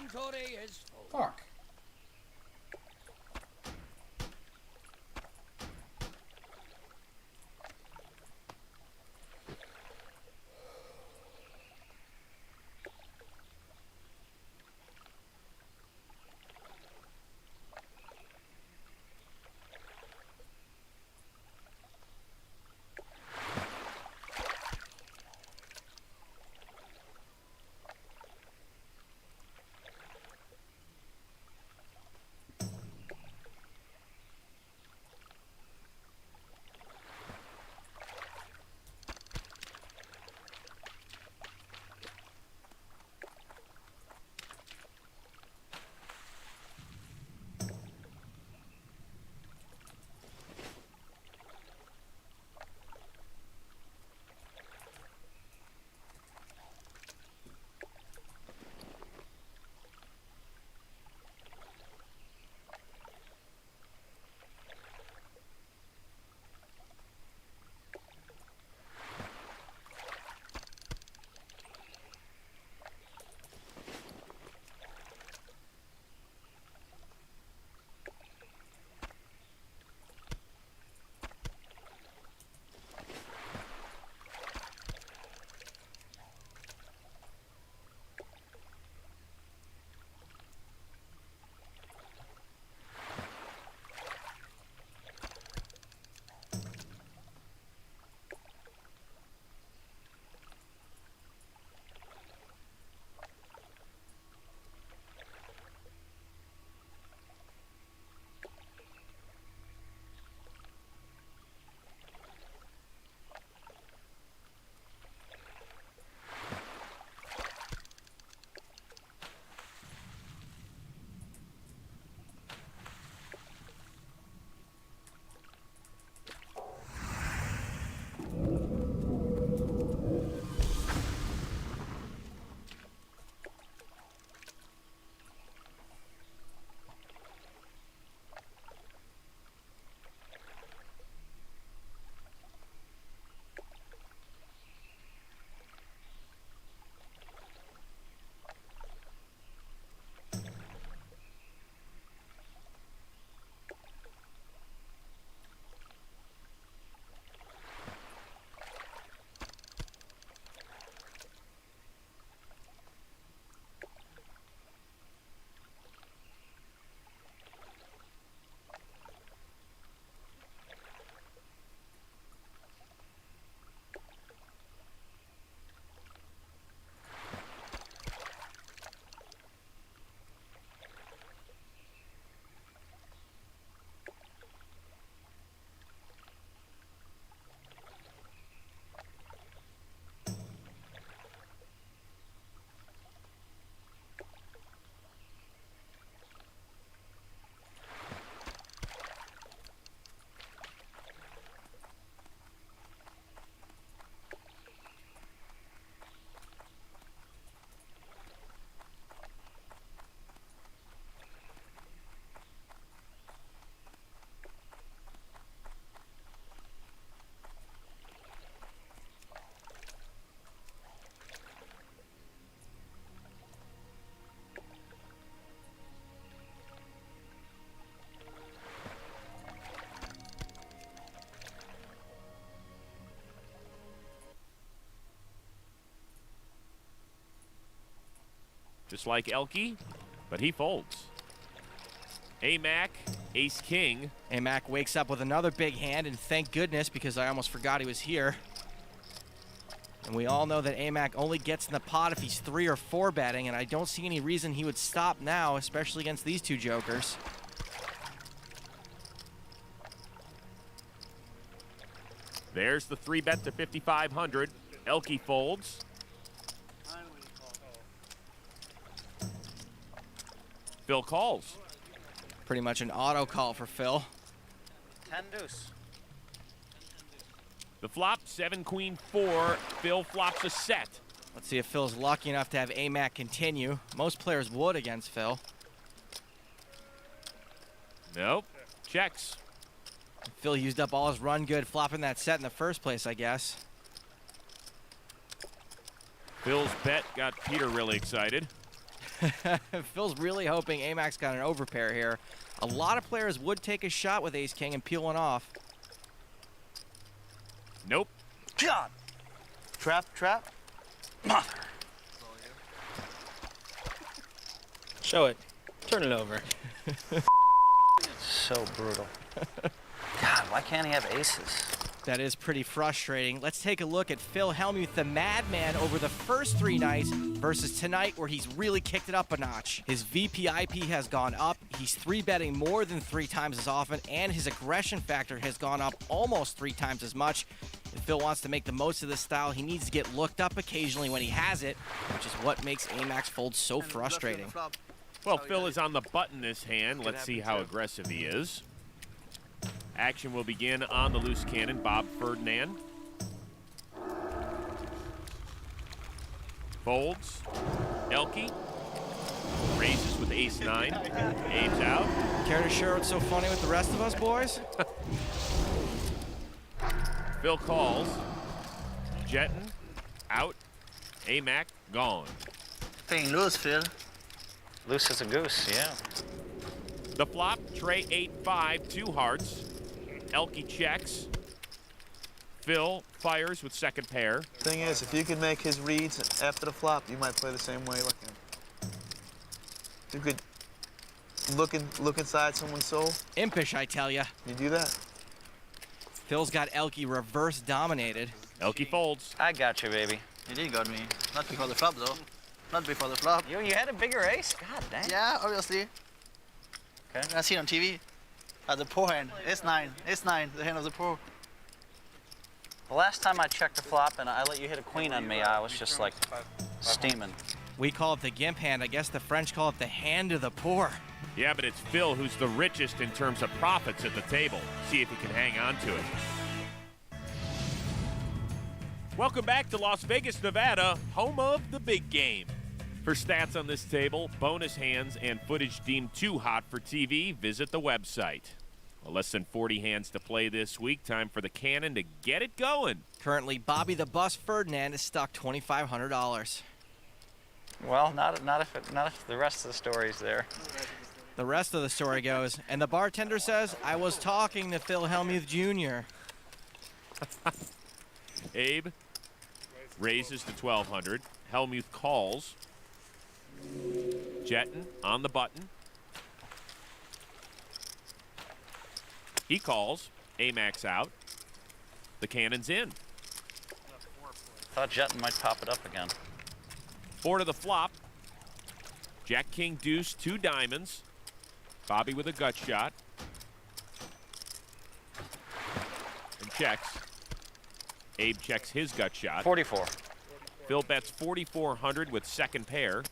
inventory is full. Fuck. Just like Elke, but he folds. AMAC, ace-king. AMAC wakes up with another big hand, and thank goodness, because I almost forgot he was here. And we all know that AMAC only gets in the pot if he's 3 or 4 betting, and I don't see any reason he would stop now, especially against these two jokers. There's the 3-bet to 5,500. Elke folds. Phil calls. Pretty much an auto call for Phil. 10 deuce. The flop, 7 queen 4. Phil flops a set. Let's see if Phil's lucky enough to have AMAC continue. Most players would against Phil. Nope. Checks. Phil used up all his run good flopping that set in the first place, I guess. Phil's bet got Peter really excited. Phil's really hoping Amac's got an overpair here. A lot of players would take a shot with ace-king and peel one off. Nope. God. Trap. Mother. Show it. Turn it over. So brutal. God, why can't he have aces? That is pretty frustrating. Let's take a look at Phil Hellmuth, the madman, over the first 3 nights versus tonight, where he's really kicked it up a notch. His VPIP has gone up. He's 3-betting more than 3 times as often, and his aggression factor has gone up almost 3 times as much. If Phil wants to make the most of this style, he needs to get looked up occasionally when he has it, which is what makes Amac's fold so frustrating. Well, Phil is on the button this hand. Let's see how aggressive he is. Action will begin on the loose cannon, Bob Ferdinand. Folds. Elke. Raises with ace-9. Abe's out. Care to share what's so funny with the rest of us, boys? Phil calls. Jetton. Out. Amac. Gone. Being loose, Phil. Loose as a goose, yeah. The flop, Trey 8-5, 2 hearts. Elke checks. Phil fires with second pair. Thing is, if you can make his reads after the flop, you might play the same way like him. You could look inside someone's soul. Impish, I tell ya. You do that. Phil's got Elke reverse dominated. Elke folds. I got you, baby. You did got me. Not before the flop, though. Not before the flop. You had a bigger ace? God dang. Yeah, obviously. Okay. I see it on TV. The poor hand. Ace-9. Ace-9, the hand of the poor. The last time I checked the flop and I let you hit a queen on me, I was just like steaming. We call it the gimp hand. I guess the French call it the hand of the poor. Yeah, but it's Phil who's the richest in terms of profits at the table. See if he can hang on to it. Welcome back to Las Vegas, Nevada, home of the big game. For stats on this table, bonus hands, and footage deemed too hot for TV, visit the website. Well, less than 40 hands to play this week. Time for the cannon to get it going. Currently, Bobby the Bus Ferdinand is stuck $2,500. Well, not if the rest of the story's there. The rest of the story goes, and the bartender says, I was talking to Phil Hellmuth Jr. Abe raises to 1,200. Hellmuth calls. Jetton on the button. He calls. Amac's out. The cannon's in. Thought Jetton might pop it up again. 4 to the flop. Jack, king, deuce, 2 diamonds. Bobby with a gut shot. And checks. Abe checks his gut shot. 44. Phil bets 4,400 with second pair.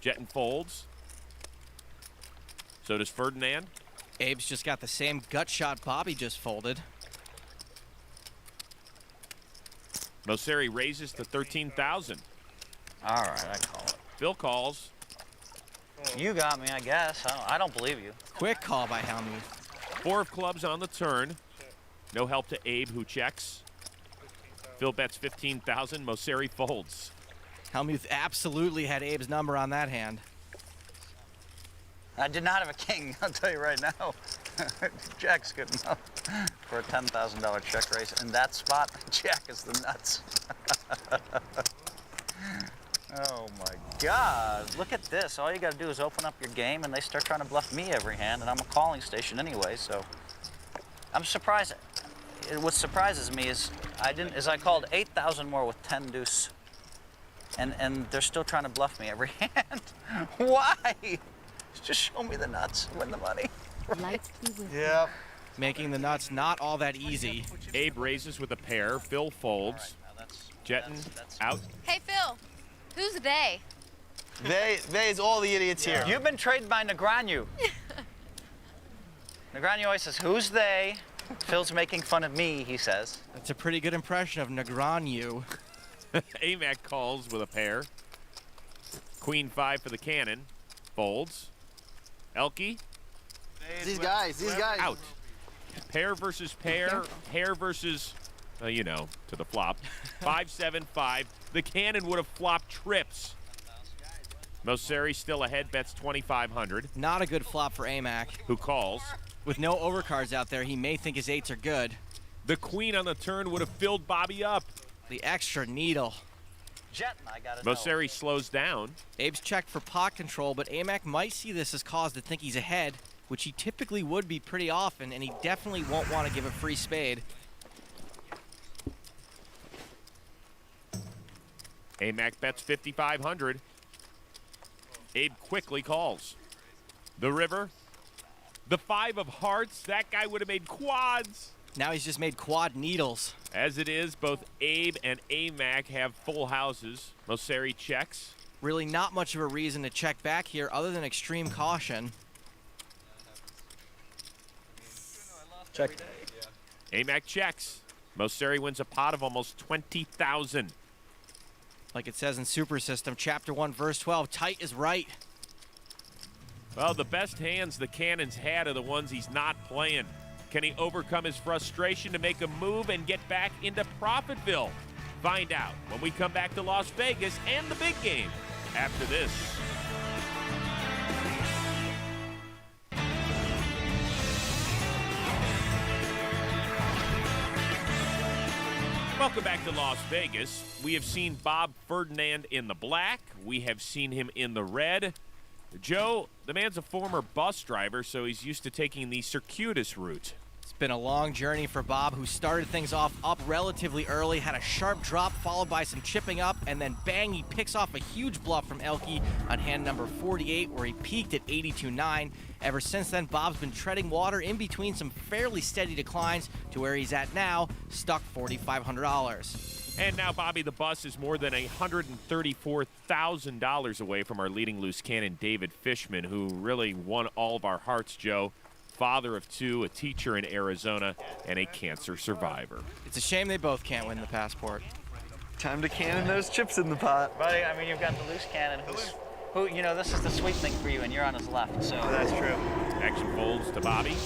Jetton folds. So does Ferdinand. Abe's just got the same gut shot Bobby just folded. Mosseri raises to 13,000. All right, I call it. Phil calls. You got me, I guess. I don't believe you. Quick call by Hellmuth. 4 of clubs on the turn. No help to Abe, who checks. Phil bets 15,000. Mosseri folds. Hellmuth absolutely had Abe's number on that hand. I did not have a king, I'll tell you right now. Jack's good enough for a $10,000 check raise. In that spot, Jack is the nuts. Oh my God, look at this. All you gotta do is open up your game and they start trying to bluff me every hand, and I'm a calling station anyway, so. I'm surprised. What surprises me is I called 8,000 more with 10 deuce. And they're still trying to bluff me every hand. Why? Just show me the nuts, win the money. Lights be with you. Yeah. Making the nuts not all that easy. Abe raises with a pair. Phil folds. Jetton out. Hey, Phil. Who's they? They is all the idiots here. You've been traded by Negreanu. Negreanu always says, who's they? Phil's making fun of me, he says. That's a pretty good impression of Negreanu. Amac calls with a pair. Queen 5 for the cannon. Folds. Elke These guys. out. Pair versus pair. Pair versus, you know, to the flop. 5-7-5. The cannon would have flopped trips. Mosseri still ahead, bets 2,500. Not a good flop for AMAC. Who calls? With no overcards out there, he may think his 8s are good. The queen on the turn would have filled Bobby up. The extra needle. Jetting, I got it. Mosseri slows down. Abe's checked for pot control, but AMAC might see this as cause to think he's ahead, which he typically would be pretty often, and he definitely won't want to give a free spade. AMAC bets 5,500. Abe quickly calls. The river. The 5 of hearts. That guy would have made quads. Now he's just made quad needles. As it is, both Abe and AMAC have full houses. Mosseri checks. Really not much of a reason to check back here other than extreme caution. Check. AMAC checks. Mosseri wins a pot of almost 20,000. Like it says in Super System, Chapter 1, Verse 12, tight is right. Well, the best hands the Cannons had are the ones he's not playing. Can he overcome his frustration to make a move and get back into Profitville? Find out when we come back to Las Vegas and the big game after this. Welcome back to Las Vegas. We have seen Bob Ferdinand in the black. We have seen him in the red. Joe, the man's a former bus driver, so he's used to taking the circuitous route. It's been a long journey for Bob, who started things off up relatively early, had a sharp drop followed by some chipping up, and then bang, he picks off a huge bluff from Elke on hand number 48, where he peaked at 82.9. Ever since then, Bob's been treading water in between some fairly steady declines to where he's at now, stuck $4,500. And now Bobby the Bus is more than $134,000 away from our leading loose cannon, David Fishman, who really won all of our hearts, Joe. Father of 2, a teacher in Arizona, and a cancer survivor. It's a shame they both can't win the passport. Time to cannon those chips in the pot. Buddy, I mean, you've got the loose cannon who, you know, this is the sweet thing for you, and you're on his left, so. That's true. Action folds to Bobby.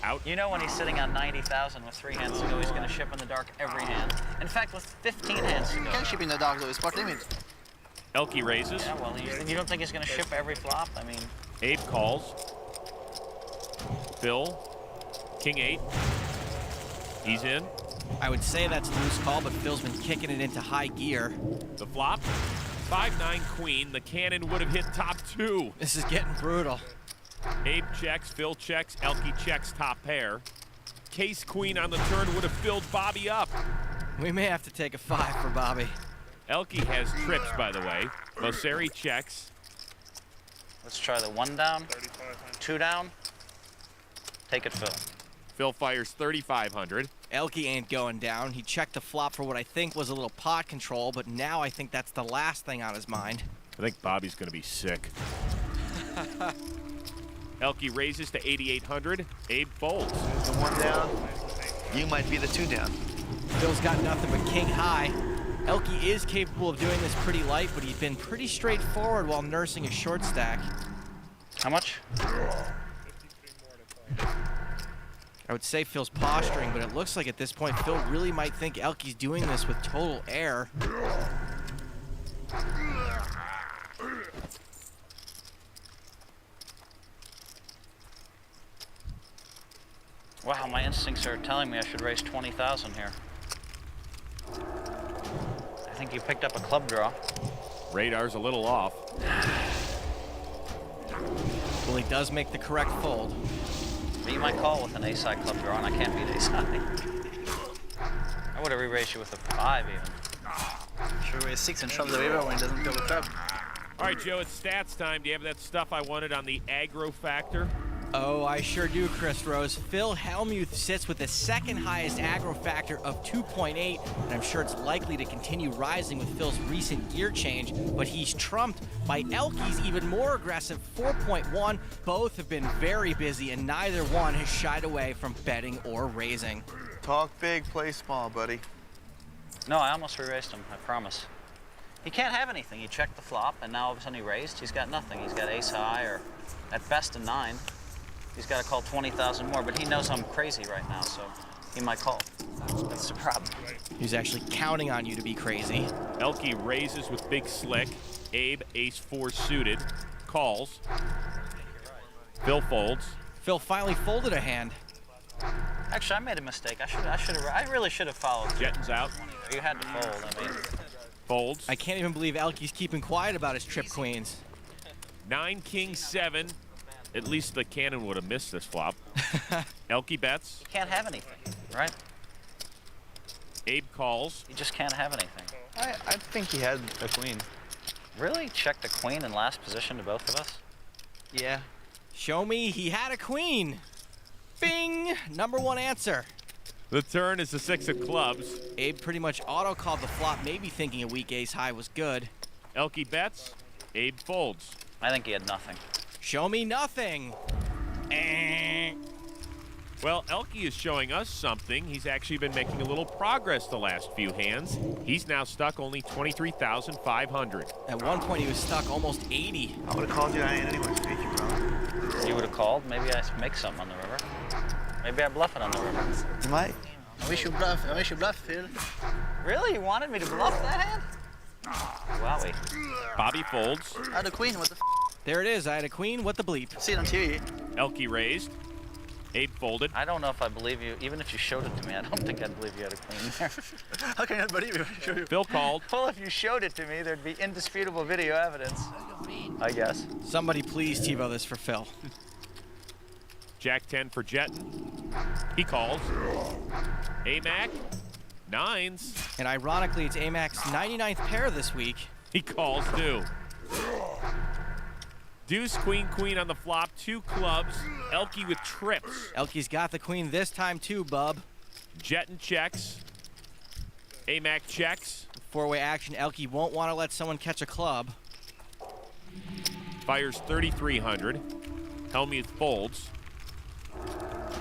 Out. You know when he's sitting on 90,000 with 3 hands to go, he's going to ship in the dark every hand. In fact, with 15 hands to You go. can ship in the dark though, it's part limit. Elke raises. Yeah, well, you don't think he's going to ship every flop? I mean, Abe calls. Phil. King 8. He's in. I would say that's a loose call, but Phil's been kicking it into high gear. The flop. 5-9 queen. The cannon would have hit top 2. This is getting brutal. Abe checks, Phil checks, Elke checks top pair. Case queen on the turn would have filled Bobby up. We may have to take a 5 for Bobby. Elke has trips, by the way. Mosseri checks. let's try the 1 down, 2 down. Take it, Phil. Phil fires 3,500. Elke ain't going down. He checked the flop for what I think was a little pot control, but now I think that's the last thing on his mind. I think Bobby's going to be sick. Elke raises to 8,800. Abe folds. The 1 down. You might be the 2 down. Phil's got nothing but king high. Elke is capable of doing this pretty light, but he's been pretty straightforward while nursing a short stack. How much? I would say Phil's posturing, but it looks like at this point Phil really might think Elke's doing this with total air. Wow, my instincts are telling me I should raise 20,000 here. I think you picked up a club draw. Radar's a little off. Well, he does make the correct fold. But you might call with an ace-high club draw, and I can't beat ace-high. I would have re-raised you with a 5 even. Should raise 6 and shove the river when it doesn't go with club. All right, Joe, it's stats time. Do you have that stuff I wanted on the aggro factor? Oh, I sure do, Chris Rose. Phil Hellmuth sits with the second highest aggro factor of 2.8, and I'm sure it's likely to continue rising with Phil's recent gear change, but he's trumped by Elke's even more aggressive 4.1. Both have been very busy, and neither one has shied away from betting or raising. Talk big, play small, buddy. No, I almost re-raised him, I promise. He can't have anything. He checked the flop, and now all of a sudden he raised. He's got nothing. He's got ace-high, or at best a 9. He's got to call 20,000 more, but he knows I'm crazy right now, so he might call. That's the problem. He's actually counting on you to be crazy. Elke raises with big slick. Abe, ace-4 suited, calls. Phil folds. Phil finally folded a hand. Actually, I made a mistake. I really should have followed. Jetton's out. You had to fold. I mean, Folds. I can't even believe Elke's keeping quiet about his trip queens. 9, king, 7. At least the cannon would have missed this flop. Elke bets. you can't have anything, right? Abe calls. You just can't have anything. I think he had a queen. Really? Check the queen in last position to both of us? Yeah. Show me he had a queen. Bing! Number 1 answer. The turn is the 6 of clubs. Abe pretty much auto-called the flop, maybe thinking a weak ace high was good. Elke bets. Abe folds. I think he had nothing. Show me nothing. Well, Elke is showing us something. He's actually been making a little progress the last few hands. He's now stuck only 23,500. At one point, he was stuck almost 80. I would have called you. I ain't anyways. Beat you, bro. You would have called. Maybe I make something on the river. Maybe I bluff it on the river. You might. I wish you bluff, Phil. Really? You wanted me to bluff that hand? Wowie. Bobby folds. I had a queen, what the f? There it is. I had a queen. What the bleep? See it on TV. Elke raised. Abe folded. I don't know if I believe you. Even if you showed it to me, I don't think I'd believe you had a queen there. How can I not believe you? Show you. Phil called. Well, if you showed it to me, there'd be indisputable video evidence. I guess. Somebody please TiVo this for Phil. Jack 10 for Jetton. He calls. Amac. 9s. And ironically, it's Amac's 99th pair this week. He calls too. Deuce, queen, queen on the flop. 2 clubs. Elke with trips. Elke's got the queen this time too, bub. Jetton checks. Amac checks. Four-way action. Elke won't want to let someone catch a club. Fires 3,300. Helmuth folds.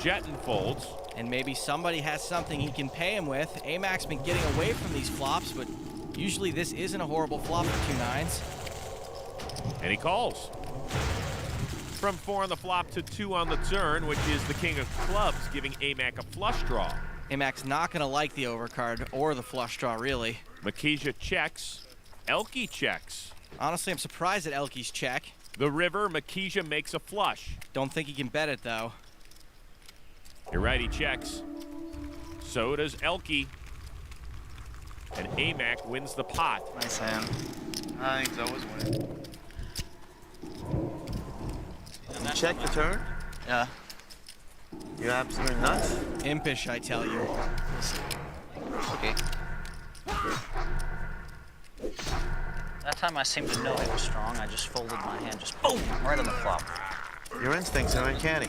Jetton folds. And maybe somebody has something he can pay him with. Amac's been getting away from these flops, but usually this isn't a horrible flop for 2 9s. And he calls. From 4 on the flop to 2 on the turn, which is the king of clubs, giving Amac a flush draw. Amac's not going to like the overcard or the flush draw, really. Makija checks. Elke checks. Honestly, I'm surprised at Elke's check. The river, Makija makes a flush. Don't think he can bet it, though. You're right, he checks. So does Elke. And Amac wins the pot. Nice hand. I think so was winning. You check the turn? Yeah. You absolutely nuts? Impish, I tell you. Okay. That time I seemed to know he was strong. I just folded my hand, just boom, right on the flop. Your instincts are uncanny.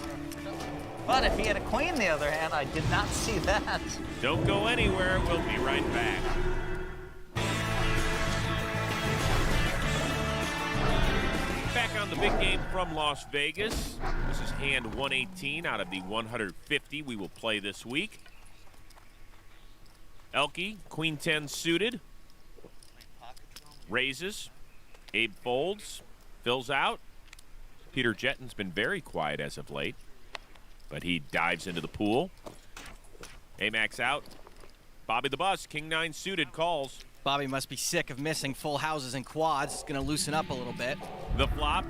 But if he had a queen the other hand, I did not see that. Don't go anywhere. We'll be right back. Back on the big game from Las Vegas. This is hand 118 out of the 150 we will play this week. Elke, queen 10 suited. Raises. Abe folds. Fills out. Peter Jetton's been very quiet as of late, but he dives into the pool. Amac's out. Bobby the Bus, king 9 suited, calls. Bobby must be sick of missing full houses and quads. It's going to loosen up a little bit. The flop,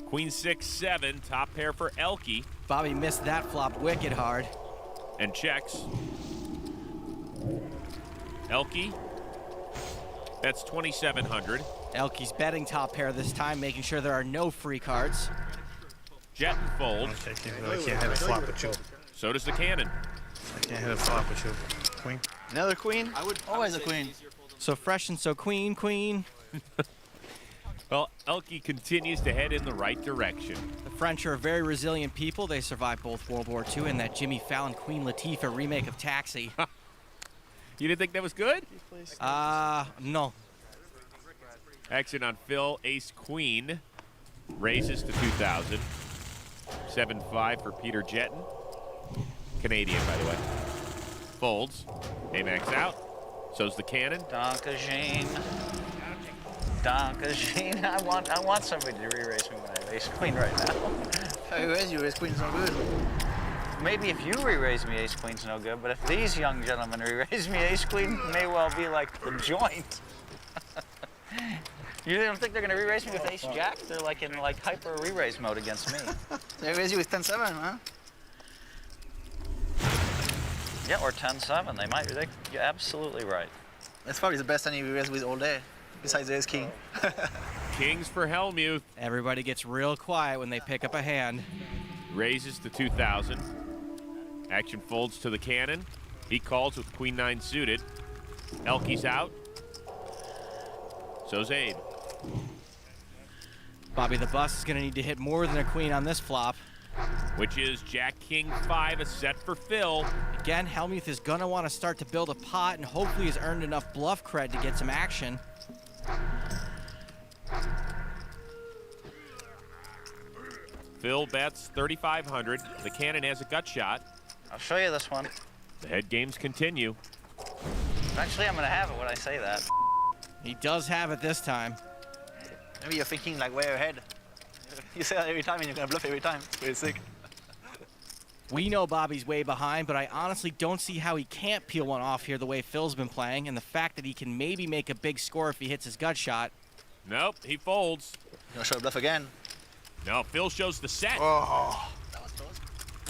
queen 6, 7, top pair for Elke, Bobby missed that flop wicked hard. and checks. Elke, that's 2,700. Elke's betting top pair this time, making sure there are no free cards. Jetton folds. I can't hit a flop with you. So does the cannon. I can't hit a flop with you. Queen. Another queen? Always a queen. So fresh and so queen, queen. Well, Elke continues to head in the right direction. The French are a very resilient people. They survived both World War II and that Jimmy Fallon Queen Latifah remake of Taxi. You didn't think that was good? No. Action on Phil, ace queen. Raises to 2,000. 7-5 for Peter Jetton. Canadian, by the way. Folds. Amac's out. So's the cannon. Danke, Jean. I want somebody to re-raise me when I have ace queen right now. How you raise you? Ace queen's no good. maybe if you re-raise me ace-queen's no good, but if these young gentlemen re-raise me ace-queen, may well be like the joint. You don't think they're gonna re-raise me with ace-jack? They're like in like hyper re-raise mode against me. They raise you with 10-7, huh? Yeah, or 10-7. They might. You're absolutely right. That's probably the best hand you raise with all day, besides the ace-king. Kings for Hellmuth. Everybody gets real quiet when they pick up a hand. Raises to 2,000. Action folds to the cannon. He calls with queen 9 suited. Elke's out. So's Abe. Bobby the Bus is going to need to hit more than a queen on this flop. Which is Jack King 5, a set for Phil. Again, Hellmuth is going to want to start to build a pot and hopefully has earned enough bluff cred to get some action. Phil bets 3,500. The cannon has a gut shot. I'll show you this one. The head games continue. Eventually, I'm gonna have it when I say that. He does have it this time. Maybe you're thinking like way ahead. You say that every time and you're gonna bluff every time. It's pretty sick. We know Bobby's way behind, but I honestly don't see how he can't peel one off here the way Phil's been playing, and the fact that he can maybe make a big score if he hits his gut shot. Nope, he folds. You wanna show a bluff again? No, Phil shows the set. Oh, That was close.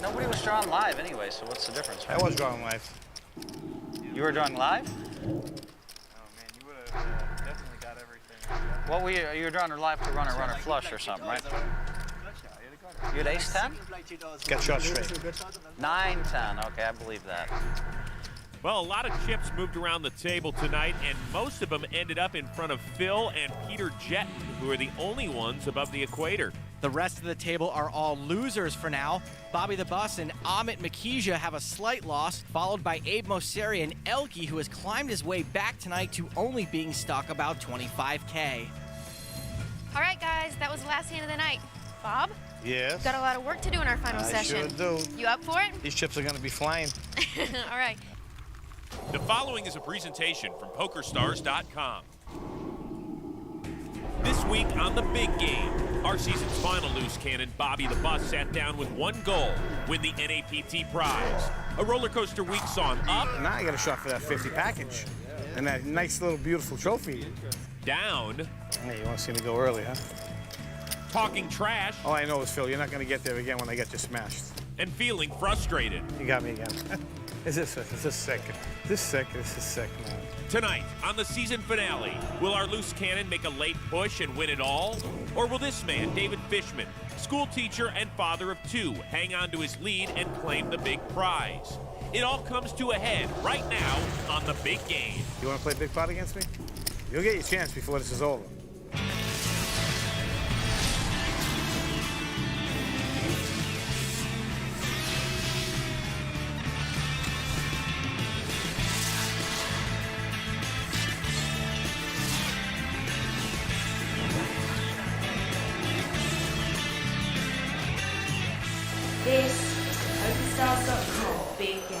Nobody was drawing live anyway, so what's the difference? I was drawing live. You were drawing live? Oh man, you would have definitely got everything. What were you? You were drawing live to runner flush or something, right? You had ace 10? Got shot straight. 9-10. Okay, I believe that. Well, a lot of chips moved around the table tonight, and most of them ended up in front of Phil and Peter Jetton, who are the only ones above the equator. The rest of the table are all losers for now. Bobby the Bus and Amit Makija have a slight loss, followed by Abe Mosseri and Elke, who has climbed his way back tonight to only being stuck about 25K. All right, guys, that was the last hand of the night. Bob, Yes. got a lot of work to do in our final I session. sure do. You up for it? These chips are gonna be flying. All right. The following is a presentation from PokerStars.com. This week on The Big Game, our season's final loose cannon, Bobby the Bus, sat down with one goal: win the NAPT prize. A roller coaster week saw him up, Now I got a shot for that 50 package. And that nice little beautiful trophy. down, Hey, you wanna see me go early, huh? talking trash, All I know is, Phil, you're not gonna get there again when I get you smashed. and feeling frustrated. You got me again. Is this sick? This is sick, man. Tonight, on the season finale, will our loose cannon make a late push and win it all? Or will this man, David Fishman, school teacher and father of 2, hang on to his lead and claim the big prize? It all comes to a head right now on The Big Game. You wanna play big pot against me? You'll get your chance before this is over. This is the PokerStars.com Big Game.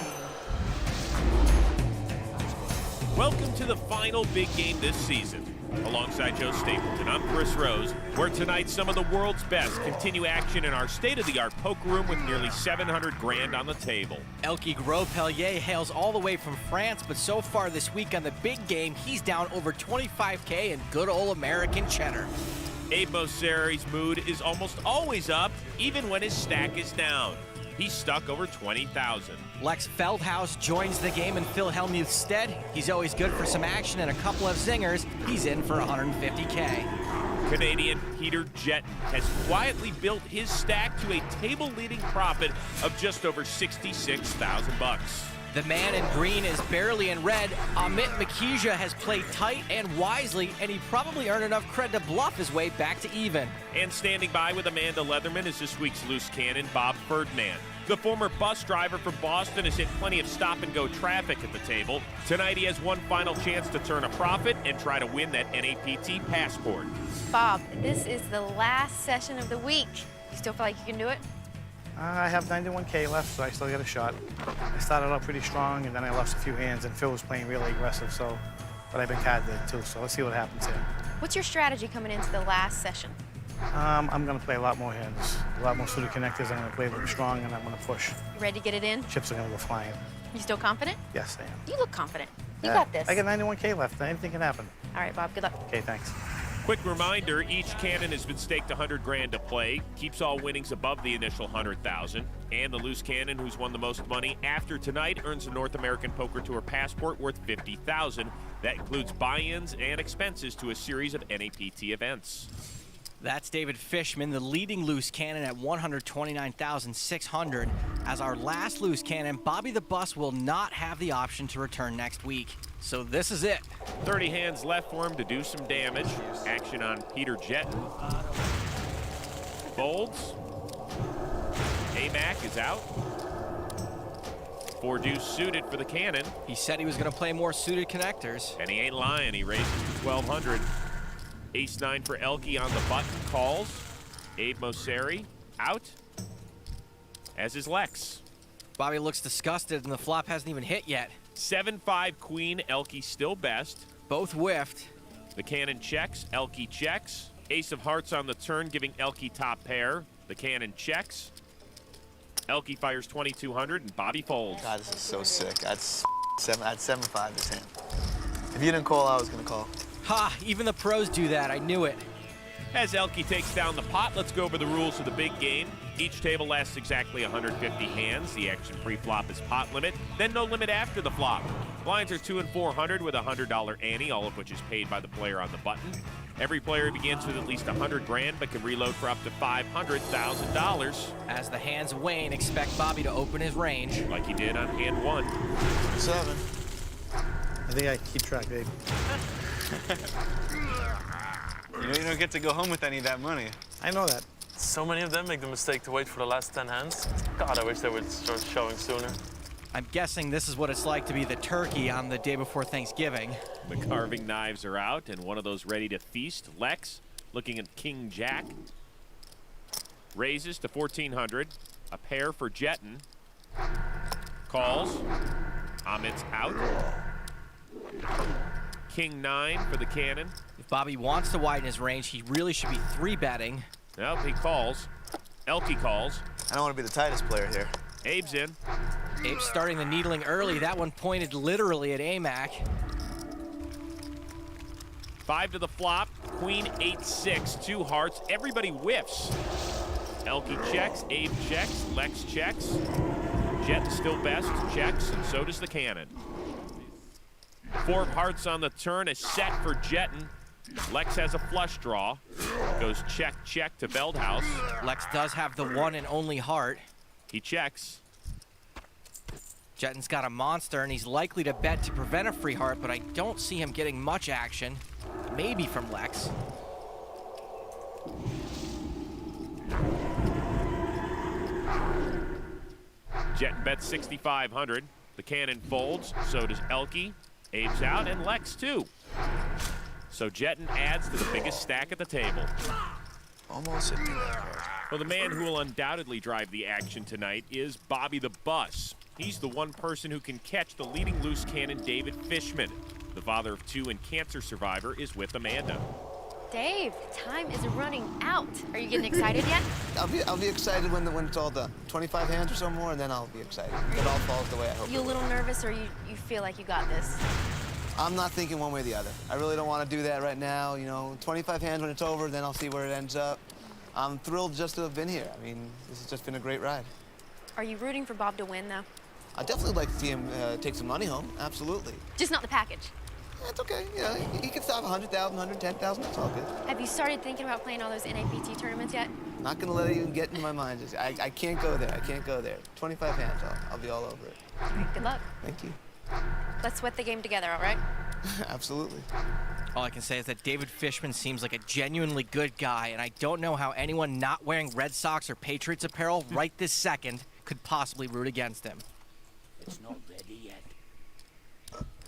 Welcome to the final big game this season. Alongside Joe Stapleton, I'm Chris Rose, where tonight some of the world's best continue action in our state-of-the-art poker room with nearly 700 grand on the table. Elke Gros-Pellier hails all the way from France, but so far this week on the Big Game, he's down over 25K in good old American cheddar. Abe Mosseri's mood is almost always up, even when his stack is down. He's stuck over 20,000. Lex Feldhaus joins the game in Phil Hellmuth's stead. He's always good for some action and a couple of zingers. He's in for 150K. Canadian Peter Jetton has quietly built his stack to a table-leading profit of just over 66,000 bucks. The man in green is barely in red. Amit Makija has played tight and wisely, and he probably earned enough cred to bluff his way back to even. And standing by with Amanda Leatherman is this week's loose cannon, Bob Ferdinand. The former bus driver from Boston has hit plenty of stop-and-go traffic at the table. Tonight he has one final chance to turn a profit and try to win that NAPT passport. Bob, this is the last session of the week. You still feel like you can do it? I have 91K left, so I still got a shot. I started out pretty strong, and then I lost a few hands, and Phil was playing really aggressive, but I've been card dead too, so let's see what happens here. What's your strategy coming into the last session? I'm going to play a lot more hands, a lot more suited connectors. I'm going to play them strong, and I'm going to push. You ready to get it in? Chips are going to go flying. You still confident? Yes, I am. You look confident. You Yeah. got this. I got 91K left. Anything can happen. All right, Bob, good luck. Okay, thanks. Quick reminder, each cannon has been staked 100 grand to play, keeps all winnings above the initial 100,000, and the loose cannon who's won the most money after tonight earns a North American Poker Tour passport worth 50,000. That includes buy-ins and expenses to a series of NAPT events. That's David Fishman, the leading loose cannon at 129,600. As our last loose cannon, Bobby the Bus will not have the option to return next week. So this is it. 30 hands left for him to do some damage. Action on Peter Jetton. Folds. AMAC is out. 4 deuce suited for the cannon. He said he was going to play more suited connectors. And he ain't lying. He raises to 1,200. Ace-9 for Elke on the button. Calls. Abe Mosseri out. As is Lex. Bobby looks disgusted, and the flop hasn't even hit yet. 7-5 queen. Elke still best. Both whiffed. The cannon checks. Elke checks. Ace of hearts on the turn, giving Elke top pair. The cannon checks. Elke fires 2,200, and Bobby folds. God, this is so sick. I'd 7-5 this hand. If you didn't call, I was going to call. Ha! Even the pros do that. I knew it. As Elke takes down the pot, let's go over the rules of the big game. Each table lasts exactly 150 hands. The action pre-flop is pot limit, then no limit after the flop. Blinds are 2 and 400 with a $100 ante, all of which is paid by the player on the button. Every player begins with at least 100 grand, but can reload for up to $500,000. As the hands wane, expect Bobby to open his range. Like he did on hand 1. 7. I think I keep track, babe. You know you don't get to go home with any of that money. I know that. So many of them make the mistake to wait for the last 10 hands. God, I wish they would start showing sooner. I'm guessing this is what it's like to be the turkey on the day before Thanksgiving. The carving knives are out, and one of those ready to feast. Lex looking at King Jack. Raises to 1,400. A pair for Jetton. Calls. Amit's out. King 9 for the cannon. If Bobby wants to widen his range, he really should be 3-betting. Nope, he calls. Elke calls. I don't want to be the tightest player here. Abe's in. Abe's starting the needling early. That one pointed literally at AMAC. 5 to the flop. Queen 8-6. 2 hearts. Everybody whiffs. Elke checks. Abe checks. Lex checks. Jet still best. Checks. And so does the cannon. 4 of hearts on the turn. A set for Jetton. Lex has a flush draw. Goes check, check to Veldhouse. Lex does have the one and only heart. He checks. Jetton's got a monster, and he's likely to bet to prevent a free heart, but I don't see him getting much action. Maybe from Lex. Jetton bets 6,500. The cannon folds. So does Elke. Abe's out, and Lex too. So Jetton adds to the biggest stack at the table. Almost hit me that card. Well, the man who will undoubtedly drive the action tonight is Bobby the Bus. He's the one person who can catch the leading loose cannon, David Fishman. The father of 2 and cancer survivor is with Amanda. Dave, time is running out. Are you getting excited yet? I'll be excited when it's all done. 25 hands or so more, and then I'll be excited. If it all falls the way I hope. You a little nervous, or you feel like you got this? I'm not thinking one way or the other. I really don't want to do that right now. You know, 25 hands when it's over, then I'll see where it ends up. I'm thrilled just to have been here. I mean, this has just been a great ride. Are you rooting for Bob to win, though? I'd definitely like to see him take some money home. Absolutely. Just not the package. That's okay. You know, he can stop 100,000, 110,000. That's all good. Have you started thinking about playing all those NAPT tournaments yet? Not gonna let it even get into my mind. I can't go there. I can't go there. 25 hands. I'll be all over it. All right, good luck. Thank you. Let's sweat the game together, all right? Absolutely. All I can say is that David Fishman seems like a genuinely good guy, and I don't know how anyone not wearing Red Sox or Patriots apparel right this second could possibly root against him. It's not ready yet.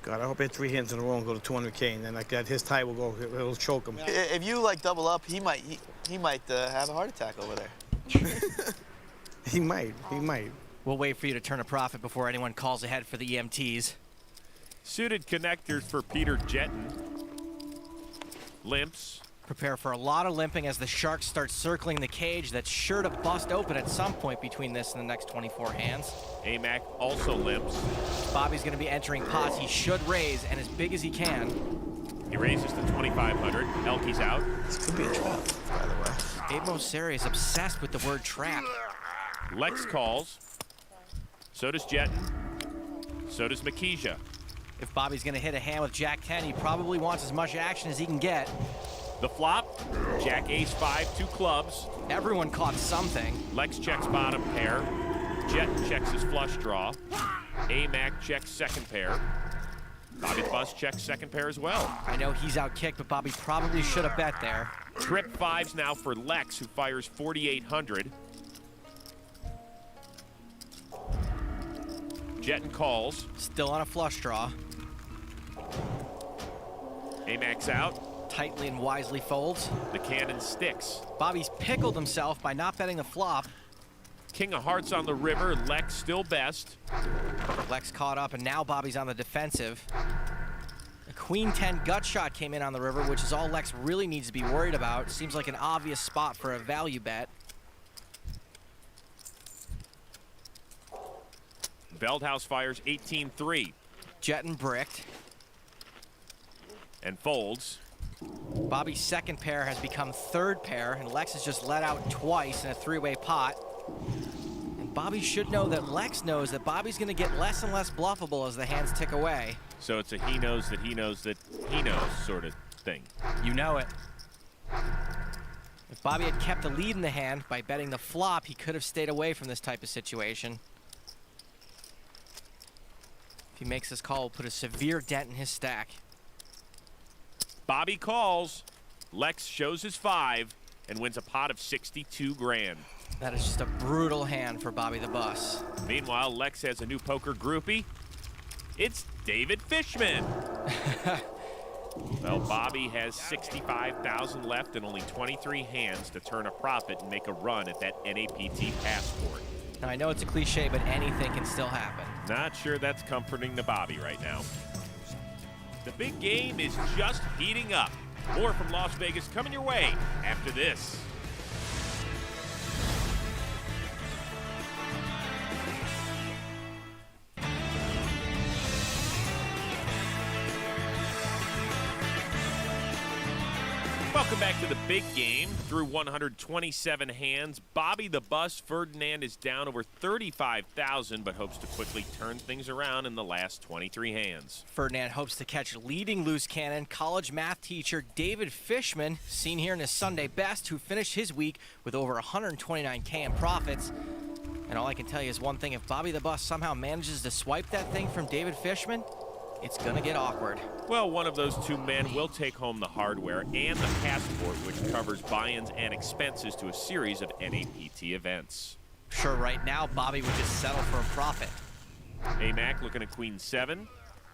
God, I hope I hit 3 hands in a row and go to 200K, and then like that, his tie will go, it'll choke him. If you like double up, he might have a heart attack over there. He might. We'll wait for you to turn a profit before anyone calls ahead for the EMTs. Suited connectors for Peter Jetton. Limps. Prepare for a lot of limping as the sharks start circling the cage that's sure to bust open at some point between this and the next 24 hands. AMAC also limps. Bobby's going to be entering pots he should raise, and as big as he can. He raises to 2,500. Elky's out. This could be a trap, by the way. Abe Mosseri is obsessed with the word trap. Lex calls. So does Jetton. So does Makija. If Bobby's going to hit a hand with Jack 10, he probably wants as much action as he can get. The flop, Jack Ace 5, 2 clubs. Everyone caught something. Lex checks bottom pair. Jetton checks his flush draw. AMAC checks second pair. Bobby the Bus checks second pair as well. I know he's out kicked, but Bobby probably should have bet there. Trip 5s now for Lex, who fires 4,800. Jetton calls. Still on a flush draw. AMAC's out. Tightly and wisely folds. The cannon sticks. Bobby's pickled himself by not betting the flop. King of hearts on the river. Lex still best. Lex caught up, and now Bobby's on the defensive. A Queen 10 gut shot came in on the river, which is all Lex really needs to be worried about. Seems like an obvious spot for a value bet. Veldhouse fires 18-3. Jetton bricked. And folds. Bobby's second pair has become third pair, and Lex has just let out twice in a three-way pot. And Bobby should know that Lex knows that Bobby's going to get less and less bluffable as the hands tick away. So it's a he knows that he knows that he knows sort of thing. You know it. If Bobby had kept the lead in the hand by betting the flop, he could have stayed away from this type of situation. If he makes this call, it'll put a severe dent in his stack. Bobby calls. Lex shows his 5 and wins a pot of 62 grand. That is just a brutal hand for Bobby the Bus. Meanwhile, Lex has a new poker groupie. It's David Fishman. Well, Bobby has 65,000 left and only 23 hands to turn a profit and make a run at that NAPT passport. Now, I know it's a cliche, but anything can still happen. Not sure that's comforting to Bobby right now. The big game is just heating up. More from Las Vegas coming your way after this. Welcome back to the big game. Through 127 hands, Bobby the Bus Ferdinand is down over 35,000, but hopes to quickly turn things around in the last 23 hands. Ferdinand hopes to catch leading loose cannon college math teacher David Fishman, seen here in his Sunday best, who finished his week with over 129K in profits. And all I can tell you is one thing: if Bobby the Bus somehow manages to swipe that thing from David Fishman, it's gonna get awkward. Well, one of those two men will take home the hardware and the passport, which covers buy-ins and expenses to a series of NAPT events. Sure, right now, Bobby would just settle for a profit. AMAC looking at Queen 7,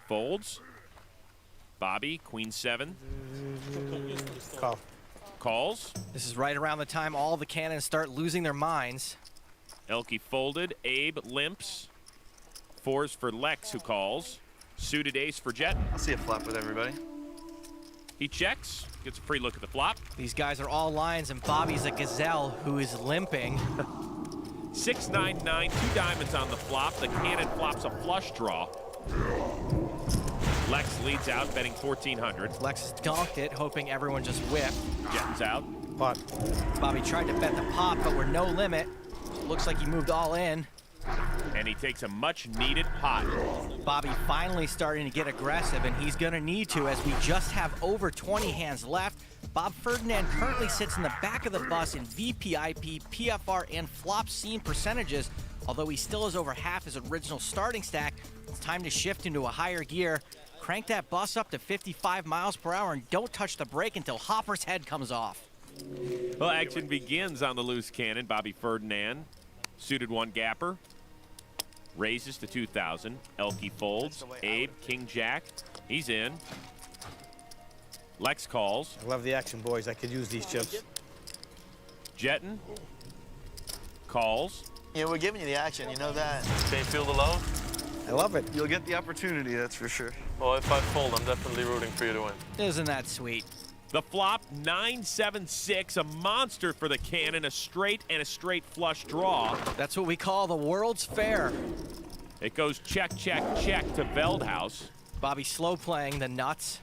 folds. Bobby, Queen 7. Call. Calls. This is right around the time all the cannons start losing their minds. Elky folded, Abe limps. 4s for Lex, who calls. Suited ace for Jetton. I'll see a flop with everybody. He checks, gets a free look at the flop. These guys are all lines, and Bobby's a gazelle who is limping. 6-9-9, 2 diamonds on the flop. The cannon flops a flush draw. Lex leads out, betting 1,400. Lex donked it, hoping everyone just whipped. Jetton's out. Pot. Bobby tried to bet the pot, but we're no limit. Looks like he moved all in. And he takes a much-needed pot. Bobby finally starting to get aggressive, and he's going to need to, as we just have over 20 hands left. Bob Ferdinand currently sits in the back of the bus in VPIP, PFR, and flop scene percentages. Although he still has over half his original starting stack, it's time to shift into a higher gear. Crank that bus up to 55 miles per hour and don't touch the brake until Hopper's head comes off. Well, action begins on the loose cannon. Bobby Ferdinand, suited 1 gapper. Raises to 2,000. Elky folds. Abe, King Jack. He's in. Lex calls. I love the action, boys. I could use these chips. Jetton calls. Yeah, we're giving you the action, you know that. Can you feel the load? I love it. You'll get the opportunity, that's for sure. Well, if I fold, I'm definitely rooting for you to win. Isn't that sweet? The flop, 9-7-6, a monster for the cannon, a straight and a straight flush draw. That's what we call the World's Fair. It goes check, check, check to Veldhouse. Bobby slow playing the nuts.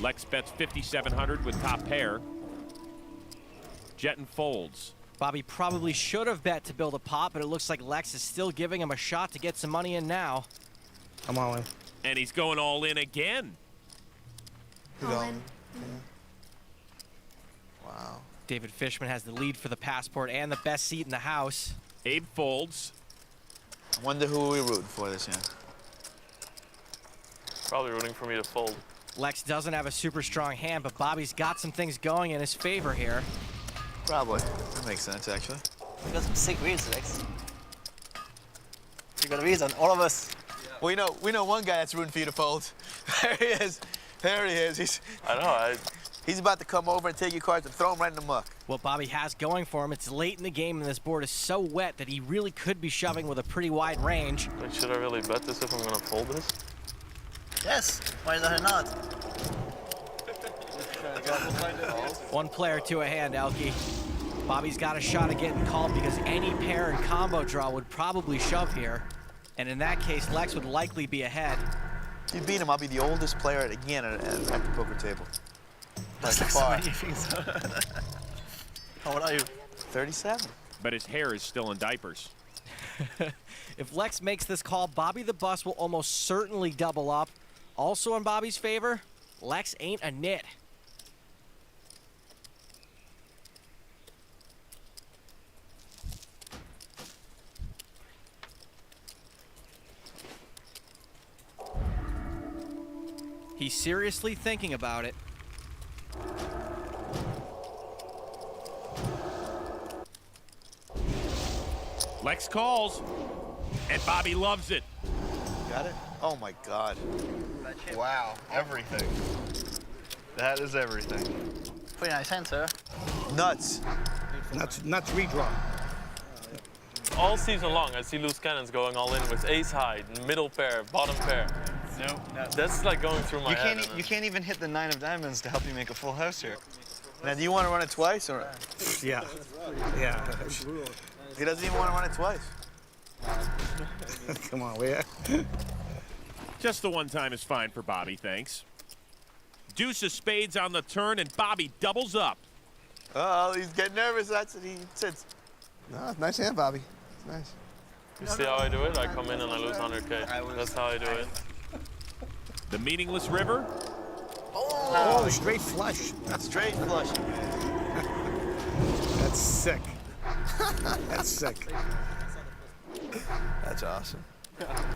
Lex bets 5,700 with top pair. Jetton folds. Bobby probably should have bet to build a pot, but it looks like Lex is still giving him a shot to get some money in now. I'm all in. And he's going all in again. All in. Wow. David Fishman has the lead for the passport and the best seat in the house. Abe folds. I wonder who we're rooting for this hand. Probably rooting for me to fold. Lex doesn't have a super strong hand, but Bobby's got some things going in his favor here. Probably. That makes sense, actually. You got some sick reads, Lex. You got reads on all of us. Well, we know one guy that's rooting for you to fold. There he is. There he is. I know. He's about to come over and take your cards and throw them right in the muck. What Bobby has going for him, it's late in the game and this board is so wet that he really could be shoving with a pretty wide range. Like, should I really bet this if I'm gonna fold this? Yes. Why the hell not? One player to a hand, Elke. Bobby's got a shot at getting called because any pair and combo draw would probably shove here. And in that case, Lex would likely be ahead. If you beat him, I'll be the oldest player again at the poker table. That's By like far. so many things. How old are you? 37. But his hair is still in diapers. If Lex makes this call, Bobby the Bus will almost certainly double up. Also in Bobby's favor, Lex ain't a nit. He's seriously thinking about it. Lex calls, and Bobby loves it. Got it? Oh, my God. Wow. Everything. That is everything. Pretty nice hand, sir. Nuts. Nuts redraw. All season long, I see loose cannons going all in with ace high, middle pair, bottom pair. No. That's like going through my head. You can't even hit the 9 of diamonds to help you make a full house here. Now, do you want to run it twice? Or Yeah. Yeah. he doesn't even want to run it twice. Come on, we Just the one time is fine for Bobby, thanks. Deuce of spades on the turn, and Bobby doubles up. Oh, he's getting nervous. That's what he said. No, nice hand, Bobby. It's nice. You see how I do it? I come in and I lose 100K. That's how I do it. The meaningless river. Oh, straight flush. That's straight flush. That's sick. That's sick. That's awesome.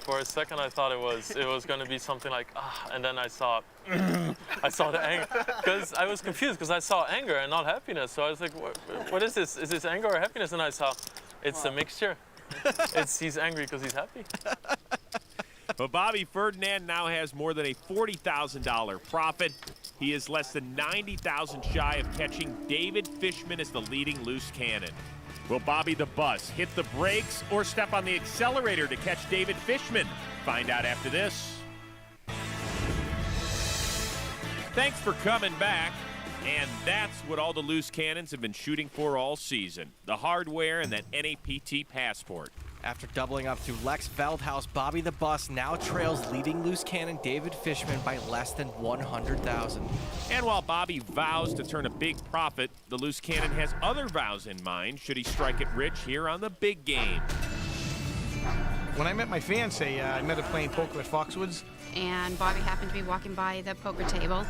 For a second, I thought it was going to be something like, and then I saw the anger. Because I was confused because I saw anger and not happiness. So I was like, what is this? Is this anger or happiness? And I saw, it's a mixture. He's angry because he's happy. But Bobby Ferdinand now has more than a $40,000 profit. He is less than $90,000 shy of catching David Fishman as the leading loose cannon. Will Bobby the Bus hit the brakes or step on the accelerator to catch David Fishman? Find out after this. Thanks for coming back. And that's what all the loose cannons have been shooting for all season. The hardware and that NAPT passport. After doubling up to Lex Veldhouse, Bobby the Bus now trails leading loose cannon David Fishman by less than 100,000. And while Bobby vows to turn a big profit, the loose cannon has other vows in mind should he strike it rich here on the big game. When I met my fiance, I met her playing poker at Foxwoods. And Bobby happened to be walking by the poker table,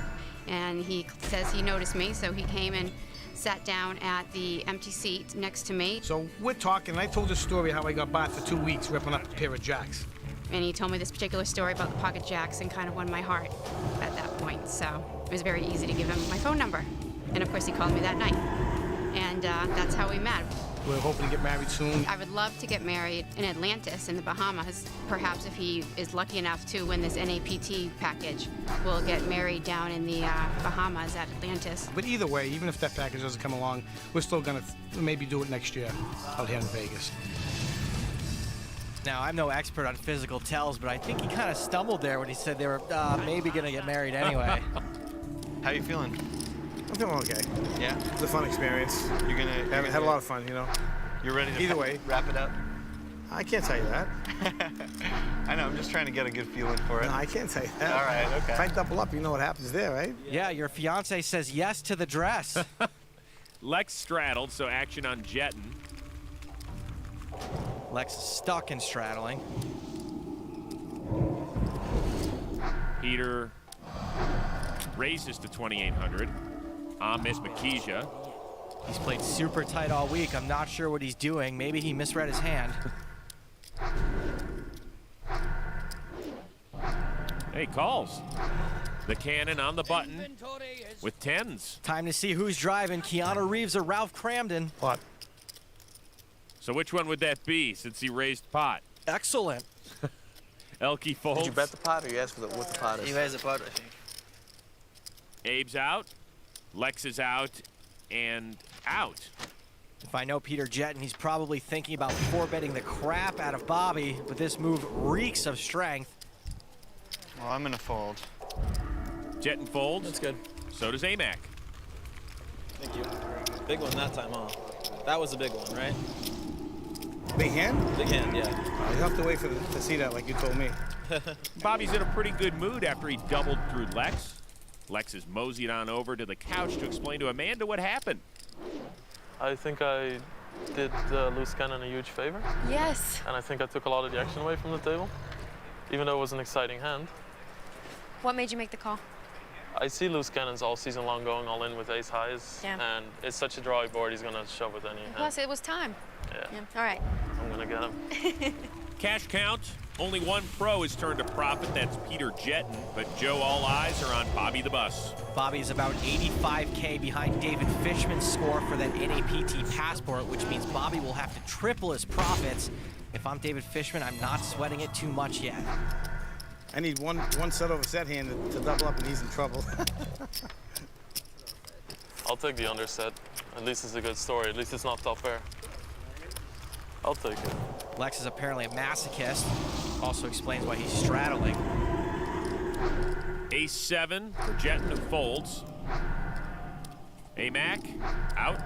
and he says he noticed me, so he came and sat down at the empty seat next to me. So we're talking, and I told this story how I got barred for 2 weeks ripping up a pair of jacks. And he told me this particular story about the pocket jacks and kind of won my heart at that point. So it was very easy to give him my phone number. And of course he called me that night. And that's how we met. We're hoping to get married soon. I would love to get married in Atlantis in the Bahamas. Perhaps if he is lucky enough to win this NAPT package, we'll get married down in the Bahamas at Atlantis. But either way, even if that package doesn't come along, we're still gonna maybe do it next year out here in Vegas. Now, I'm no expert on physical tells, but I think he kind of stumbled there when he said they were maybe gonna get married anyway. How you feeling? I'm feeling okay. Yeah. It was a fun experience. You're gonna Had a lot of fun, you know. You're ready to Either way. wrap it up. I can't tell you that. I know. I'm just trying to get a good feeling for it. No, I can't tell you that. All right. Okay. If I double up, you know what happens there, right? Yeah, your fiance says yes to the dress. Lex straddled, so action on Jetton. Lex is stuck in straddling. Peter raises to 2,800. Miss Makija. He's played super tight all week. I'm not sure what he's doing. Maybe he misread his hand. Hey, calls. The cannon on the button with 10s. Time to see who's driving, Keanu Reeves or Ralph Cramden. What? So which one would that be since he raised pot? Excellent. Elke folds. Did you bet the pot, or you asked for what the pot is? He raised the pot, I think. Abe's out. Lex is out and out. If I know Peter Jetton, he's probably thinking about four-betting the crap out of Bobby, but this move reeks of strength. Well, I'm gonna fold. Jetton folds. That's good. So does Amac. Thank you. Big one that time, huh? That was a big one, right? Big hand? Big hand, yeah. You have to wait to see that, like you told me. Bobby's in a pretty good mood after he doubled through Lex. Lex is moseyed on over to the couch to explain to Amanda what happened. I think I did loose cannon a huge favor. Yes. And I think I took a lot of the action away from the table, even though it was an exciting hand. What made you make the call? I see loose cannons all season long going all in with ace highs, Yeah. and it's such a drawy board, he's gonna shove with any hand. Plus, it was time. Yeah. All right. I'm gonna get him. Cash count. Only one pro has turned a profit. That's Peter Jetton. But Joe, all eyes are on Bobby the Bus. Bobby's about 85K behind David Fishman's score for that NAPT passport, which means Bobby will have to triple his profits. If I'm David Fishman, I'm not sweating it too much yet. I need one set over set hand to double up, and he's in trouble. I'll take the underset. At least it's a good story. At least it's not top pair. I'll take it. Lex is apparently a masochist. Also explains why he's straddling. Ace 7 for Jetton, who folds. Amac out.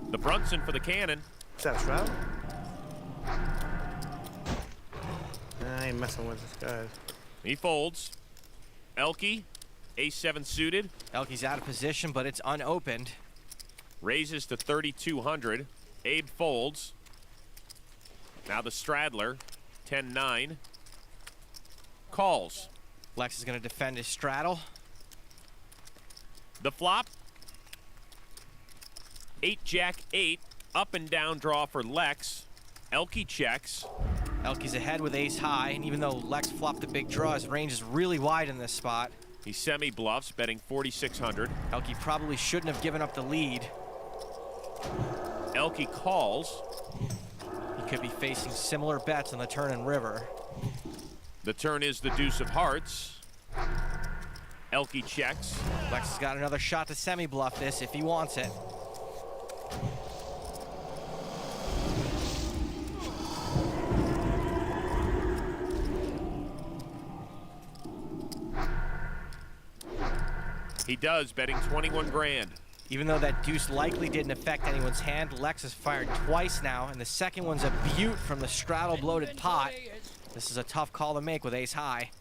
The Brunson for the cannon. Is that a shroud? I ain't messing with this guy. He folds. Elke, ace 7 suited. Elke's out of position, but it's unopened. Raises to 3,200. Abe folds. Now the straddler, 10-9. Calls. Lex is going to defend his straddle. The flop. 8-Jack-8. Up and down draw for Lex. Elke checks. Elke's ahead with ace high, and even though Lex flopped the big draw, his range is really wide in this spot. He semi-bluffs, betting 4,600. Elke probably shouldn't have given up the lead. Elke calls. He could be facing similar bets on the turn and river. The turn is the deuce of hearts. Elke checks. Lex has got another shot to semi-bluff this if he wants it. He does, betting 21 grand. Even though that deuce likely didn't affect anyone's hand, Lex has fired twice now, and the second one's a beaut from the straddle-bloated pot. This is a tough call to make with ace high.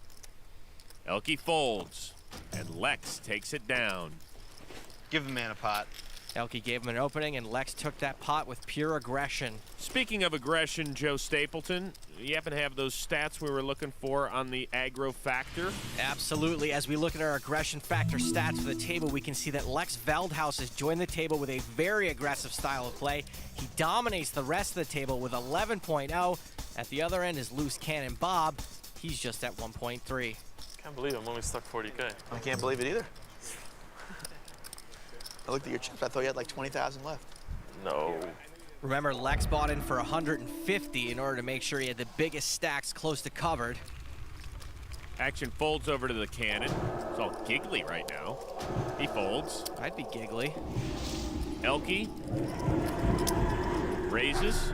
Elke folds, and Lex takes it down. Give the man a pot. Elke gave him an opening, and Lex took that pot with pure aggression. Speaking of aggression, Joe Stapleton, you happen to have those stats we were looking for on the aggro factor? Absolutely. As we look at our aggression factor stats for the table, we can see that Lex Veldhuis has joined the table with a very aggressive style of play. He dominates the rest of the table with 11.0. At the other end is Loose Cannon Bob. He's just at 1.3. Can't believe I'm only stuck 40K. I can't believe it either. I looked at your chips. I thought you had like 20,000 left. No. Remember, Lex bought in for 150 in order to make sure he had the biggest stacks close to covered. Action folds over to the cannon. It's all giggly right now. He folds. I'd be giggly. Elke raises.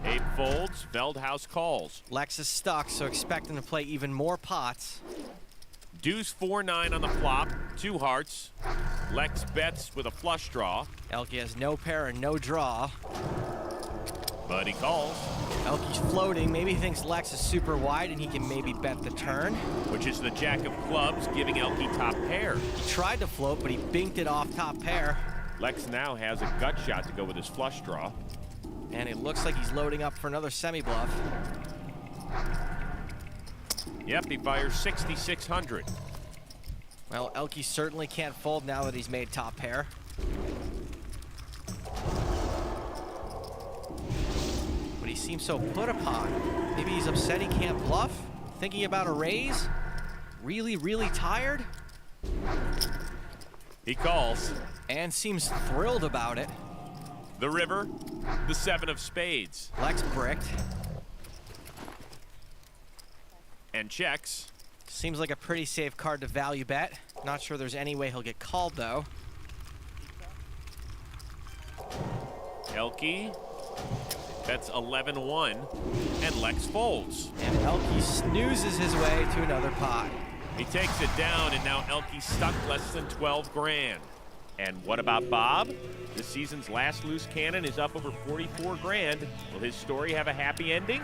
Abe folds. Veldhuis calls. Lex is stuck, so expect him to play even more pots. Deuce 4-9 on the flop, 2 hearts. Lex bets with a flush draw. Elke has no pair and no draw. But he calls. Elke's floating. Maybe he thinks Lex is super wide and he can maybe bet the turn. Which is the jack of clubs, giving Elke top pair. He tried to float, but he binked it off top pair. Lex now has a gut shot to go with his flush draw. And it looks like he's loading up for another semi-bluff. Yep, he fires 6,600. Well, Elke certainly can't fold now that he's made top pair. But he seems so put upon. Maybe he's upset he can't bluff? Thinking about a raise? Really, really tired? He calls. And seems thrilled about it. The river, the 7 of spades. Lex bricked. And checks. Seems like a pretty safe card to value bet. Not sure there's any way he'll get called, though. Elke bets 11-1, and Lex folds. And Elke snoozes his way to another pot. He takes it down, and now Elke's stuck less than 12 grand. And what about Bob? This season's last loose cannon is up over 44 grand. Will his story have a happy ending?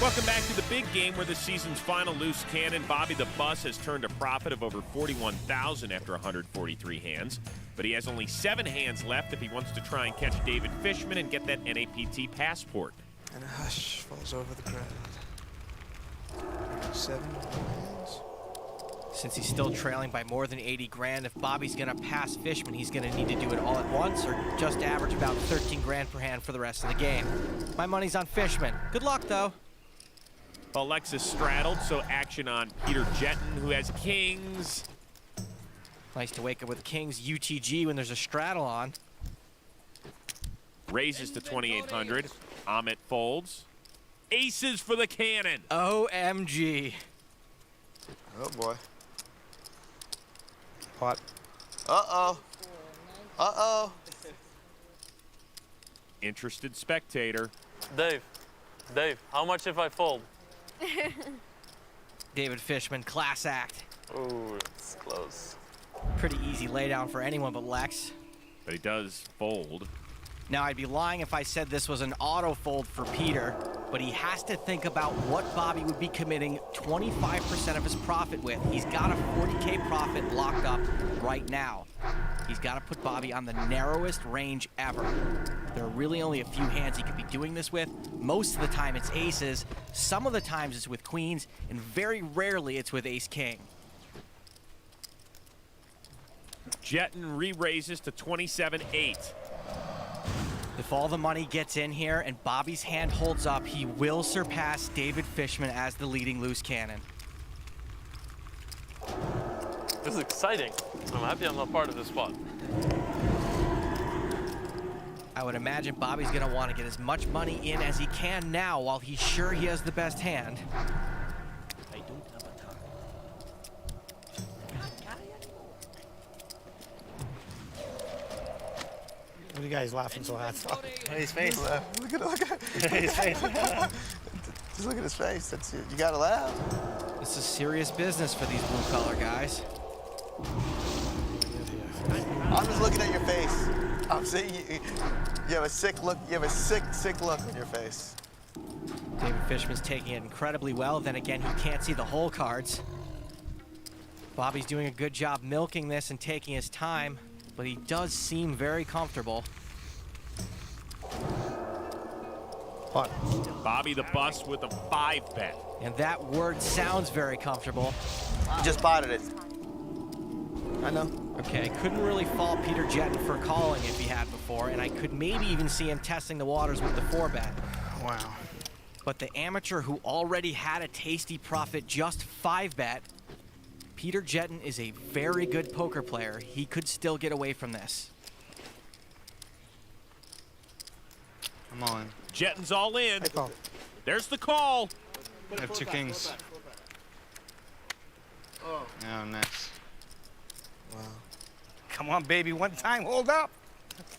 Welcome back to the big game where the season's final loose cannon, Bobby the Bus, has turned a profit of over $41,000 after 143 hands. But he has only 7 hands left if he wants to try and catch David Fishman and get that NAPT passport. And a hush falls over the crowd. 7 hands. Since he's still trailing by more than 80 grand, if Bobby's gonna pass Fishman, he's gonna need to do it all at once or just average about 13 grand per hand for the rest of the game. My money's on Fishman. Good luck, though. Alexis straddled, so action on Peter Jetton, who has kings. Nice to wake up with kings UTG when there's a straddle on. Raises to 2,800. Amit folds. Aces for the cannon. OMG. Oh, boy. Pot. Uh-oh. Uh-oh. Interested spectator. Dave, how much if I fold? David Fishman, class act. Ooh, it's close. Pretty easy laydown for anyone but Lex. But he does fold. Now, I'd be lying if I said this was an auto fold for Peter, but he has to think about what Bobby would be committing 25% of his profit with. He's got a 40K profit locked up right now. He's got to put Bobby on the narrowest range ever. There are really only a few hands he could be doing this with. Most of the time it's aces, some of the times it's with queens, and very rarely it's with ace-king. Jetton re-raises to 27-8. If all the money gets in here and Bobby's hand holds up, he will surpass David Fishman as the leading loose cannon. This is exciting. I'm happy I'm not part of this spot. I would imagine Bobby's gonna want to get as much money in as he can now while he's sure he has the best hand. I don't have a time. What are you guys laughing so hard for? His face. Look at His face. Just look at his face. That's it. You gotta laugh. This is serious business for these blue-collar guys. I'm just looking at your face. I'm seeing you have a sick look. You have a sick look on your face. David Fishman's taking it incredibly well. Then again, he can't see the hole cards. Bobby's doing a good job milking this and taking his time, but he does seem very comfortable. Pot. Bobby the Bus with a 5-bet. And that word sounds very comfortable. You just potted it. I know. Okay, couldn't really fault Peter Jetton for calling if he had before, and I could maybe even see him testing the waters with the 4-bet. Wow. But the amateur who already had a tasty profit just 5-bet, Peter Jetton is a very good poker player. He could still get away from this. I'm all in. Jetton's all in. I call. There's the call. I have 2 kings. Oh, nice. Wow. Come on, baby, one time, hold up.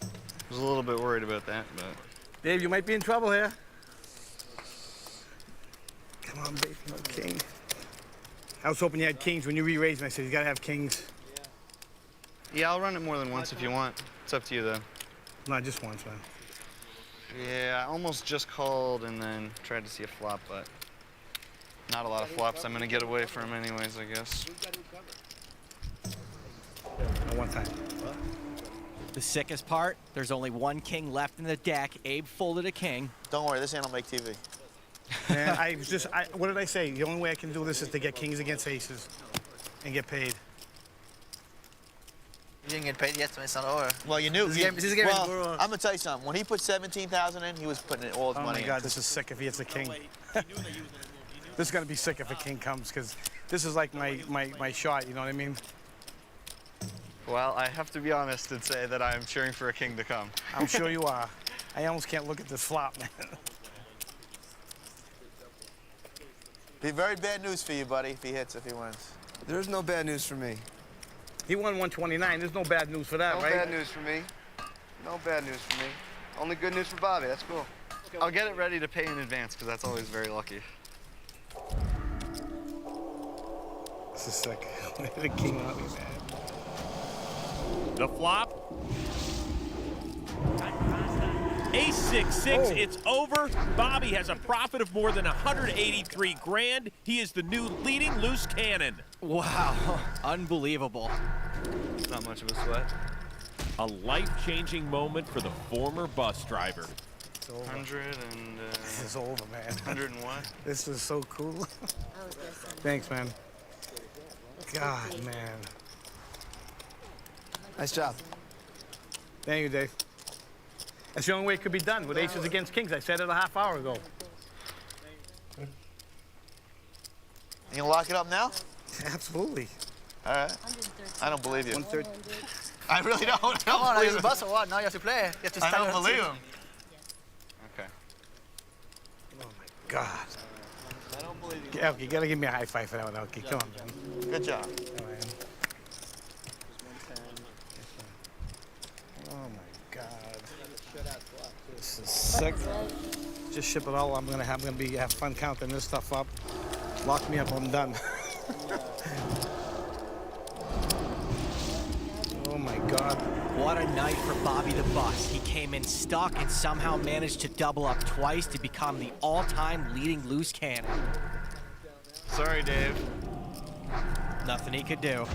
I was a little bit worried about that, but Dave, you might be in trouble here. Come on, baby, no king. I was hoping you had kings when you re-raised me. I said, you gotta have kings. Yeah, I'll run it more than once if you want. It's up to you, though. Not just once, man. Yeah, I almost just called and then tried to see a flop, but not a lot of flops I'm gonna get away from anyways, I guess. No, one time. The sickest part, there's only one king left in the deck. Abe folded a king. Don't worry, this hand will make TV. Man, what did I say? The only way I can do this is to get kings against aces and get paid. You didn't get paid yet, so it's not over. Well, you knew. This is game Well, I'm gonna tell you something. When he put 17,000 in, he was putting in all his Oh money my in. God, this is sick if he hits a king. This is gonna be sick if a king comes, because this is like my shot, you know what I mean? Well, I have to be honest and say that I'm cheering for a king to come. I'm sure you are. I almost can't look at this flop, man. Be very bad news for you, buddy, if he wins. There's no bad news for me. He won 129. There's no bad news for that, No right? bad news for me. No bad news for me. Only good news for Bobby. That's cool. I'll get it ready to pay in advance because that's always very lucky. This is sick. The king on me, man. The flop. Ace 6-6, it's over. Bobby has a profit of more than 183 grand. He is the new leading loose cannon. Wow, unbelievable. Not much of a sweat. A life-changing moment for the former bus driver. It's over. 100 and... This is over, man. 100 and what? This is so cool. Thanks, man. God, man. Nice job. Thank you, Dave. That's the only way it could be done, with aces against kings. I said it a half hour ago. You gonna lock it up now? Absolutely. All right. I don't believe you. 130. I really don't. Come on, it's a bus or what? Now you have to play. You have to I stand don't and believe see. him. Okay. Oh, my God. I don't believe you. Okay, you gotta give me a high five for that one, Elkie. Come on, man. Good job. All right. Oh, my God. This is sick. Just ship it all. I'm gonna have fun counting this stuff up. Lock me up. I'm done. Oh my God. What a night for Bobby the Bus. He came in stuck and somehow managed to double up twice to become the all-time leading loose cannon. Sorry, Dave. Nothing he could do.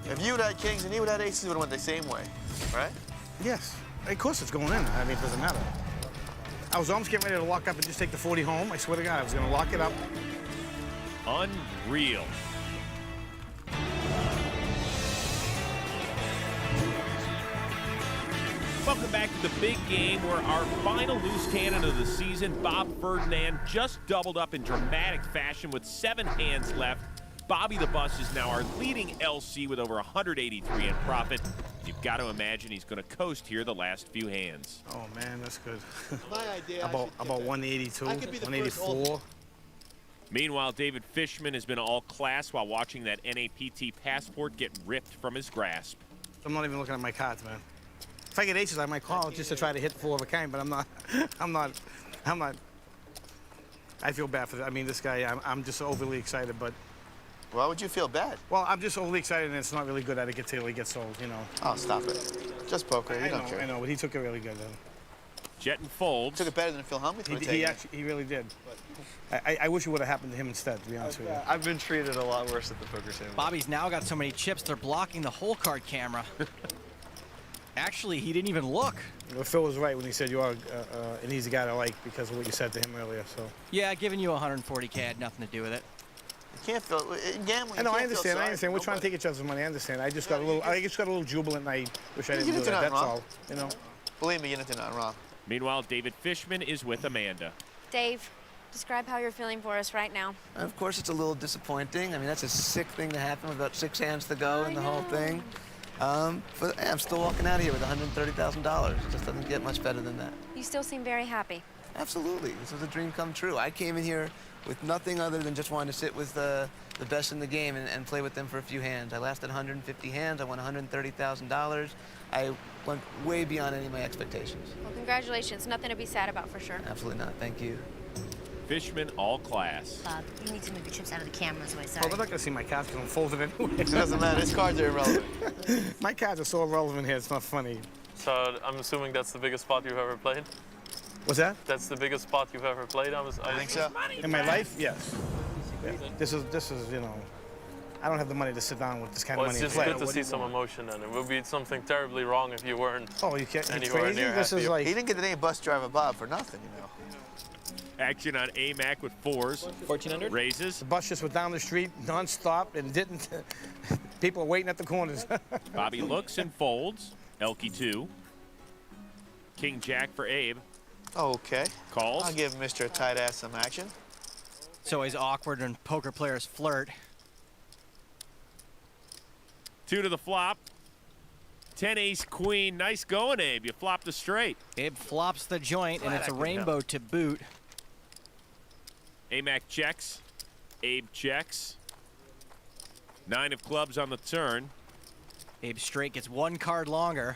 If you had kings and he would have aces, it would have went the same way, right? Yes. Of course it's going in. I mean, it doesn't matter. I was almost getting ready to lock up and just take the 40 home. I swear to God, I was going to lock it up. Unreal. Welcome back to the big game where our final loose cannon of the season, Bob Ferdinand, just doubled up in dramatic fashion with 7 hands left. Bobby the Bus is now our leading LC with over 183 in profit. You've got to imagine he's going to coast here the last few hands. Oh, man, that's good. My idea. about 182, I could be the 184. Meanwhile, David Fishman has been all class while watching that NAPT passport get ripped from his grasp. I'm not even looking at my cards, man. If I get aces, I might call just to try to hit 4 of a kind, but I'm not. I feel bad for. I mean, this guy. I'm just overly excited, but. Why would you feel bad? Well, I'm just overly excited, and it's not really good at it until he gets sold, you know. Oh, stop it. Just poker. You don't care. I know, but he took it really good. Jet and folds. Took it better than Phil Hellmuth would take. He really did. I wish it would have happened to him instead, to be honest with you. I've been treated a lot worse at the poker table. Bobby's now got so many chips, they're blocking the hole card camera. Actually, he didn't even look. Well, Phil was right when he said you are an easy guy to like because of what you said to him earlier. So. Yeah, giving you 140K had nothing to do with it. You can't feel in gambling. I know. You I can't feel understand. sorry I understand. for We're trying to nobody. take each other's money. I understand. I just got a little jubilant. And I wish I didn't do that. That's all. You know. Believe me, you're not doing wrong. Meanwhile, David Fishman is with Amanda. Dave, describe how you're feeling for us right now. Of course, it's a little disappointing. I mean, that's a sick thing to happen with about 6 hands to go in the whole thing. But I'm still walking out of here with $130,000. It just doesn't get much better than that. You still seem very happy. Absolutely. This was a dream come true. I came in here with nothing other than just wanting to sit with the best in the game and play with them for a few hands. I lasted 150 hands. I won $130,000. I went way beyond any of my expectations. Well, congratulations. Nothing to be sad about for sure. Absolutely not. Thank you. Fishman all class. Bob, you need to move your chips out of the camera's way, Oh, sorry. they're not gonna see my cards because I'm folded anyway. It doesn't matter. His cards are irrelevant. My cards are so irrelevant here. It's not funny. So I'm assuming that's the biggest spot you've ever played? What's that? That's the biggest spot you've ever played? I think so. In my life, yes. Yeah. This is you know, I don't have the money to sit down with this kind Well, of it's money just and play. good to see some emotion, and it would be something terribly wrong if you weren't Oh, you can't. You anywhere crazy? near This happy. is like. He didn't get the name Bus Driver Bob for nothing, you know. Action on AMAC with fours. 1400. Raises. The bus just went down the street nonstop and didn't. People are waiting at the corners. Bobby looks and folds. Elkie 2. King Jack for Abe. Okay. Calls. I'll give Mr. Tight Ass some action. It's always awkward when poker players flirt. 2 to the flop. 10 ace queen. Nice going, Abe. You flopped a straight. Abe flops the joint, and it's a rainbow to boot. AMAC checks. Abe checks. 9 of clubs on the turn. Abe straight gets one card longer.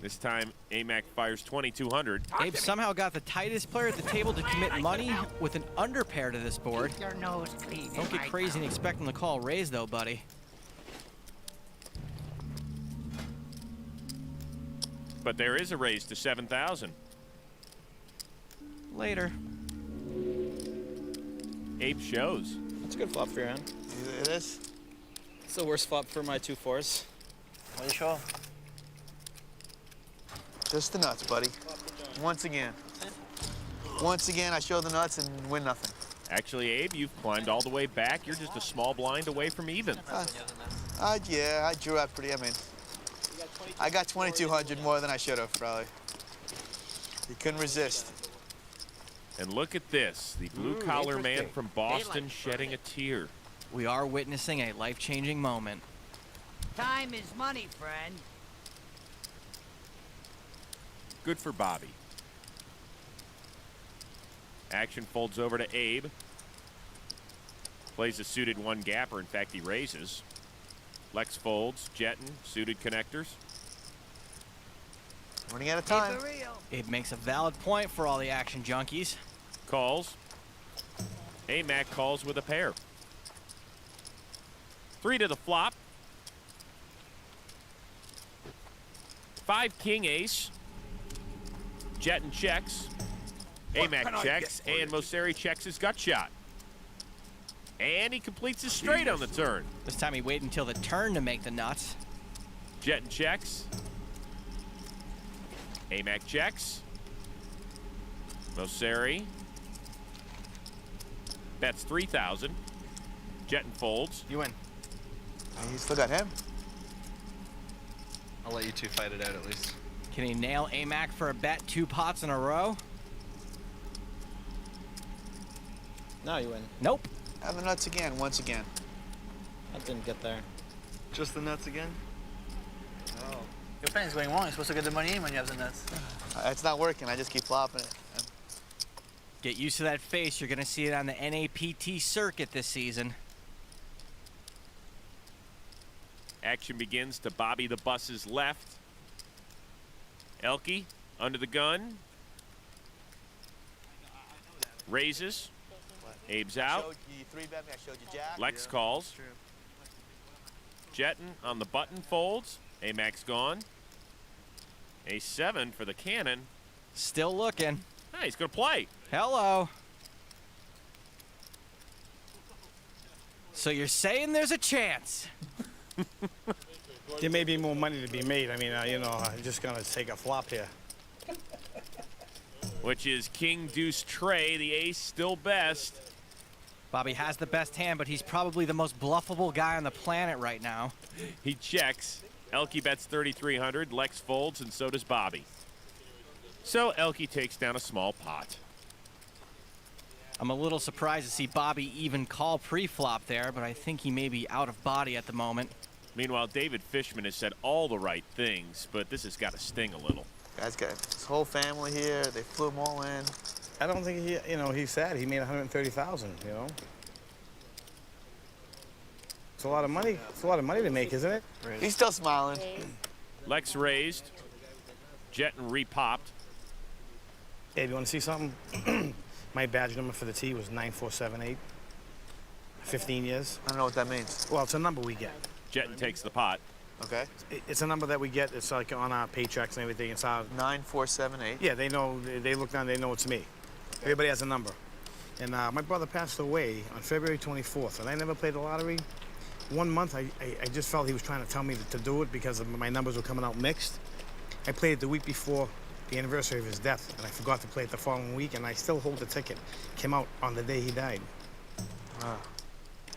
This time, AMAC fires 2200. Abe somehow got the tightest player at the table to commit money with an underpair to this board. Keep your nose clean. Don't get crazy and expect him to call raise, though, buddy. But there is a raise to 7,000. Later. Abe shows. That's a good flop for your hand. It is. It's the worst flop for my 2 fours. What do you show? Just the nuts, buddy. Once again. Once again, I show the nuts and win nothing. Actually, Abe, you've climbed all the way back. You're just a small blind away from even. Yeah, I drew out pretty. I mean, I got 2,200 more than I should have, probably. You couldn't resist. And look at this. The blue-collar man from Boston shedding a tear. We are witnessing a life-changing moment. Time is money, friend. Good for Bobby. Action folds over to Abe. Plays a suited one gapper. In fact, he raises. Lex folds. Jetton, suited connectors. Running out of time. Abe makes a valid point for all the action junkies. Calls. AMAC calls with a pair. 3 to the flop. 5 king ace. Jetton checks. AMAC checks, and Mosseri checks his gut shot. And he completes his straight on the turn. This time he waited until the turn to make the nuts. Jetton checks. AMAC checks. Mosseri bets 3,000. Jetton folds. You win. You still got him. I'll let you 2 fight it out at least. Can he nail AMAC for a bet 2 pots in a row? Now you win. Nope. Have the nuts again, once again. That didn't get there. Just the nuts again? Oh. Your playing's going wrong. You're supposed to get the money in when you have the nuts. It's not working. I just keep flopping it. Get used to that face. You're going to see it on the NAPT circuit this season. Action begins to Bobby the Bus's left. Elkie under the gun. Raises. Abe's out. You 3-bet me. I showed you Jack. Lex calls. Jetton on the button folds. AMAC's gone. A7 for the cannon. Still looking. Ah, he's going to play. Hello. So you're saying there's a chance? There may be more money to be made. I mean, you know, I'm just gonna take a flop here. Which is King Deuce Trey, the ace still best. Bobby has the best hand, but he's probably the most bluffable guy on the planet right now. He checks. Elkie bets 3,300. Lex folds, and so does Bobby. So Elkie takes down a small pot. I'm a little surprised to see Bobby even call pre-flop there, but I think he may be out of body at the moment. Meanwhile, David Fishman has said all the right things, but this has got to sting a little. Guy's got his whole family here. They flew them all in. I don't think he, he's sad. He made 130,000. It's a lot of money. It's a lot of money to make, isn't it? He's still smiling. Lex raised. Jetton repopped. Abe, you want to see something? My badge number for the tee was 9478. 15 years. I don't know what that means. Well, it's a number we get. Jetton takes the pot. Okay. It's a number that we get. It's like on our paychecks and everything. It's our 9478. Yeah, they know. They look down. They know it's me. Everybody has a number. And my brother passed away on February 24th, and I never played the lottery. 1 month, I just felt he was trying to tell me to do it because my numbers were coming out mixed. I played it the week before the anniversary of his death, and I forgot to play it the following week, and I still hold the ticket. Came out on the day he died.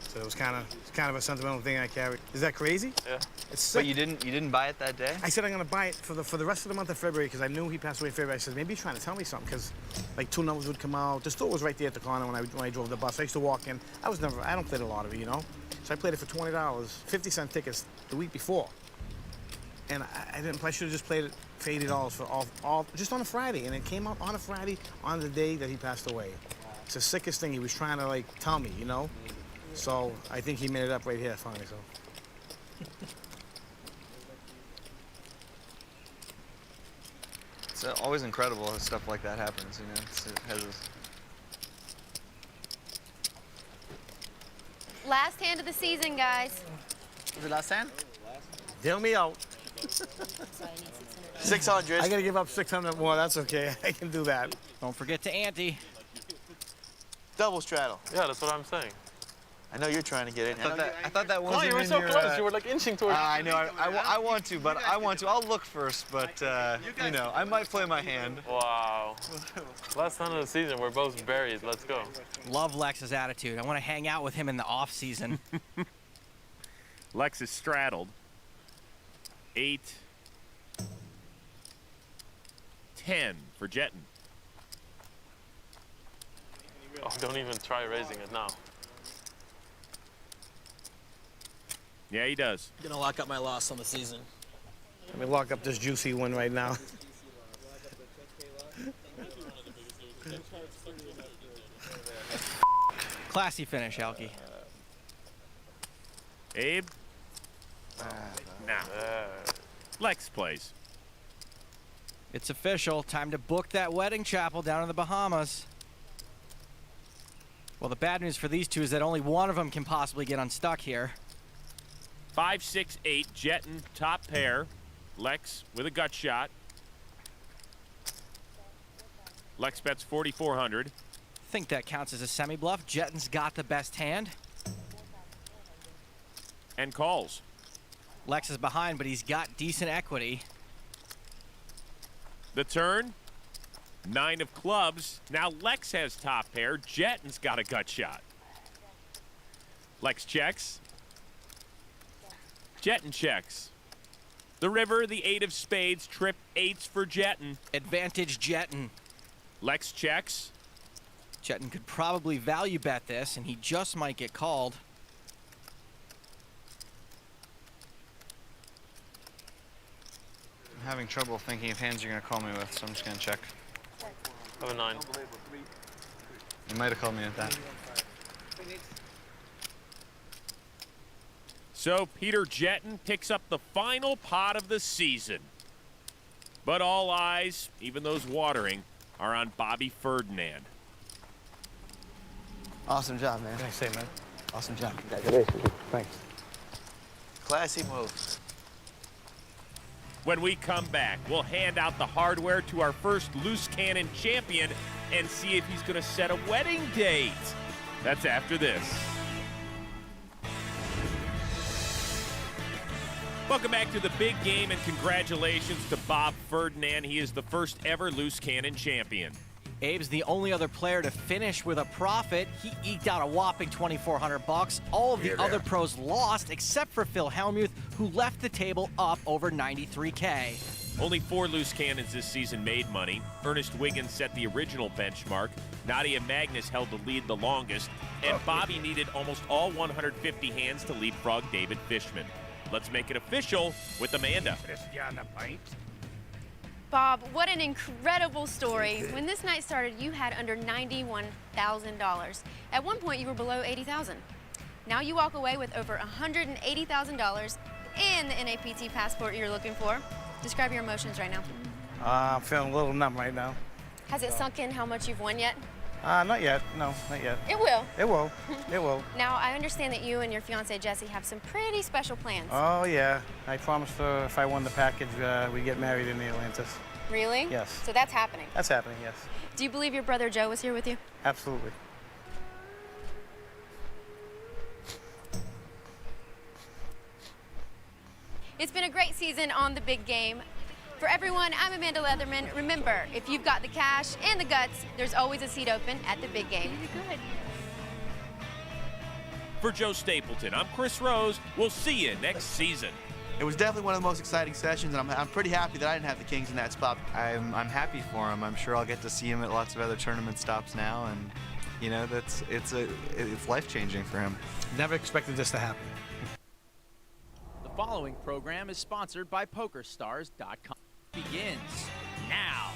So it was kind of a sentimental thing I carried. Is that crazy? Yeah. It's sick. But you didn't buy it that day? I said I'm gonna buy it for the rest of the month of February because I knew he passed away in February. I said maybe he's trying to tell me something because like 2 numbers would come out. The store was right there at the corner when I drove the bus. I used to walk in. I don't play the lottery, So I played it for $20, 50-cent tickets the week before. And I should have just played it for $80 for all just on a Friday, and it came out on a Friday on the day that he passed away. It's the sickest thing. He was trying to like tell me, So I think he made it up right here finally. So. It's always incredible how stuff like that happens. It has. Last hand of the season, guys. Is it last hand? Deal me out. 600. I gotta give up 600 more. That's okay. I can do that. Don't forget to ante. Double straddle. Yeah, that's what I'm saying. I know you're trying to get in. I thought that wasn't you were in so your, close. You were like inching towards. I know. I want to, but I want to. I'll look first, but I might play my hand. Wow. Last time of the season, we're both buried. Let's go. Love Lex's attitude. I want to hang out with him in the off season. Lex is straddled. 8, 10 for Jetton. Oh, don't even try raising it now. Yeah, he does. I'm gonna lock up my loss on the season. Let me lock up this juicy one right now. Classy finish, Elke. Abe? Nah. Lex plays. It's official. Time to book that wedding chapel down in the Bahamas. Well, the bad news for these two is that only one of them can possibly get unstuck here. 5, 6, 8. Jetton, top pair. Lex with a gut shot. Lex bets 4,400. Think that counts as a semi-bluff. Jetton's got the best hand. And calls. Lex is behind, but he's got decent equity. The turn. 9 of clubs. Now Lex has top pair. Jetton's got a gut shot. Lex checks. Jetton checks. The river, the 8 of spades. Trip 8s for Jetton. Advantage Jetton. Lex checks. Jetton could probably value bet this, and he just might get called. I'm having trouble thinking of hands you're going to call me with, so I'm just going to check. I have a 9. You might have called me with that. So Peter Jetton picks up the final pot of the season. But all eyes, even those watering, are on Bobby Ferdinand. Awesome job, man. What can I say, man? Awesome job. Congratulations. Thanks. Classy move. When we come back, we'll hand out the hardware to our first loose cannon champion and see if he's going to set a wedding date. That's after this. Welcome back to the big game, and congratulations to Bob Ferdinand. He is the first ever loose cannon champion. Abe's the only other player to finish with a profit. He eked out a whopping $2,400. All of the other pros lost, except for Phil Hellmuth, who left the table up over $93K. Only 4 loose cannons this season made money. Ernest Wiggins set the original benchmark. Nadia Magnus held the lead the longest. And Bobby needed almost all 150 hands to leapfrog David Fishman. Let's make it official with Amanda. Bob, what an incredible story. When this night started, you had under $91,000. At one point, you were below $80,000. Now you walk away with over $180,000 and the NAPT passport you're looking for. Describe your emotions right now. I'm feeling a little numb right now. Has it sunk in how much you've won yet? Not yet. No, not yet. It will. It will. It will. Now, I understand that you and your fiance Jessie have some pretty special plans. Oh, yeah. I promised her if I won the package, we'd get married in the Atlantis. Really? Yes. So that's happening. That's happening, yes. Do you believe your brother Joe was here with you? Absolutely. It's been a great season on the big game. For everyone, I'm Amanda Leatherman. Remember, if you've got the cash and the guts, there's always a seat open at the big game. Good. For Joe Stapleton, I'm Chris Rose. We'll see you next season. It was definitely one of the most exciting sessions, and I'm pretty happy that I didn't have the Kings in that spot. I'm happy for him. I'm sure I'll get to see him at lots of other tournament stops now, and you know it's life-changing for him. Never expected this to happen. The following program is sponsored by PokerStars.com. Begins now.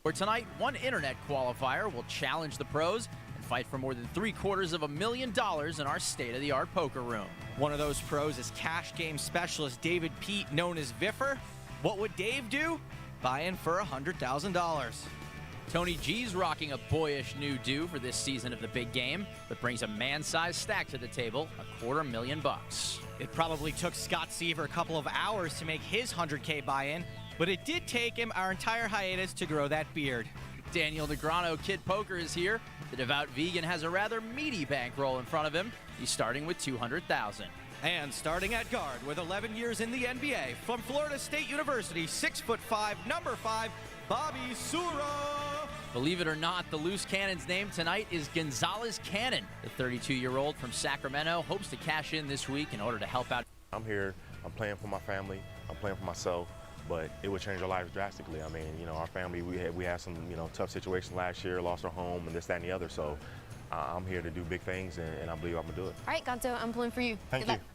For tonight, one internet qualifier will challenge the pros and fight for more than $750,000 in our state-of-the-art poker room. One of those pros is cash game specialist David Pete, known as Viffer. What would Dave do? Buy in for $100,000. Tony G's rocking a boyish new do for this season of the big game, but brings a man-sized stack to the table, $250,000. It probably took Scott Seaver a couple of hours to make his $100K buy-in, but it did take him our entire hiatus to grow that beard. Daniel Negreanu, Kid Poker, is here. The devout vegan has a rather meaty bankroll in front of him. He's starting with $200,000. And starting at guard with 11 years in the NBA, from Florida State University, 6'5", number 5, Bobby Sura. Believe it or not, the loose cannon's name tonight is Gonzalez Cannon. The 32-year-old from Sacramento hopes to cash in this week in order to help out. I'm here, I'm playing for my family, I'm playing for myself, but it would change our lives drastically. I mean, you know, our family, we had some, you know, tough situations last year, lost our home and this, that, and the other, so I'm here to do big things, and I believe I'm gonna do it. All right, Gonzo, I'm pulling for you. Thank Good you. luck.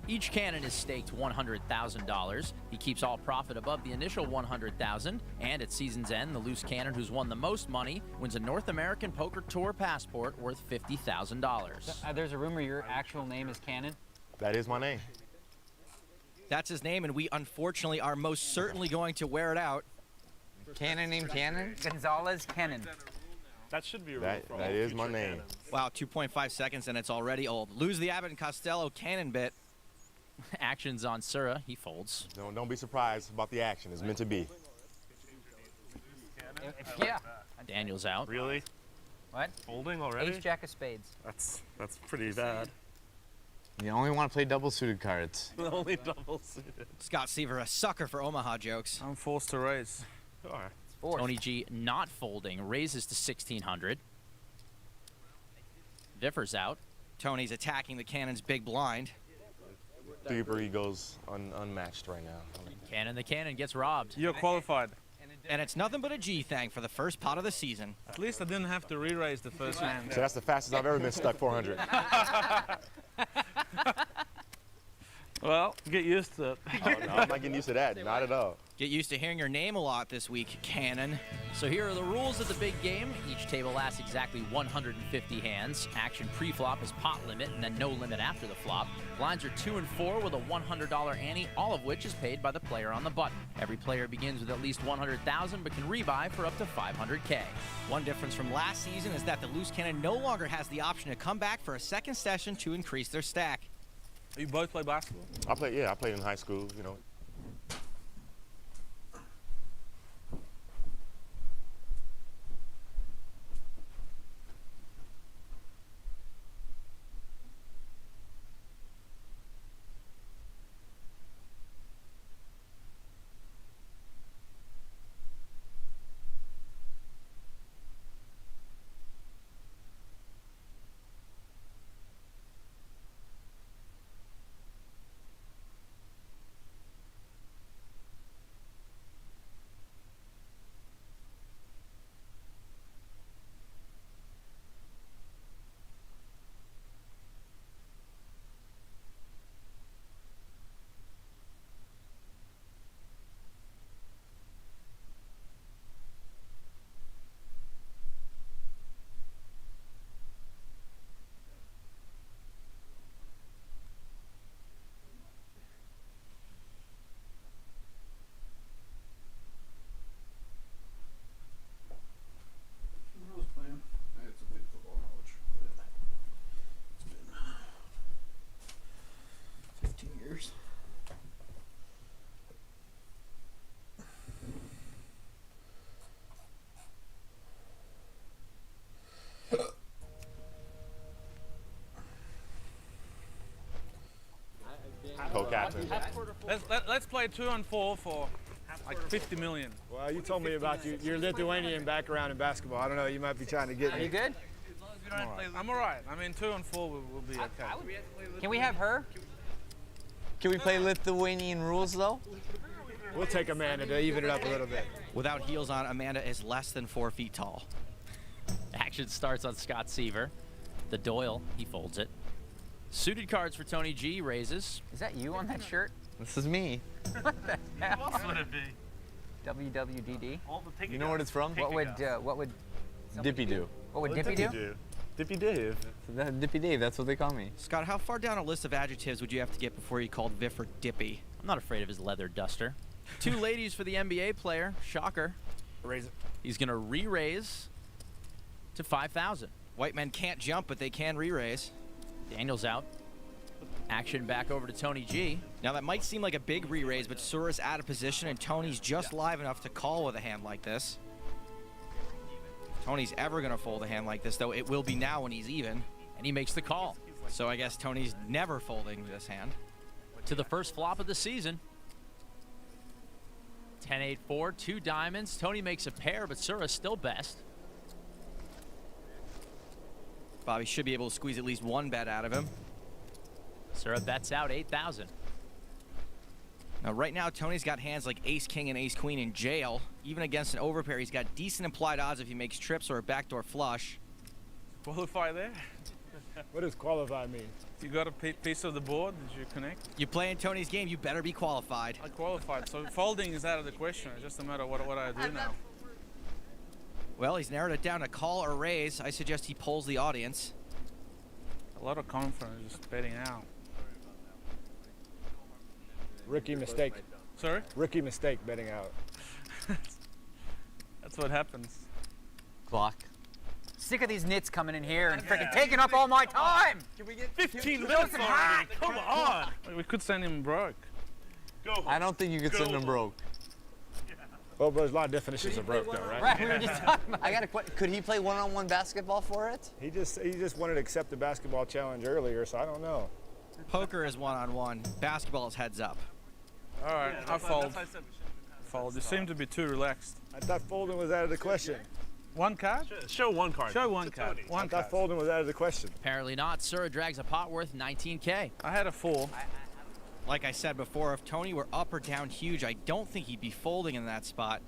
Each cannon is staked $100,000. He keeps all profit above the initial $100,000, and at season's end, the loose cannon who's won the most money wins a North American Poker Tour passport worth $50,000. There's a rumor your actual name is Cannon? That is my name. That's his name, and we unfortunately are most certainly going to wear it out. Cannon named Cannon? Gonzalez Cannon. That should be a rule for all. That is my name. Wow, 2.5 seconds, and it's already old. Lose the Abbott and Costello cannon bit. Action's on Sura. He folds. Don't be surprised about the action. It's meant to be. Yeah. Daniel's out. Really? What? Folding already? Ace Jack of Spades. That's pretty bad. You only want to play double-suited cards. Only double suited. Scott Seaver, a sucker for Omaha jokes. I'm forced to raise. Tony G not folding, raises to 1,600. Viffer's out. Tony's attacking the cannon's big blind. Deeper egos unmatched right now. Cannon the cannon gets robbed. You're qualified. And it's nothing but a G thang for the first pot of the season. At least I didn't have to re-raise the first hand. So that's the fastest I've ever been stuck 400. Well, get used to it. Oh, no, I'm not getting used to that. Not at all. Get used to hearing your name a lot this week, Cannon. So here are the rules of the big game. Each table lasts exactly 150 hands. Action pre-flop is pot limit and then no limit after the flop. Blinds are 2 and 4 with a $100 ante, all of which is paid by the player on the button. Every player begins with at least $100,000 but can rebuy for up to $500K. One difference from last season is that the loose cannon no longer has the option to come back for a second session to increase their stack. You both play basketball? I played in high school, you know. captain. Let's play 2 and 4 for like 50 million. Well, you told me about your Lithuanian background in basketball. I don't know. You might be trying to get me. Are you good? I'm all right. I mean, 2 and 4 will be okay. Can we have her? Can we play Lithuanian rules, though? We'll take Amanda to even it up a little bit. Without heels on, Amanda is less than 4 feet tall. Action starts on Scott Seaver. The Doyle, he folds it. Suited cards for Tony G, raises. Is that you on that shirt? This is me. What the heck? What else would it be? WWDD? You know what it's from? What would Dippy do. What would Dippy do? Dippy Dave. Dippy Dave, that's what they call me. Scott, how far down a list of adjectives would you have to get before you called Viffer Dippy? I'm not afraid of his leather duster. 2 ladies for the NBA player. Shocker. Raise it. He's going to re-raise to 5,000. White men can't jump, but they can re-raise. Daniel's out. Action back over to Tony G. Now, that might seem like a big re-raise, but Sura's out of position, and Tony's just live enough to call with a hand like this. If Tony's ever going to fold a hand like this, though, it will be now when he's even. And he makes the call. So I guess Tony's never folding this hand. To the first flop of the season. 10-8-4, 2 diamonds. Tony makes a pair, but Sura's still best. Bobby should be able to squeeze at least 1 bet out of him. Sura bets out 8,000. Now, right now, Tony's got hands like ace-king and ace-queen in jail. Even against an overpair, he's got decent implied odds if he makes trips or a backdoor flush. Qualify there? What does qualify mean? You got a piece of the board? Did you connect? You play in Tony's game, you better be qualified. I qualified, so folding is out of the question. It's just a matter of what I do now. Well, he's narrowed it down to call or raise. I suggest he polls the audience. A lot of confidence just betting out. Rookie mistake. Sorry? Rookie mistake betting out. That's what happens. Clock. Sick of these nits coming in here and freaking taking up all my time. Can we get 15 Throw minutes some already? hot. Come on. We could send him broke. Go home. I don't think you could send him broke. Well, but there's a lot of definitions of broke, though, right? Right, we were just talking about I got a question. Could he play one-on-one basketball for it? He just wanted to accept the basketball challenge earlier, so I don't know. Poker is one-on-one. Basketball is heads up. All right, I'll fold. Fold. You seem to be too relaxed. I thought folding was out of the question. 1 card? Show 1 card. Show 1 card. I thought folding was out of the question. Apparently not. Sura drags a pot worth 19K. I had a 4. Like I said before, if Tony were up or down huge, I don't think he'd be folding in that spot.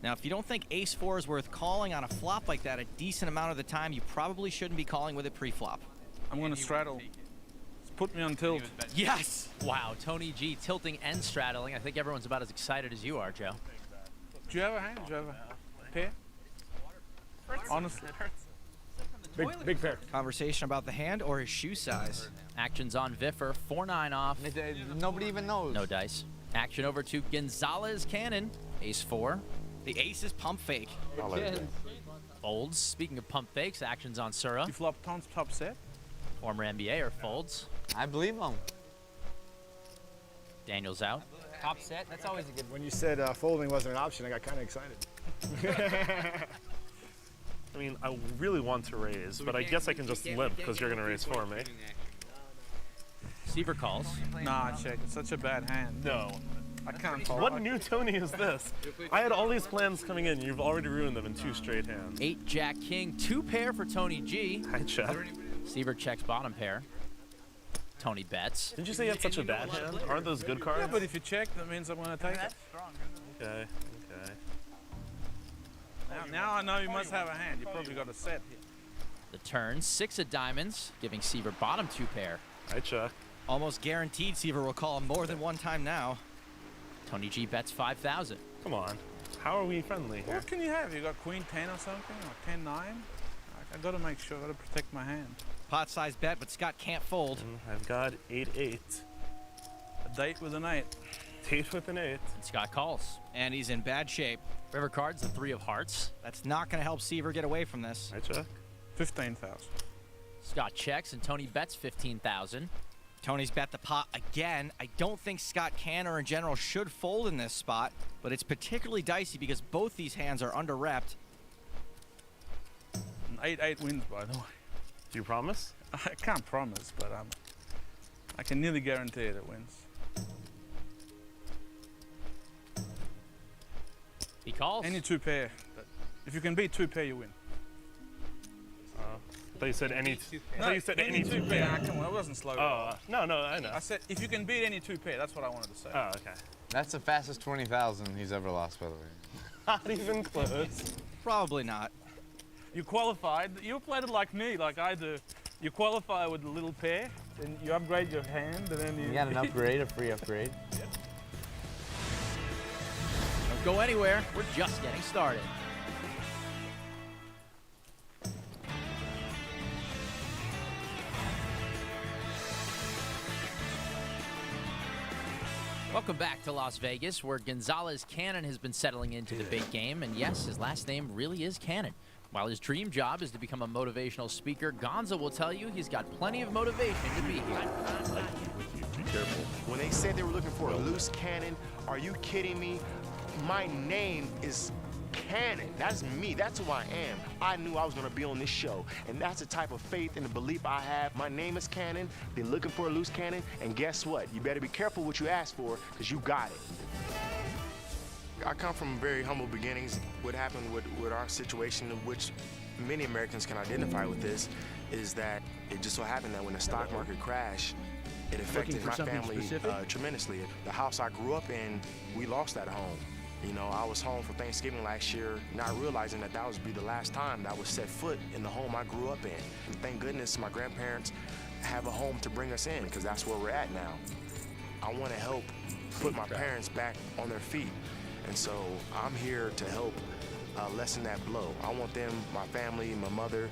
Now, if you don't think ace-4 is worth calling on a flop like that a decent amount of the time, you probably shouldn't be calling with it pre-flop. I'm going to straddle. Put me on tilt. Yes! Wow, Tony G tilting and straddling. I think everyone's about as excited as you are, Joe. Do you have a hand? Do you have a pair? Honestly. Big pair. Conversation about the hand or his shoe size. Action's on Viffer, 4-9 off. Nobody even knows. No dice. Action over to Gonzalez Cannon, ace-4. The ace is pump fake. Folds. Speaking of pump fakes, action's on Sura. You flop top set? Former NBAer folds. I believe him. Daniel's out. top set. That's always a good one. When you said folding wasn't an option, I got kind of excited. I mean, I really want to raise, but I guess I can just limp because you're going to raise for me. Seaver calls. Nah, check. It's such a bad hand. No. I can't call. What new Tony is this? I had all these plans coming in. You've already ruined them in 2 straight hands. 8 Jack King, 2 pair for Tony G. I check. Seaver checks bottom pair. Tony bets. Didn't you say you had such a bad hand? Aren't those good cards? Yeah, but if you check, that means I'm going to take it. Okay, okay. Now I know you must have a hand. You probably got a set here. The turn, 6 of diamonds, giving Seaver bottom 2 pair. I check. Almost guaranteed Seaver will call him more than 1 time now. Tony G bets 5,000. Come on. How are we friendly here? What can you have? You got queen 10 or something? Or 10-9? I got to make sure. I got to protect my hand. Pot size bet, but Scott can't fold. I've got 8-8. A date with an 8. Date with an 8. And Scott calls. And he's in bad shape. River cards, the 3 of hearts. That's not going to help Seaver get away from this. I check. 15,000. Scott checks and Tony bets 15,000. Tony's bet the pot again. I don't think Scott can or in general should fold in this spot, but it's particularly dicey because both these hands are under-repped. 8-8 wins, by the way. Do you promise? I can't promise, but I can nearly guarantee it wins. He calls. Any two pair. If you can beat two pair, you win. I thought you said any. I thought you said any two pair. pair. Come on, I wasn't slow. No, I know. I said if you can beat any two pair. That's what I wanted to say. Oh, okay. That's the fastest 20,000 he's ever lost, by the way. Not even close. Probably not. You qualified. You played it like me, like I do. You qualify with a little pair, then you upgrade your hand, and then you. You got an upgrade, a free upgrade. Don't go anywhere. We're just getting started. Welcome back to Las Vegas, where Gonzalez Cannon has been settling into the big game. And yes, his last name really is Cannon. While his dream job is to become a motivational speaker, Gonza will tell you he's got plenty of motivation to be here. Be careful. When they said they were looking for a loose cannon, are you kidding me? My name is Cannon. That's me. That's who I am. I knew I was going to be on this show, and that's the type of faith and the belief I have. My name is Cannon. They're looking for a loose cannon, and guess what? You better be careful what you ask for, because you got it. I come from very humble beginnings. What happened with our situation, which many Americans can identify with this, is that it just so happened that when the stock market crashed, it affected my family tremendously. The house I grew up in, we lost that home. You know, I was home for Thanksgiving last year, not realizing that would be the last time that I would set foot in the home I grew up in. And thank goodness my grandparents have a home to bring us in, because that's where we're at now. I want to help put my parents back on their feet. And so I'm here to help lessen that blow. I want them, my family, my mother,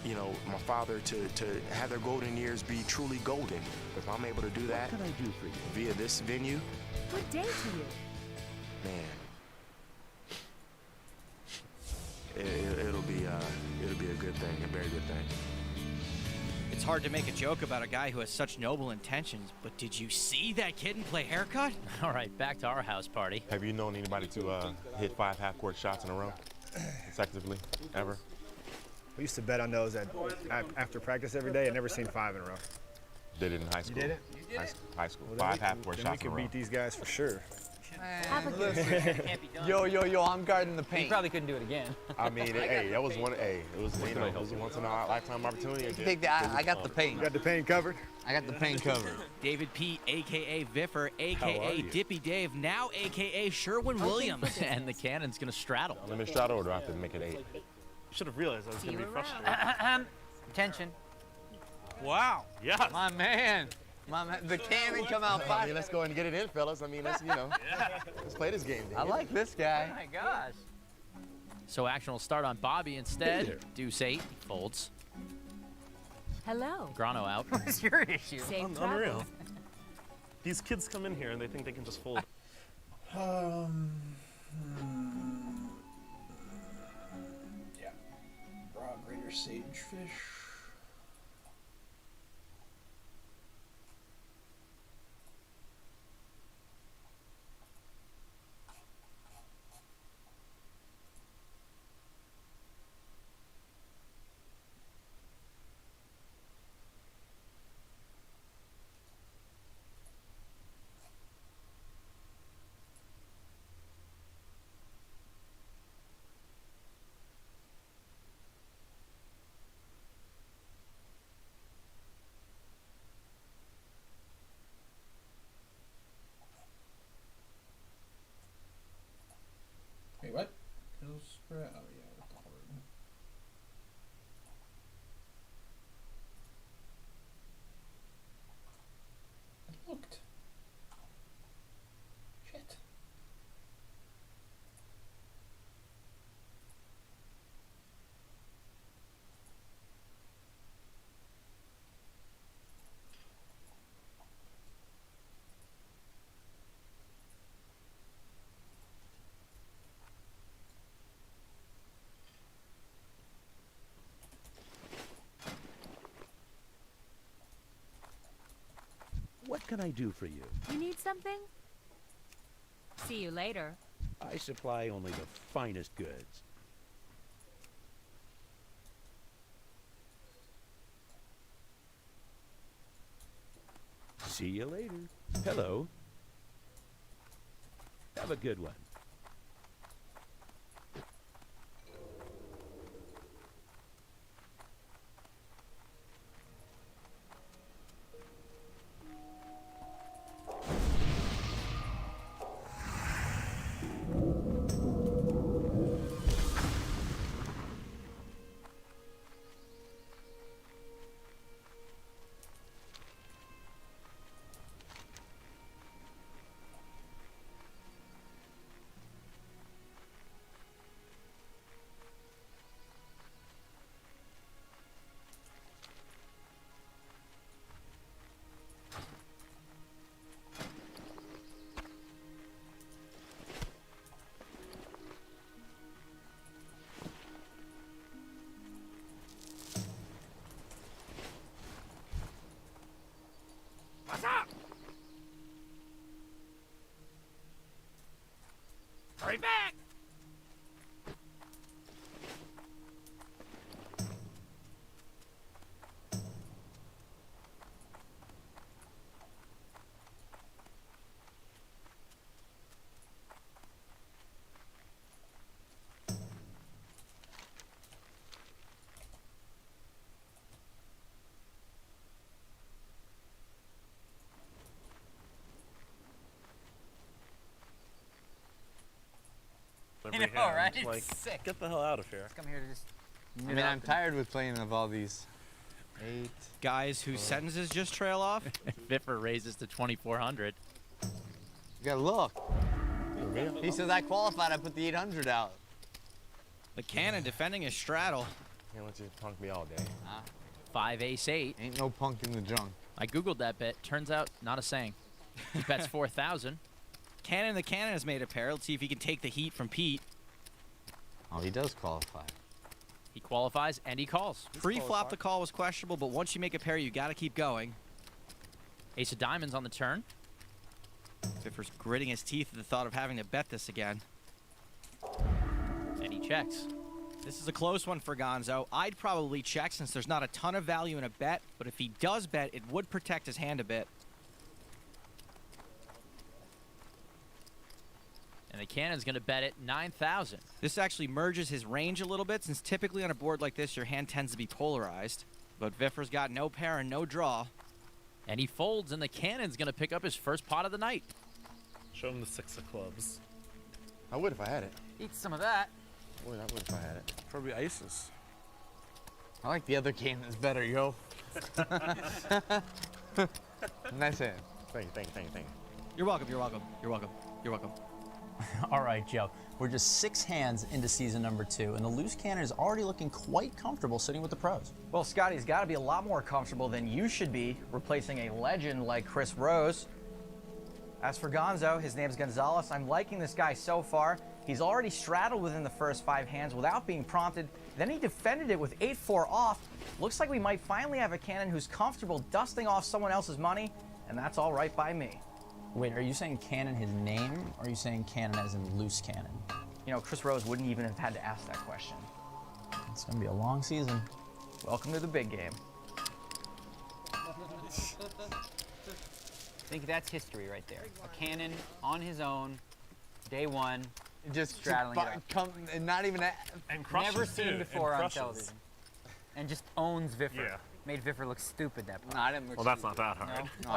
you know, my father to have their golden years be truly golden. If I'm able to do that What can I do for you? via this venue, Good day to you. man, it'll be a good thing, a very good thing. It's hard to make a joke about a guy who has such noble intentions, but did you see that kid in play haircut? All right, back to our house party. Have you known anybody to hit 5 half-court shots in a row consecutively, ever? We used to bet on those after practice every day. I'd never seen 5 in a row. Did it in high school. You did it? High school. Well, 5 half-court then shots we in a could row. beat these guys for sure. Yo, I'm guarding the paint. You probably couldn't do it again. I mean, that was one. Hey, it was a once in a lifetime opportunity. I got the paint. You got the paint covered? I got the paint covered. David P, a.k.a. Viffer, a.k.a. Dippy Dave, now a.k.a. Sherwin Williams. And the Cannon's going to straddle. Let me straddle, or do I have to make it 8? You should have realized I was going to be frustrated. Attention. Wow. Yes. My man. The cannon come out I fire. mean, let's go ahead and get it in, fellas. I mean, let's let's play this game. I like this guy. Oh my gosh. So action will start on Bobby instead. Deuce 8, folds. Hello. Grano out. What's your issue? Safe Unreal. travels. These kids come in here and they think they can just fold. Yeah. Raw greater sagefish. Wait, what? It'll spread. Oh, yeah, with the horde. It looked. Shit. What can I do for you? You need something? See you later. I supply only the finest goods. See you later. Hello. Have a good one. right back. Every I know, hand. right? It's Like, sick. get the hell out of here. Come here to just. I mean, I'm tired with playing of all these. 8 guys whose sentences just trail off. Viffer raises to 2,400. You gotta look. He says I qualified. I put the 800 out. The cannon defending his straddle. Can't let you punk me all day. 5 ace 8. Ain't no punk in the junk. I googled that bet. Turns out, not a saying. He bets 4,000. Cannon the cannon has made a pair. Let's see if he can take the heat from Pete. Oh, he does qualify. He qualifies and he calls. Pre-flop, the call was questionable, but once you make a pair, you got to keep going. Ace of diamonds on the turn. Viffer's gritting his teeth at the thought of having to bet this again. And he checks. This is a close one for Gonzo. I'd probably check since there's not a ton of value in a bet, but if he does bet, it would protect his hand a bit. And the cannon's going to bet it 9,000. This actually merges his range a little bit, since typically on a board like this, your hand tends to be polarized. But Viffer's got no pair and no draw. And he folds, and the cannon's going to pick up his first pot of the night. Show him the 6 of clubs. I would if I had it. Eat some of that. I would if I had it. Probably aces. I like the other cannons better, yo. Nice hand. Thank you. You're welcome, you're welcome, you're welcome, you're welcome. All right, Joe. We're just 6 hands into season number 2, and the loose cannon is already looking quite comfortable sitting with the pros. Well, Scotty's got to be a lot more comfortable than you should be, replacing a legend like Chris Rose. As for Gonzo, his name's Gonzalez. I'm liking this guy so far. He's already straddled within the first 5 hands without being prompted. Then he defended it with 8-4 off. Looks like we might finally have a cannon who's comfortable dusting off someone else's money, and that's all right by me. Wait, are you saying cannon his name, or are you saying cannon as in loose cannon? You know, Chris Rose wouldn't even have had to ask that question. It's going to be a long season. Welcome to the big game. I think that's history right there. A cannon on his own, day one, just straddling it up. and not even and crushes Never seen too, before and on crushes. television. And just owns Viffer. Yeah. Made Viffer look stupid that part. No, I didn't look Well, that's not that hard. No,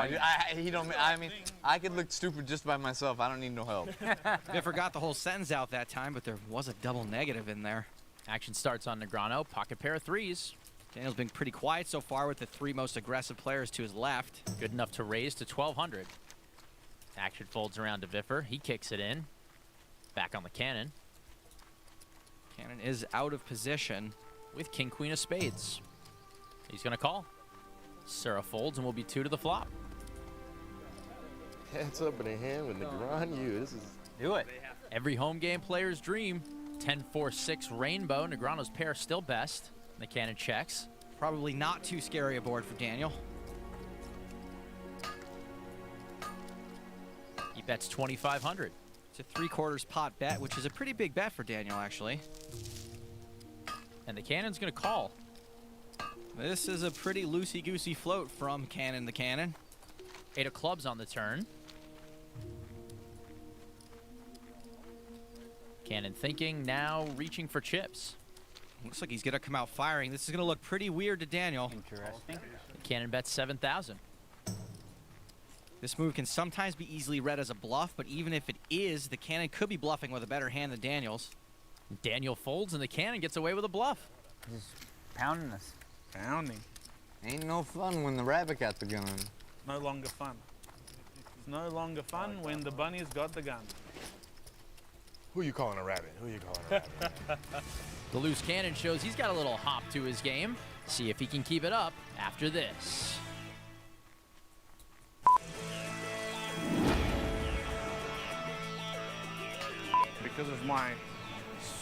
he don't. I mean, I could look stupid just by myself. I don't need no help. Viffer got the whole sentence out that time, but there was a double negative in there. Action starts on Negrano. Pocket pair of 3s. Daniel's been pretty quiet so far with the 3 most aggressive players to his left. Good enough to raise to 1,200. Action folds around to Viffer. He kicks it in. Back on the cannon. Cannon is out of position. With king, queen of spades. He's going to call. Sarah folds and will be 2 to the flop. Heads up in a hand with Negrano. This is... Do it. Every home game player's dream. 10-4-6 rainbow. Negrano's pair still best. The cannon checks. Probably not too scary a board for Daniel. He bets 2,500. It's a 3/4 pot bet, which is a pretty big bet for Daniel, actually. And the cannon's going to call. This is a pretty loosey-goosey float from Cannon the Cannon. 8 of clubs on the turn. Cannon thinking, now reaching for chips. Looks like he's going to come out firing. This is going to look pretty weird to Daniel. Interesting. The cannon bets 7,000. This move can sometimes be easily read as a bluff, but even if it is, the cannon could be bluffing with a better hand than Daniel's. Daniel folds and the cannon gets away with a bluff. Just pounding us. Pounding. Ain't no fun when the rabbit got the gun. No longer fun. It's no longer fun when the bunny's got the gun. Who you calling a rabbit? Who you calling a rabbit? The loose cannon shows he's got a little hop to his game. See if he can keep it up after this. Because of my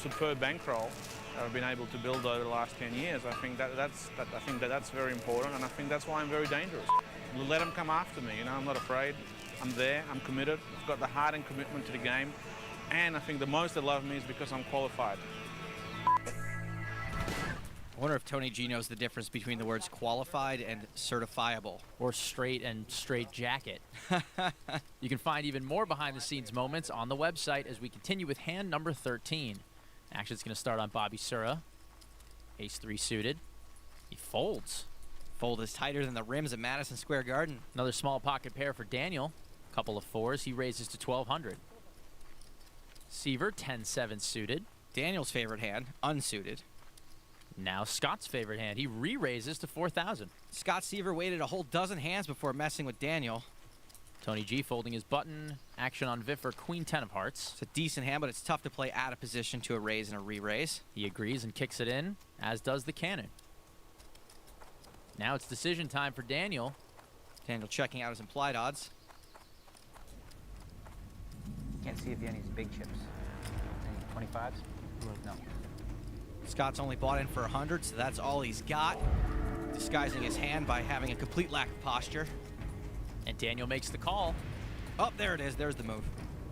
superb bankroll that I've been able to build over the last 10 years, I think that's very important, and I think that's why I'm very dangerous. Let them come after me, you know, I'm not afraid. I'm there, I'm committed, I've got the heart and commitment to the game, And I think the most they love me is because I'm qualified. I wonder if Tony G knows the difference between the words qualified and certifiable. Or straight and straight jacket. You can find even more behind-the-scenes moments on the website as we continue with hand number 13. Action's going to start on Bobby Sura. Ace-3 suited. He folds. Fold is tighter than the rims at Madison Square Garden. Another small pocket pair for Daniel. Couple of fours. He raises to 1,200. Seaver, 10-7 suited. Daniel's favorite hand, unsuited. Now Scott's favorite hand. He re-raises to 4,000. Scott Seaver waited a whole dozen hands before messing with Daniel. Tony G folding his button. Action on Viffer, Queen 10 of hearts. It's a decent hand, but it's tough to play out of position to a raise and a re-raise. He agrees and kicks it in, as does the cannon. Now it's decision time for Daniel. Daniel checking out his implied odds. Can't see if you have any big chips. Any 25s? No. Scott's only bought in for 100, so that's all he's got. Disguising his hand by having a complete lack of posture. And Daniel makes the call. Oh, there it is. There's the move.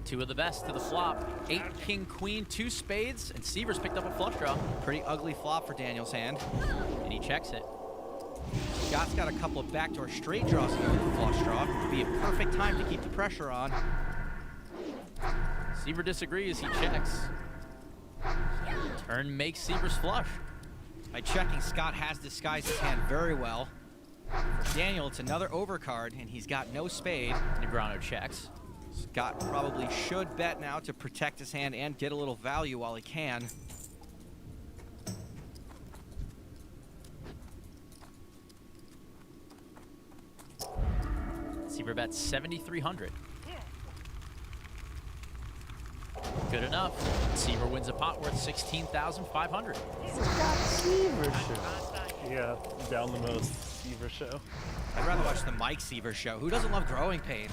Two of the best to the flop. 8, king, queen, 2 spades, and Seaver's picked up a flush draw. Pretty ugly flop for Daniel's hand. And he checks it. Scott's got a couple of backdoor straight draws here with the flush draw. It'd be a perfect time to keep the pressure on. Seaver disagrees. He checks. Turn makes Seaver's flush. By checking, Scott has disguised his hand very well. For Daniel, it's another overcard, and he's got no spade. Negreanu checks. Scott probably should bet now to protect his hand and get a little value while he can. Seaver bets 7,300. Good enough. Seaver wins a pot worth 16,500. Seaver show. Yeah, down the most Seaver show. I'd rather watch the Mike Seaver show. Who doesn't love growing pains?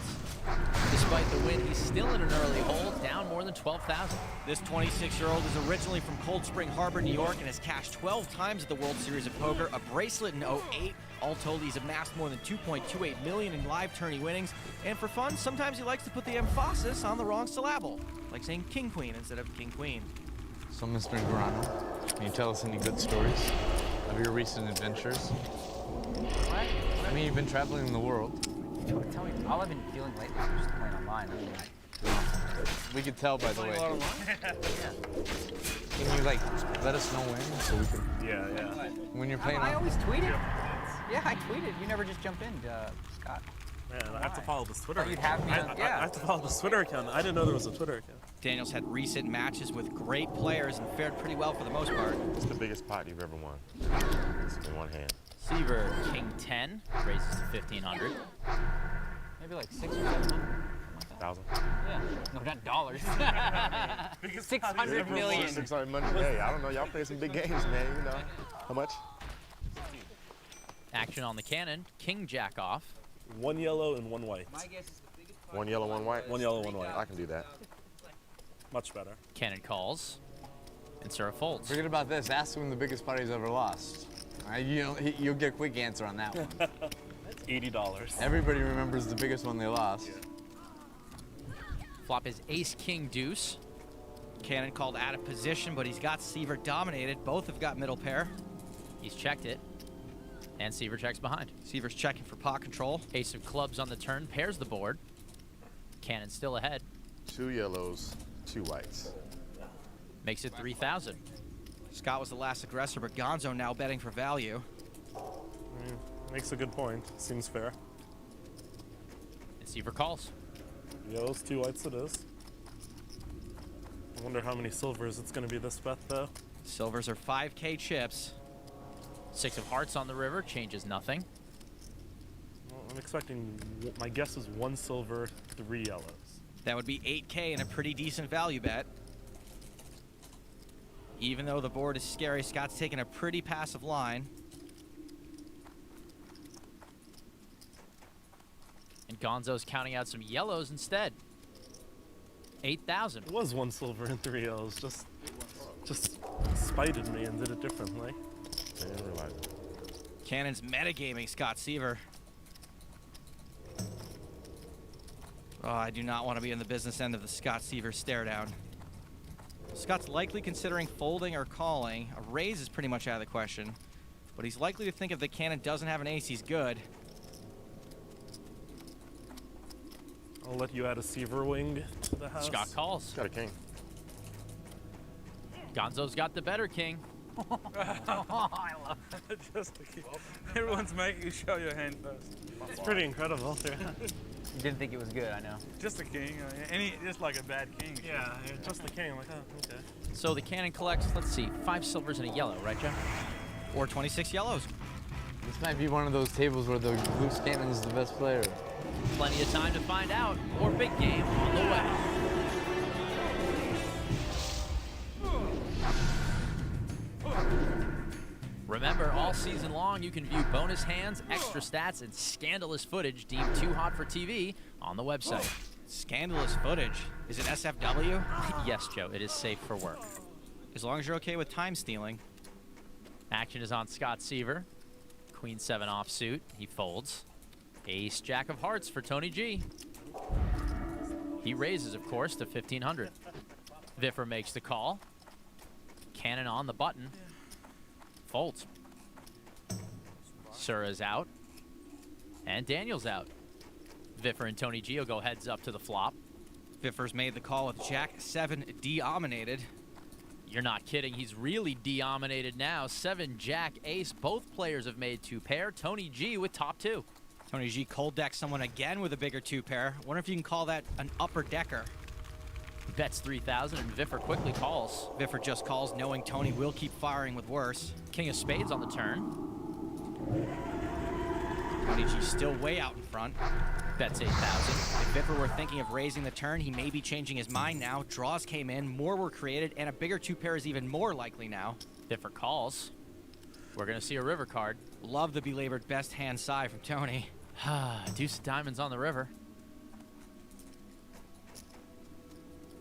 Despite the win, he's still in an early hole, down more than 12,000. This 26-year-old is originally from Cold Spring Harbor, New York, and has cashed 12 times at the World Series of Poker, a bracelet in 08. All told, he's amassed more than $2.28 million in live tourney winnings. And for fun, sometimes he likes to put the emphasis on the wrong syllable, like saying king queen instead of king queen. So, Mr. Negreanu, can you tell us any good stories of your recent adventures? What? I mean, you've been traveling the world. Tell me, all I've been feeling lately is just playing online. I mean, We could tell, by the way. Can you, like, let us know when so we can... Yeah. When you're playing... I always tweet it. Yeah, I tweeted. You never just jump in, Scott. Man, I have to follow this Twitter Oh, you'd account. have me on, I have to follow this Twitter account. I didn't know there was a Twitter account. Daniel's had recent matches with great players and fared pretty well for the most part. It's the biggest pot you've ever won. It's in one hand. Seaver, king 10, raises to 1,500. Maybe like 600 or 700. 1,000. Yeah. No, not dollars. 600 million. 600 money. Hey, I don't know. Y'all play some big games, man. You know. How much? Action on the cannon, king jack off. 1 yellow and 1 white. My guess is the biggest 1 yellow, 1 white? 1 yellow, 1 white. I can do that. Much better. Cannon calls, and Sura folds. Forget about this. Ask him the biggest pot he's ever lost. All right, you'll get a quick answer on that one. $80. Everybody remembers the biggest one they lost. Flop is ace, king, deuce. Cannon called out of position, but he's got Seaver dominated. Both have got middle pair. He's checked it, and Seaver checks behind. Seaver's checking for pot control. Ace of clubs on the turn, pairs the board. Cannon still ahead. 2 yellows, 2 whites. Makes it 3,000. Scott was the last aggressor, but Gonzo now betting for value. Makes a good point. Seems fair. And Seaver calls. Yellows, 2 whites it is. I wonder how many silvers it's going to be this bet, though. Silvers are 5K chips. 6 of hearts on the river, changes nothing. Well, I'm expecting, my guess is 1 silver, 3 yellows. That would be 8K and a pretty decent value bet. Even though the board is scary, Scott's taking a pretty passive line. And Gonzo's counting out some yellows instead. 8,000. It was 1 silver and 3 yellows. Just spited me and did it differently. I didn't realize it. Cannon's metagaming Scott Seaver. Oh, I do not want to be in the business end of the Scott Seaver stare down. Scott's likely considering folding or calling. A raise is pretty much out of the question, but he's likely to think if the cannon doesn't have an ace, he's good. I'll let you add a Seaver wing to the house. Scott calls. Got a king. Gonzo's got the better king. I love it. Just a king. Everyone's making you show your hand first. It's pretty incredible. You didn't think it was good, I know. Just a king. Just like a bad king. Yeah, just the king. Like, oh, okay. So the cannon collects, let's see, 5 silvers and a yellow, right, Jeff? Or 26 yellows. This might be one of those tables where the loose cannon is the best player. Plenty of time to find out. More big game on the way. Remember, all season long, you can view bonus hands, extra stats, and scandalous footage deemed too hot for TV on the website. Scandalous footage? Is it SFW? Yes, Joe, it is safe for work. As long as you're okay with time stealing. Action is on Scott Seaver. Queen 7 offsuit. He folds. Ace Jack of Hearts for Tony G. He raises, of course, to 1,500. Viffer makes the call. Cannon on the button. Folds. Sura's out. And Daniel's out. Viffer and Tony G will go heads up to the flop. Viffer's made the call with Jack 7 de-ominated. You're not kidding. He's really de-ominated now. 7 Jack Ace. Both players have made 2 pair. Tony G with top 2. Tony G cold decks someone again with a bigger 2 pair. Wonder if you can call that an upper decker. Bets 3,000 and Viffer quickly calls. Viffer just calls knowing Tony will keep firing with worse. King of spades on the turn. Tony G still way out in front. Bets 8,000. If Viffer were thinking of raising the turn, he may be changing his mind now. Draws came in, more were created, and a bigger 2 pair is even more likely now. Viffer calls. We're gonna see a river card. Love the belabored best hand side from Tony. Deuce of diamonds on the river.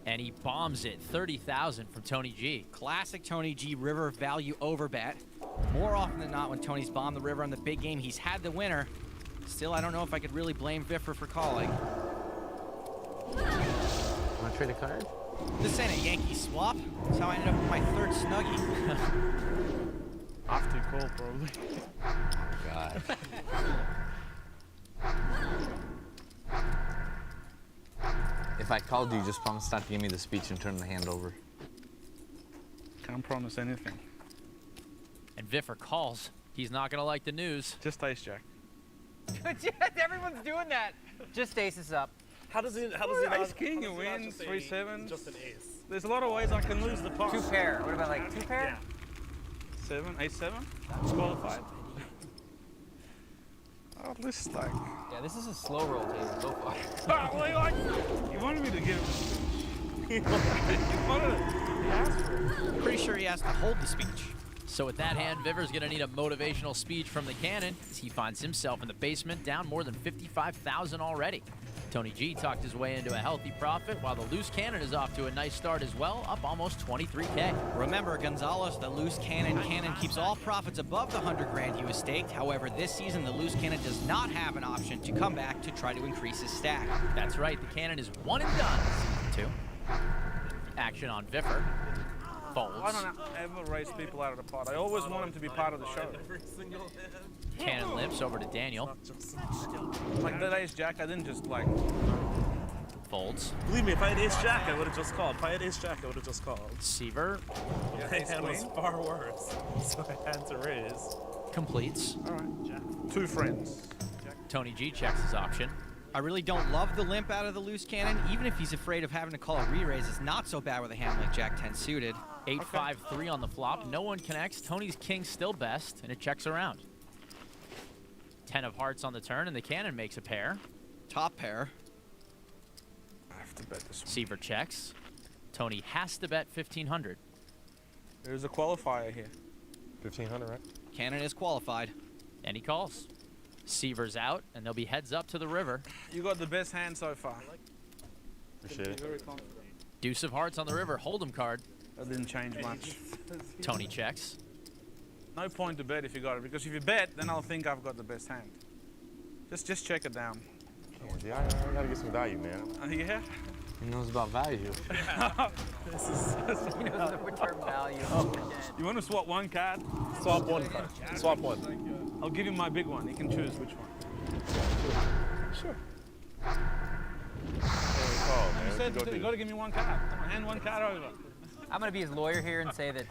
And he bombs it, 30,000 from Tony G. Classic Tony G river value over bet. More often than not, when Tony's bombed the river on the big game, he's had the winner. Still, I don't know if I could really blame Viffer for calling. Want to trade a card? This ain't a Yankee swap. That's how I ended up with my 3rd Snuggie. Off too cool, probably. God. If I called you, just promise not to give me the speech and turn the hand over. Can't promise anything. And Viffer calls. He's not gonna like the news. Just ace jack. Everyone's doing that. Just aces up. How does he ace king, you win, 3-7. Just an ace. There's a lot of ways I can lose the pot. 2 pair. What about like 2 pair? Yeah. 7, ace 7. Disqualified. Oh, this is like. Yeah, this is a slow roll table so far. You wanted me to give him a speech. You wanted it. He asked for it. Pretty sure he has to hold the speech. So with that hand, Viffer's gonna need a motivational speech from the cannon as he finds himself in the basement, down more than 55,000 already. Tony G talked his way into a healthy profit, while the loose cannon is off to a nice start as well, up almost 23K. Remember, Gonzalez, the loose cannon keeps all profits above the 100 grand he was staked. However, this season, the loose cannon does not have an option to come back to try to increase his stack. That's right, the cannon is 1 and done. 2. Action on Viffer. Folds. I don't ever raise people out of the pot. I always want them to be part of the show. Cannon limps over to Daniel. Like that ace jack, I didn't just like. Folds. Believe me, if I had ace jack, I would have just called. If I had ace jack, I would have just called. Seaver. My hand was far worse, so I had to raise. Completes. All right, jack. 2 friends. Tony G checks his option. I really don't love the limp out of the loose cannon. Even if he's afraid of having to call a re-raise, it's not so bad with a hand like Jack 10 suited. 8-5-3 on the flop. No one connects. Tony's king still best, and it checks around. 10 of hearts on the turn, and the cannon makes a pair. Top pair. I have to bet this one. Seaver checks. Tony has to bet 1,500. There's a qualifier here. 1,500, right? Cannon is qualified. And he calls. Seaver's out, and they'll be heads up to the river. You got the best hand so far. Appreciate it. Very confident. Deuce of hearts on the river. Hold'em card. That didn't change much. Tony checks. No point to bet if you got it, because if you bet, then I'll think I've got the best hand. Just check it down. Yeah, I gotta get some value, man. Yeah? He knows about value. This is he knows the term value. You want to swap one card? Swap one card. Swap one. I'll give him my big one. He can choose which one. Sure. You said you got to give me one card. Come on, hand one card over. I'm going to be his lawyer here and say that.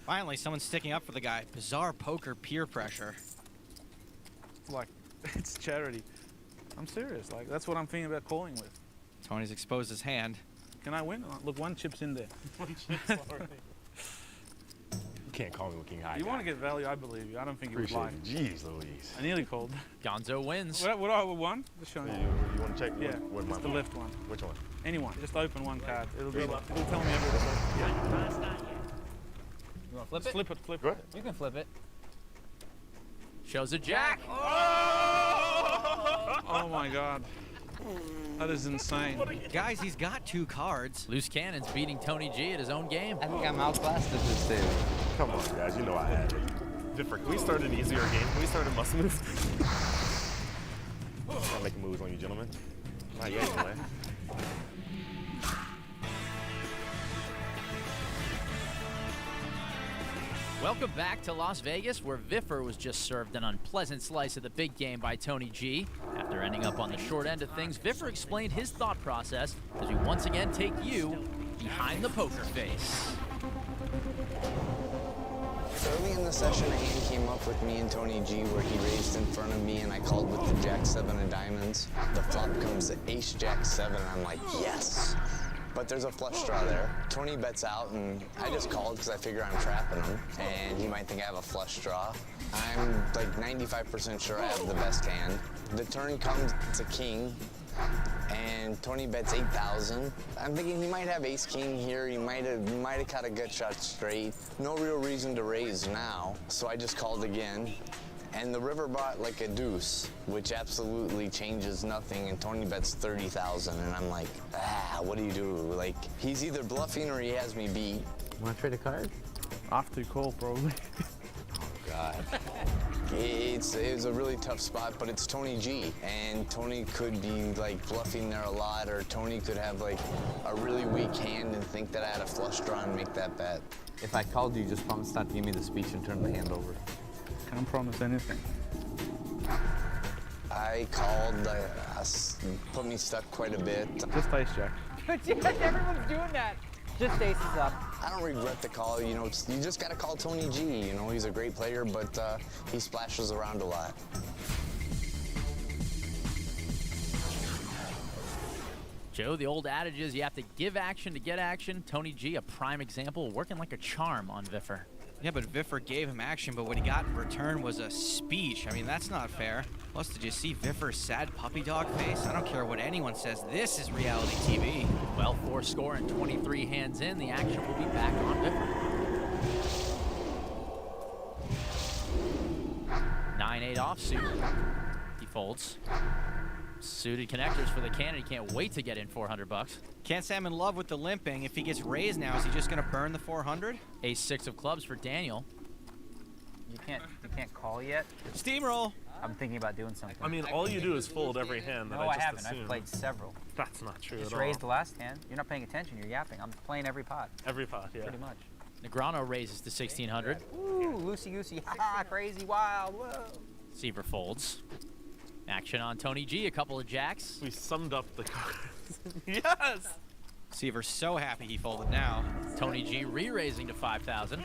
Finally, someone's sticking up for the guy. Bizarre poker peer pressure. It's like, it's charity. I'm serious. Like, that's what I'm thinking about calling with. Tony's exposed his hand. Can I win? Look, one chip's in there. One chip's already. You can't call me King High. You want to get value, I believe you. I don't think you would lie. Appreciate it. Jeez Louise. I nearly called. Gonzo wins. What I won? Just show me. You want to check? Yeah, What it's the left one. Which one? Anyone. Just open one card. It'll tell me everything. You want to flip it? Flip it, flip Go it. ahead. You can flip it. Shows a jack. Oh my God. That is insane. Guys, he's got 2 cards. Loose Cannon's beating Tony G at his own game. I think I'm outclassed at this table. Come on, guys. You know I had it. Different. Can we start an easier game? Can we start a must move? I'm not making moves on you, gentlemen. Not yet, anyway. Welcome back to Las Vegas, where Viffer was just served an unpleasant slice of the big game by Tony G. After ending up on the short end of things, Viffer explained his thought process as we once again take you behind the poker face. Early in the session, a hand came up with me and Tony G where he raised in front of me and I called with the Jack-7 of diamonds. The flop comes to Ace-Jack-7 and I'm like, yes! But there's a flush draw there. Tony bets out and I just called because I figure I'm trapping him and he might think I have a flush draw. I'm like 95% sure I have the best hand. The turn comes to king and Tony bets 8,000. I'm thinking he might have ace-king here. He might have caught a good shot straight. No real reason to raise now, so I just called again. And the river brought like a deuce, which absolutely changes nothing, and Tony bets 30,000, and I'm like, what do you do? Like, he's either bluffing or he has me beat. Want to trade a card? After you call, probably. Oh, God. It's a really tough spot, but it's Tony G, and Tony could be like bluffing there a lot, or Tony could have like a really weak hand and think that I had a flush draw and make that bet. If I called you, just promise not to give me the speech and turn the hand over. Can't promise anything. I called, put me stuck quite a bit. Just ace-jack. Everyone's doing that. Just aces up. I don't regret the call, you know, you just gotta call Tony G, you know, he's a great player, but he splashes around a lot. Joe, the old adage is you have to give action to get action. Tony G, a prime example, working like a charm on Viffer. Yeah, but Viffer gave him action, but what he got in return was a speech. I mean, that's not fair. Plus, did you see Viffer's sad puppy dog face? I don't care what anyone says. This is reality TV. Well, 4 score and 23 hands in, the action will be back on Viffer. 9-8 offsuit. He folds. Suited connectors for the cannon. He can't wait to get in 400 bucks. Can't say I'm in love with the limping. If he gets raised now, is he just going to burn the 400? Ace-6 of clubs for Daniel. You can't call yet. Steamroll. I'm thinking about doing something. I mean, all you do is fold every hand. No, I haven't. I've played several. That's not true Just at all. raised the last hand. You're not paying attention. You're yapping. I'm playing every pot. Every pot, yeah. Pretty much. Negrano raises to 1,600. Ooh, loosey-goosey. Ha, crazy, wild, whoa. Seaver folds. Action on Tony G, a couple of jacks. We summed up the cards. Yes! Seaver's so happy he folded now. Tony G re-raising to 5,000.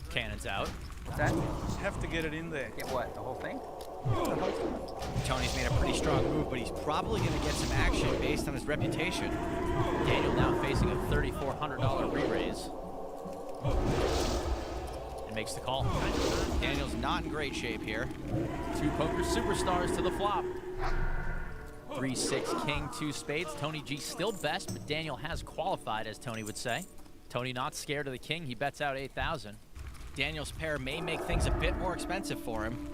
Cannon's out. What's that? Just have to get it in there. Get what, the whole thing? Tony's made a pretty strong move, but he's probably going to get some action based on his reputation. Daniel now facing a $3,400 re-raise. And makes the call. Daniel's not in great shape here. 2 poker superstars to the flop. 3-6 king, 2 spades. Tony G still best, but Daniel has qualified, as Tony would say. Tony not scared of the king. He bets out 8,000. Daniel's pair may make things a bit more expensive for him.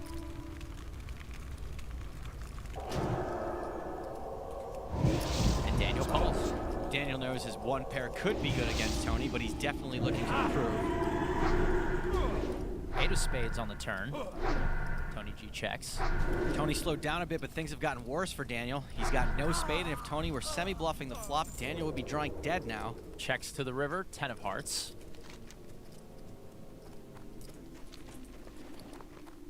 And Daniel calls. Daniel knows his one pair could be good against Tony, but he's definitely looking to improve. 8 of spades on the turn. Tony G checks. Tony slowed down a bit, but things have gotten worse for Daniel. He's got no spade, and if Tony were semi-bluffing the flop, Daniel would be drawing dead now. Checks to the river, 10 of hearts.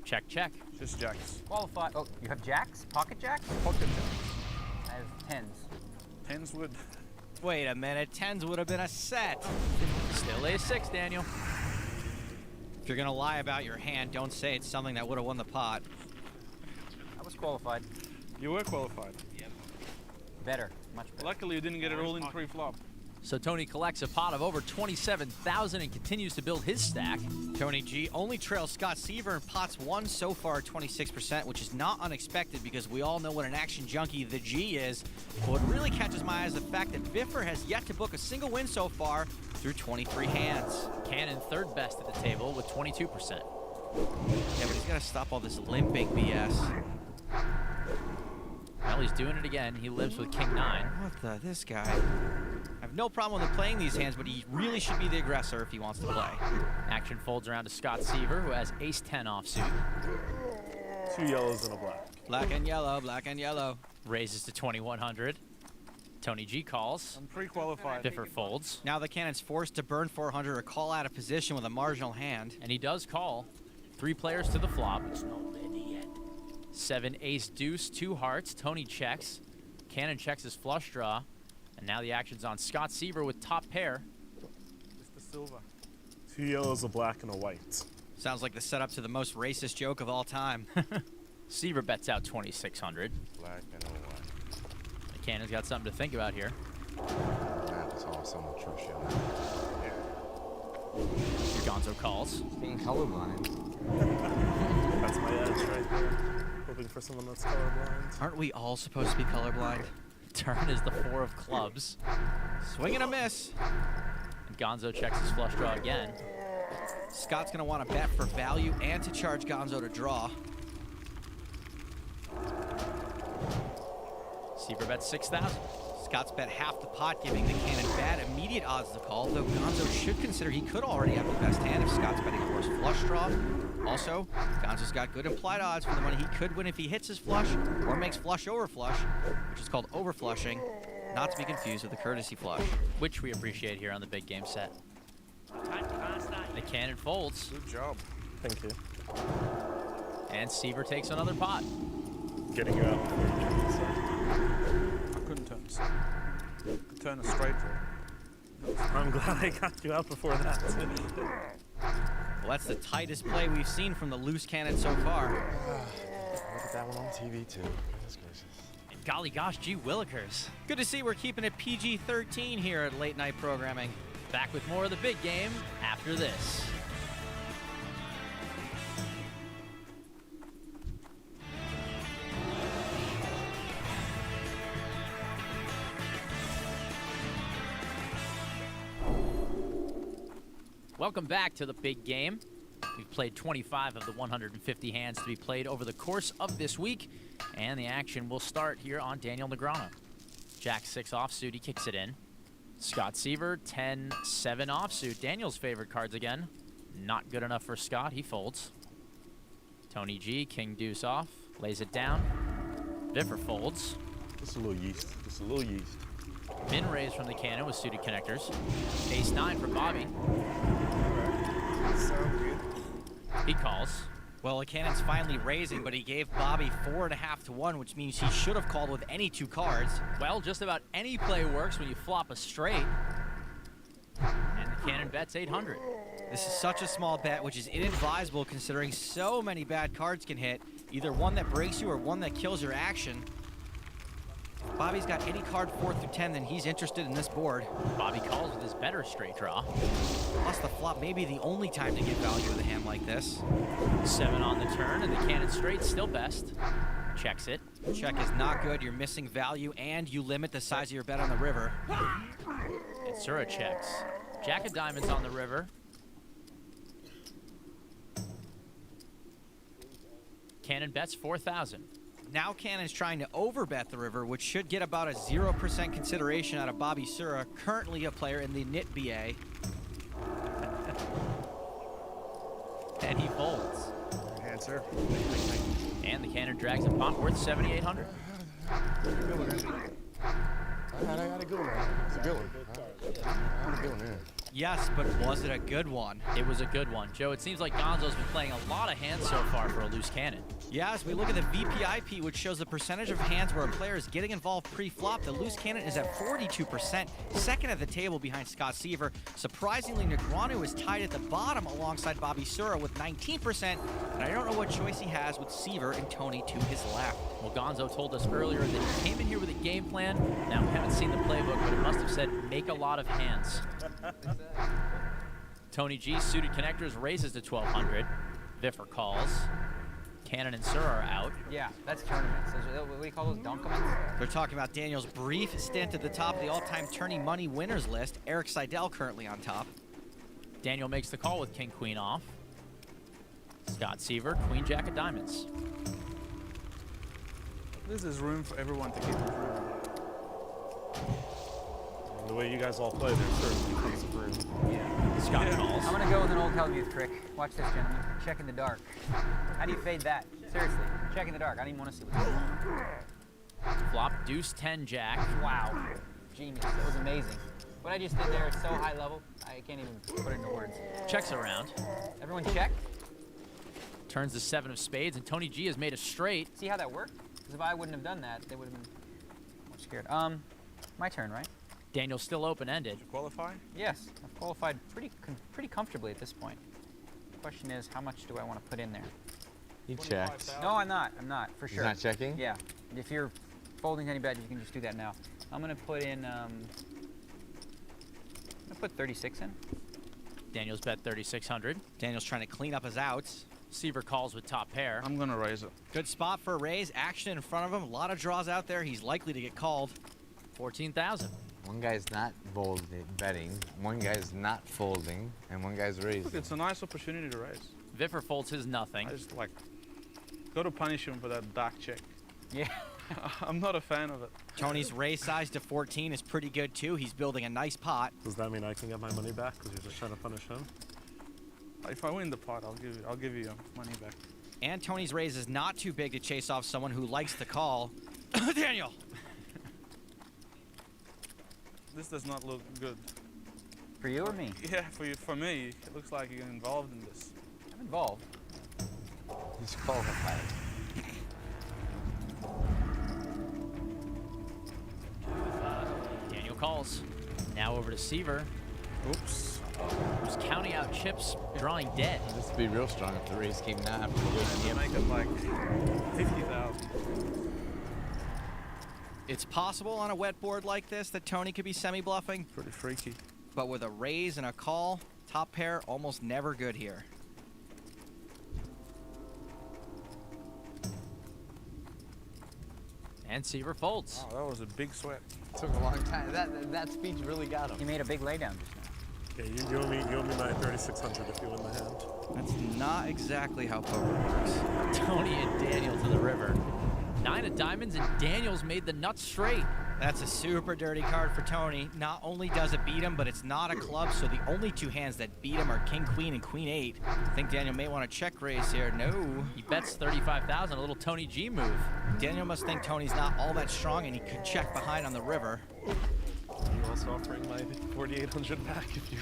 Check, check. Just jacks. Qualify. Oh, you have jacks? Pocket jacks? Pocket jacks. I have tens. Tens would. Wait a minute, tens would have been a set. Still a 6, Daniel. If you're gonna lie about your hand, don't say it's something that would have won the pot. I was qualified. You were qualified. Better. Much better. Luckily, you didn't get it all in pre-flop. So Tony collects a pot of over 27,000 and continues to build his stack. Tony G only trails Scott Seaver in pots won so far at 26%, which is not unexpected because we all know what an action junkie the G is. But what really catches my eye is the fact that Biffer has yet to book a single win so far through 23 hands. Cannon third best at the table with 22%. Yeah, but he's got to stop all this limping BS. Well, he's doing it again. He lives with King 9. What this guy? I have no problem with him playing these hands, but he really should be the aggressor if he wants to play. Action folds around to Scott Seaver, who has ace-10 offsuit. 2 yellows and a black. Black and yellow, black and yellow. Raises to 2,100. Tony G calls. I'm pre-qualified. Biffer folds. Now the cannon's forced to burn 400 or call out of position with a marginal hand. And he does call. 3 players to the flop. 7 ace deuce, 2 hearts. Tony checks. Cannon checks his flush draw. And now the action's on Scott Seaver with top pair. Mr. Silver. 2 yellows, a black, and a white. Sounds like the setup to the most racist joke of all time. Seaver bets out 2,600. Black and a white. The Cannon's got something to think about here. That's awesome, Tricia. Gonzo calls. Being colorblind. That's my edge right there. Hoping for someone that's colorblind. Aren't we all supposed to be colorblind? Turn is the 4 of clubs. Swing and a miss. And Gonzo checks his flush draw again. Scott's gonna want to bet for value and to charge Gonzo to draw. Seaver bets 6,000. Scott's bet half the pot, giving the Cannon bad immediate odds to call, though Gonzo should consider he could already have the best hand if Scott's betting for his flush draw. Also, Gonzo's got good implied odds for the money he could win if he hits his flush or makes flush over flush, which is called overflushing, not to be confused with the courtesy flush. Which we appreciate here on the big game set. The Cannon folds. Good job. Thank you. And Seaver takes another pot. Getting you out. I couldn't turn a could turn a straight draw. I'm glad I got you out before that. Well, that's the tightest play we've seen from the loose cannon so far. Look at that one on TV, too. Goodness gracious. And golly gosh, gee willikers. Good to see we're keeping it PG-13 here at Late Night Programming. Back with more of the big game after this. Welcome back to the big game. We've played 25 of the 150 hands to be played over the course of this week, and the action will start here on Daniel Negreanu. Jack 6 offsuit, he kicks it in. Scott Seaver, 10-7 offsuit. Daniel's favorite cards again. Not good enough for Scott, he folds. Tony G, king deuce off, lays it down. Biffer folds. Just a little yeast, just a little yeast. Min raise from the Cannon with suited connectors. Ace 9 for Bobby. So good. He calls. Well, the Cannon's finally raising, but he gave Bobby 4.5 to 1, which means he should have called with any 2 cards. Well, just about any play works when you flop a straight. And the Cannon bets 800. This is such a small bet, which is inadvisable considering so many bad cards can hit. Either one that breaks you or one that kills your action. If Bobby's got any card 4 through 10, then he's interested in this board. Bobby calls with his better straight draw. Plus, the flop may be the only time to get value with a hand like this. 7 on the turn, and the Cannon straight's still best. Checks it. Check is not good. You're missing value, and you limit the size of your bet on the river. And Sura checks. Jack of diamonds on the river. Cannon bets 4,000. Now Cannon's trying to overbet the river, which should get about a 0% consideration out of Bobby Sura, currently a player in the NIT BA. And he folds. Hands sir. And the Cannon drags a pot worth 7,800. I got a good one. It's a good one. A good one, yeah. Yes, but was it a good one? It was a good one. Joe, it seems like Gonzo's been playing a lot of hands so far for a loose cannon. Yeah, as we look at the VPIP, which shows the percentage of hands where a player is getting involved pre-flop, the loose cannon is at 42%, second at the table behind Scott Seaver. Surprisingly, Negreanu is tied at the bottom alongside Bobby Sura with 19%, and I don't know what choice he has with Seaver and Tony to his left. Well, Gonzo told us earlier that he came in here with a game plan. Now, we haven't seen the playbook, but it must have said make a lot of hands. Tony G, suited connectors, raises to 1,200. Viffer calls. Cannon and Sura are out. Yeah, that's tournaments. What do you call those, donkaments? They're talking about Daniel's brief stint at the top of the all-time tourney money winners list. Eric Seidel currently on top. Daniel makes the call with King-Queen off. Scott Seaver, Queen-Jack of diamonds. This is room for everyone to keep improving. The way you guys all play, there certainly comes through. Yeah. Scott calls. I'm gonna go with an old Hellmuth trick. Watch this, gentlemen. Check in the dark. How do you fade that? Seriously, check in the dark. I don't even want to see what's going on. Flop deuce 10 jack. Wow. Genius. That was amazing. What I just did there is so high level, I can't even put it into words. Checks around. Everyone check. Turns the 7 of spades, and Tony G has made a straight. See how that worked? Because if I wouldn't have done that, they would have been more scared. My turn, right? Daniel's still open-ended. Did you qualify? Yes, I've qualified pretty comfortably at this point. The question is, how much do I want to put in there? He checked. No, I'm not. I'm not, for sure. You're not checking? Yeah. If you're folding any bet, you can just do that now. I'm going to put in, I'm going to put 36 in. Daniel's bet 3,600. Daniel's trying to clean up his outs. Seaver calls with top pair. I'm going to raise it. Good spot for a raise. Action in front of him. A lot of draws out there. He's likely to get called. 14,000. One guy's not betting, one guy's not folding, and one guy's raising. Look, it's a nice opportunity to raise. Viffer folds his nothing. I just got to punish him for that dark check. Yeah. I'm not a fan of it. Tony's raise size to 14 is pretty good too. He's building a nice pot. Does that mean I can get my money back because you're just trying to punish him? If I win the pot, I'll give you your money back. And Tony's raise is not too big to chase off someone who likes to call. Daniel! This does not look good. For you or me? Yeah, for you. For me, it looks like you're involved in this. I'm involved. He's qualified. Daniel calls. Now over to Seaver. Oops. Who's counting out chips, drawing dead. This would be real strong if the raise came now after waking You up. make it like 50,000. It's possible on a wet board like this that Tony could be semi-bluffing. Pretty freaky. But with a raise and a call, top pair almost never good here. And Seaver folds. Oh, that was a big sweat. Took a long time. That speech really got him. He made a big laydown just now. Yeah, you owe me my 3,600 if you win the hand. That's not exactly how poker works. Tony and Daniel to the river. 9 of diamonds, and Daniel's made the nuts straight. That's a super dirty card for Tony. Not only does it beat him, but it's not a club, so the only two hands that beat him are King, Queen, and Queen 8. I think Daniel may want to check raise here. No. He bets 35,000, a little Tony G move. Daniel must think Tony's not all that strong, and he could check behind on the river. Are you also offering my 4,800 back if you...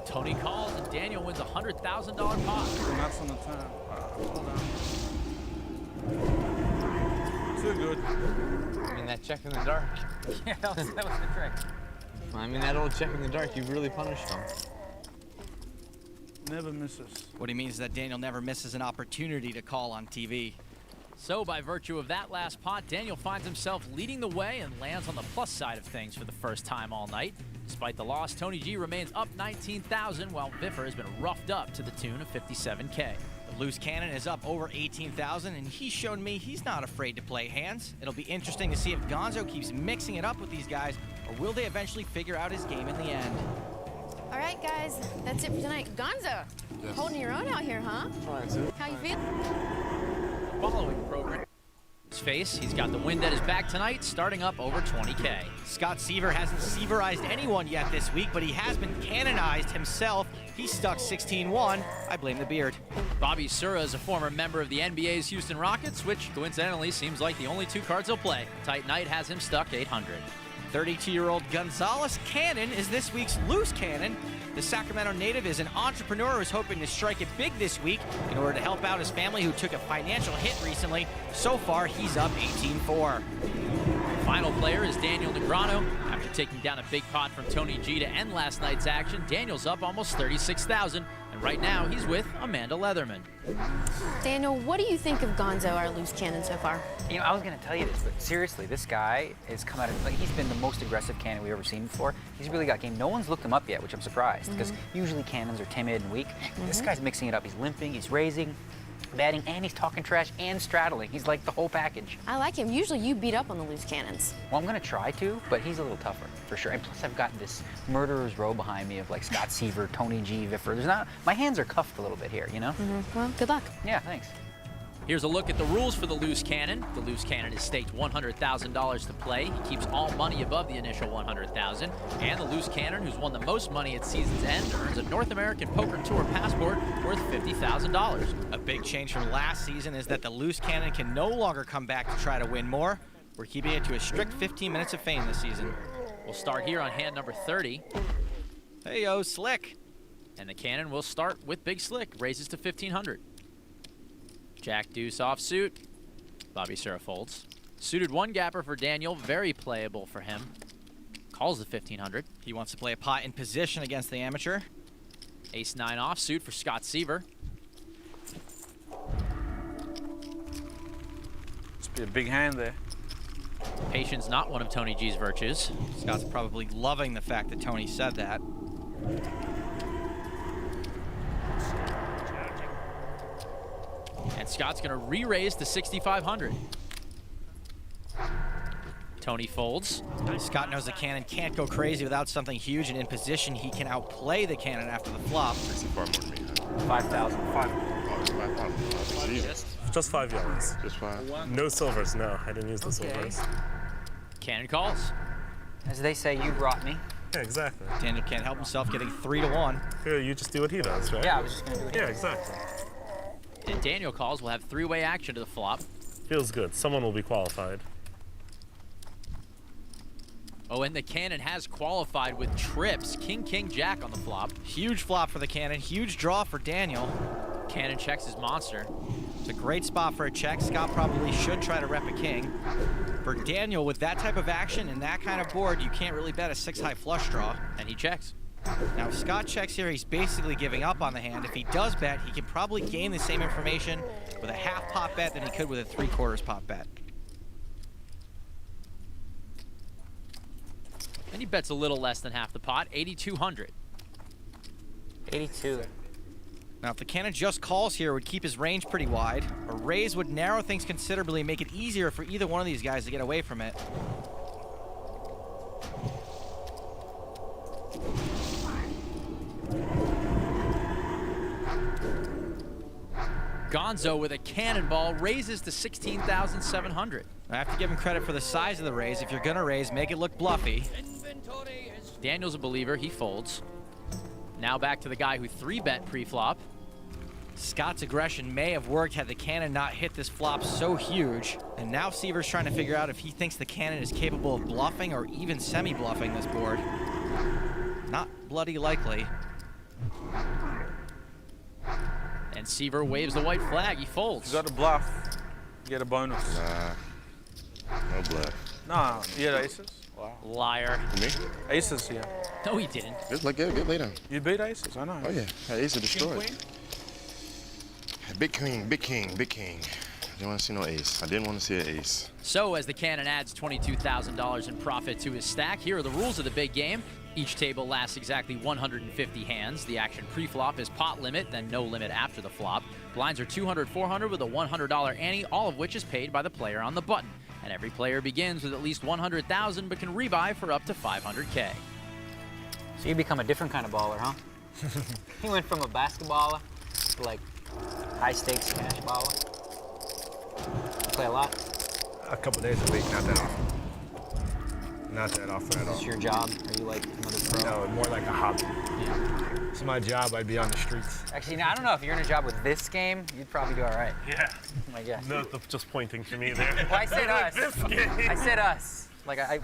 Tony calls, and Daniel wins a $100,000 pot. Nuts on the turn. Well done. Too good. I mean, that check in the dark. Yeah, that was the trick. I mean, that old check in the dark, you really punished him. Never misses. What he means is that Daniel never misses an opportunity to call on TV. So by virtue of that last pot, Daniel finds himself leading the way and lands on the plus side of things for the first time all night. Despite the loss, Tony G remains up 19,000, while Viffer has been roughed up to the tune of 57K. The loose cannon is up over 18,000, and he's shown me he's not afraid to play hands. It'll be interesting to see if Gonzo keeps mixing it up with these guys, or will they eventually figure out his game in the end. All right, guys, that's it for tonight. Gonzo, holding your own out here, huh? Trying to. How you feel? The following program is face. He's got the wind at his back tonight, starting up over 20K. Scott Seaver hasn't Seaverized anyone yet this week, but he has been canonized himself. He's stuck 16-1. I blame the beard. Bobby Sura is a former member of the NBA's Houston Rockets, which coincidentally seems like the only two cards he'll play. Tight night has him stuck 800. 32-year-old Gonzalez Cannon is this week's loose cannon. The Sacramento native is an entrepreneur who's hoping to strike it big this week in order to help out his family who took a financial hit recently. So far, he's up 18-4. Final player is Daniel Negreanu. After taking down a big pot from Tony G to end last night's action, Daniel's up almost 36,000, and right now he's with Amanda Leatherman. Daniel, what do you think of Gonzo, our loose cannon, so far? You know, I was going to tell you this, but seriously, this guy has come out of, like, he's been the most aggressive cannon we've ever seen before. He's really got game. No one's looked him up yet, which I'm surprised, because usually cannons are timid and weak. This guy's mixing it up. He's limping, he's raising, batting, and he's talking trash and straddling. He's like the whole package. I like him. Usually you beat up on the loose cannons. Well, I'm going to try to, but he's a little tougher, for sure. And plus, I've got this murderer's row behind me of, like, Scott Seaver, Tony G, Viffer. There's not, my hands are cuffed a little bit here, you know? Well, good luck. Yeah, thanks. Here's a look at the rules for the loose cannon. The loose cannon is staked $100,000 to play. He keeps all money above the initial $100,000. And the loose cannon, who's won the most money at season's end, earns a North American Poker Tour passport worth $50,000. A big change from last season is that the loose cannon can no longer come back to try to win more. We're keeping it to a strict 15 minutes of fame this season. We'll start here on hand number 30. Hey-yo, Slick. And the cannon will start with Big Slick, raises to 1,500. Jack deuce offsuit. Bobby Sura folds. Suited one gapper for Daniel, very playable for him. Calls the 1,500. He wants to play a pot in position against the amateur. Ace 9 offsuit for Scott Seaver. Must be a big hand there. Patience not one of Tony G's virtues. Scott's probably loving the fact that Tony said that. And Scott's going to re-raise to 6,500. Tony folds. Scott knows the cannon can't go crazy without something huge, and in position, he can outplay the cannon after the flop. 5,000. Just 5 yellows. Just 5? No silvers, no. I didn't use the silvers. Cannon calls. As they say, you brought me. Yeah, exactly. Daniel can't help himself getting 3-1. Yeah, you just do what he does, right? Yeah, I was just going to do it. Yeah, exactly. And Daniel calls. We'll have three-way action to the flop. Feels good. Someone will be qualified. Oh, and the cannon has qualified with trips. King, king, jack on the flop. Huge flop for the cannon. Huge draw for Daniel. Cannon checks his monster. It's a great spot for a check. Scott probably should try to rep a king. For Daniel, with that type of action and that kind of board, you can't really bet a 6-high flush draw. And he checks. Now, if Scott checks here, he's basically giving up on the hand. If he does bet, he can probably gain the same information with a half pot bet than he could with a 3/4 pot bet. And he bets a little less than half the pot, 8,200. 82. Now, if the cannon just calls here, it would keep his range pretty wide. A raise would narrow things considerably and make it easier for either one of these guys to get away from it. Gonzo with a cannonball raises to 16,700. I have to give him credit for the size of the raise. If you're going to raise, make it look bluffy. Daniel's a believer. He folds. Now back to the guy who 3-bet pre-flop. Scott's aggression may have worked had the cannon not hit this flop so huge. And now Seaver's trying to figure out if he thinks the cannon is capable of bluffing or even semi-bluffing this board. Not bloody likely. And Seaver waves the white flag. He folds. You got to bluff. Get a bonus. Nah, no bluff. No, you had aces? Wow. Liar. Me? Aces, yeah. No, he didn't. Just like get later. You beat aces, I know. Oh yeah, had aces destroyed. King, Big king, big king, big king. I didn't want to see no ace. I didn't want to see an ace. So as the cannon adds $22,000 in profit to his stack, here are the rules of the big game. Each table lasts exactly 150 hands. The action pre-flop is pot limit, then no limit after the flop. Blinds are 200, 400 with a $100 ante, all of which is paid by the player on the button. And every player begins with at least 100,000 but can rebuy for up to 500K. So you become a different kind of baller, huh? He went from a basketballer to like high stakes cash baller. You play a lot? A couple days a week, not that often. Not that often at all. Is this your job? Are you like another pro? No, more like a hobby. It's my job. I'd be on the streets. Actually, now, I don't know. If you're in a job with this game, you'd probably do all right. Yeah. I guess. No, just pointing to me there. Well, I said us. This game. I said us. Like I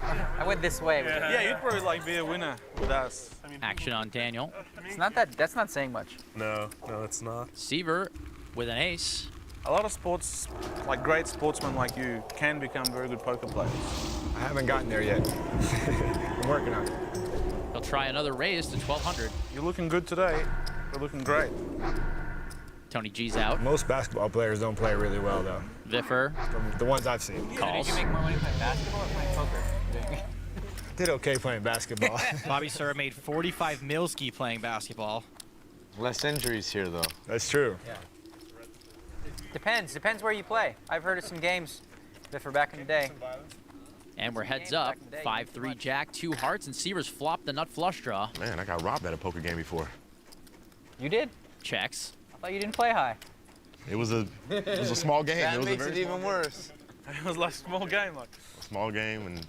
went this way. Yeah, you'd probably like be a winner with us. Action on Daniel. It's not that. That's not saying much. No, it's not. Seaver with an ace. A lot of sports, like great sportsmen like you, can become very good poker players. I haven't gotten there yet. I'm working on it. He'll try another raise to 1,200. You're looking good today. You're looking great. Tony G's out. Most basketball players don't play really well, though. Viffer. The ones I've seen. Calls. Did you make more money playing basketball or playing poker? Did okay playing basketball. Bobby Sura made 45 Milski playing basketball. Less injuries here, though. That's true. Yeah. Depends where you play. I've heard of some games that for back in the day. And we're heads up. 5-3 jack, 2 hearts, and Seaver's flopped the nut flush draw. Man, I got robbed at a poker game before. You did? Checks. I thought you didn't play high. It was a small game. That it was makes a it very even worse. It was like a small game. Like small game, and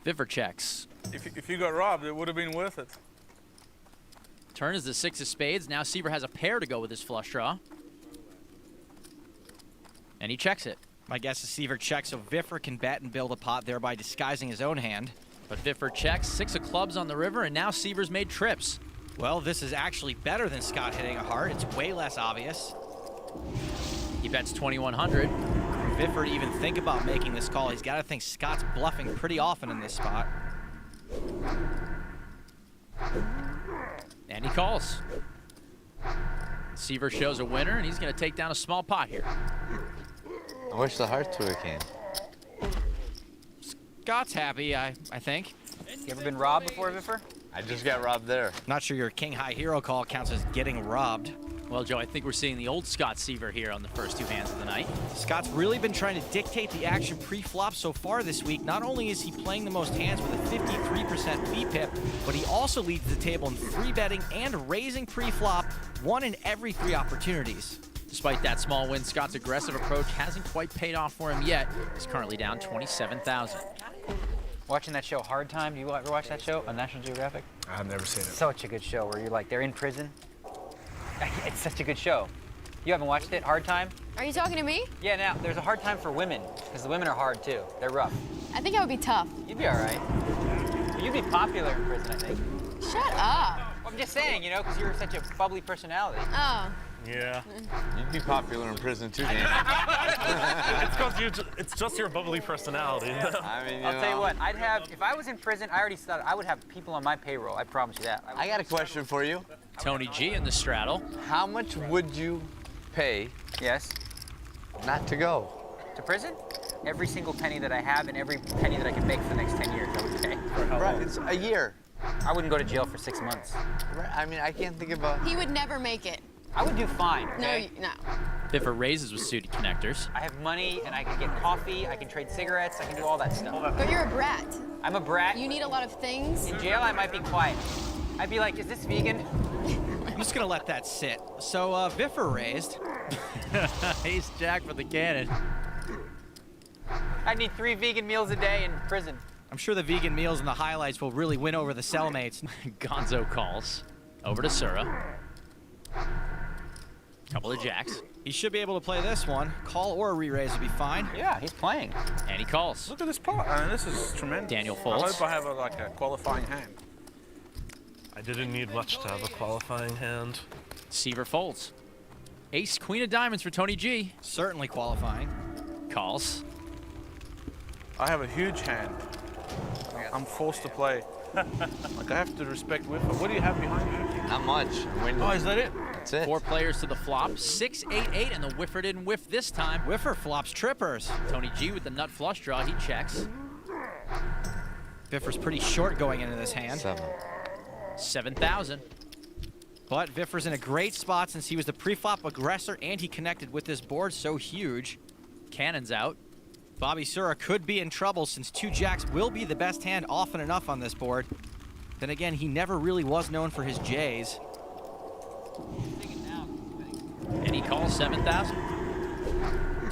Viffer checks. if you got robbed, it would have been worth it. Turn is the 6 of spades. Now Seaver has a pair to go with his flush draw. And he checks it. My guess is Seaver checks so Viffer can bet and build a pot, thereby disguising his own hand. But Viffer checks, 6 of clubs on the river, and now Seaver's made trips. Well, this is actually better than Scott hitting a heart. It's way less obvious. He bets 2,100. For Viffer to even think about making this call, he's got to think Scott's bluffing pretty often in this spot. And he calls. Seaver shows a winner, and he's going to take down a small pot here. I wish the hearts would have came. Scott's happy, I think. You ever been robbed before, Viffer? I just got robbed there. Not sure your king high hero call counts as getting robbed. Well, Joe, I think we're seeing the old Scott Seaver here on the first 2 hands of the night. Scott's really been trying to dictate the action pre-flop so far this week. Not only is he playing the most hands with a 53% VPIP, but he also leads the table in 3-betting and raising pre-flop, 1 in every 3 opportunities. Despite that small win, Scott's aggressive approach hasn't quite paid off for him yet. He's currently down 27,000. Watching that show Hard Time, do you ever watch that show on National Geographic? I've never seen it. Such a good show where you're like, they're in prison. It's such a good show. You haven't watched it, Hard Time? Are you talking to me? Yeah, now, there's a hard time for women, because the women are hard too. They're rough. I think I would be tough. You'd be all right. You'd be popular in prison, I think. Shut up. Well, I'm just saying, you know, because you're such a bubbly personality. Oh. Yeah. You'd be popular in prison too, Dan. It's just your bubbly personality. I mean, I'll tell you what, I'd have, if I was in prison, I already thought I would have people on my payroll. I promise you that. I got a question for you. Tony G in the straddle. How much would you pay Yes. not to go? To prison? Every single penny that I have and every penny that I can make for the next 10 years, I would pay. Right, it's a year. I wouldn't go to jail for 6 months. Right, I mean, I can't think about... He would never make it. I would do fine, okay? No. Viffer raises with suited connectors. I have money and I can get coffee, I can trade cigarettes, I can do all that stuff. But you're a brat. I'm a brat. You need a lot of things. In jail, I might be quiet. I'd be like, is this vegan? I'm just going to let that sit. So, Viffer raised. Ace Jack for the cannon. I need 3 vegan meals a day in prison. I'm sure the vegan meals and the highlights will really win over the cellmates. Gonzo calls. Over to Sura. Couple of jacks. He should be able to play this one. Call or re-raise would be fine. Yeah, he's playing. And he calls. Look at this pot. I mean, this is tremendous. Daniel folds. I hope I have a qualifying hand. I didn't need much to have a qualifying hand. Seaver folds. Ace, queen of diamonds for Tony G. Certainly qualifying. Calls. I have a huge hand. I'm forced to play. Like, I have to respect Whipper. What do you have behind you? Not much. I'm winning. Oh, is that it? That's it. 4 players to the flop. 6, 8, 8, and the Whiffer didn't whiff this time. Whiffer flops trippers. Tony G with the nut flush draw. He checks. Viffer's pretty short going into this hand. 7,000. But Viffer's in a great spot since he was the pre-flop aggressor and he connected with this board so huge. Cannon's out. Bobby Sura could be in trouble since 2 jacks will be the best hand often enough on this board. Then again, he never really was known for his J's. And he calls 7,000.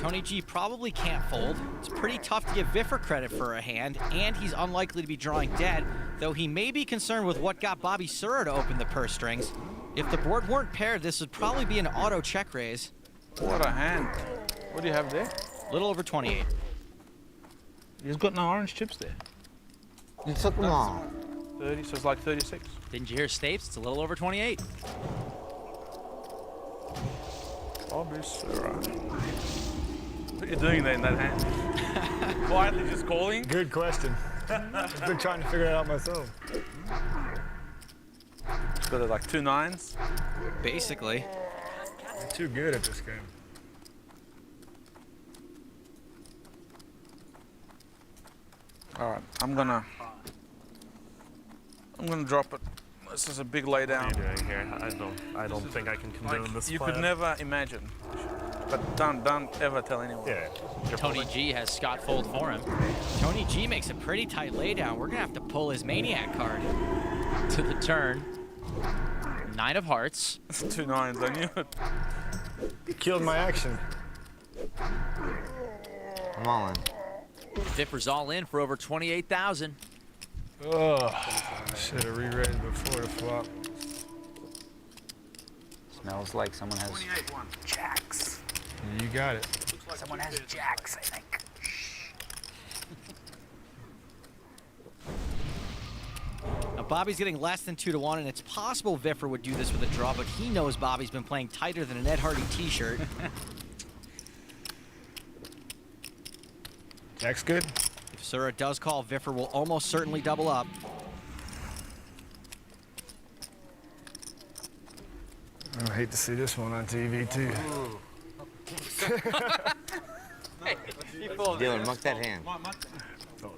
Tony G probably can't fold. It's pretty tough to give Viffer credit for a hand, and he's unlikely to be drawing dead, though he may be concerned with what got Bobby Sura to open the purse strings. If the board weren't paired, this would probably be an auto check raise. What a hand. What do you have there? Little over 28. He's got no orange chips there. You took them all. 30, so it's like 36. Didn't you hear Stapes? It's a little over 28. Bobby Sura. What are you doing there in that hand? Quietly just calling? Good question. I've been trying to figure it out myself. It's got like 2 9s. Basically. I'm too good at this game. All right, I'm gonna drop it. This is a big laydown. What are you doing here? I don't think I can condone this You plan. could never imagine, but don't ever tell anyone. Yeah. Tony G has Scott fold for him. Tony G makes a pretty tight laydown. We're gonna have to pull his Maniac card. To the turn. 9 of hearts. 2 9s, I knew it. You killed my action. I'm all in. Viffer's all in for over 28,000. Oh, should have re-read it before the flop. Smells like someone has Jacks. You got it. someone has jacks, I think. Now Bobby's getting less than 2 to 1, and it's possible Viffer would do this with a draw, but he knows Bobby's been playing tighter than an Ed Hardy t-shirt. Jack's good. If Sura does call, Viffer will almost certainly double up. I hate to see this one on TV too. Dylan, muck that hand.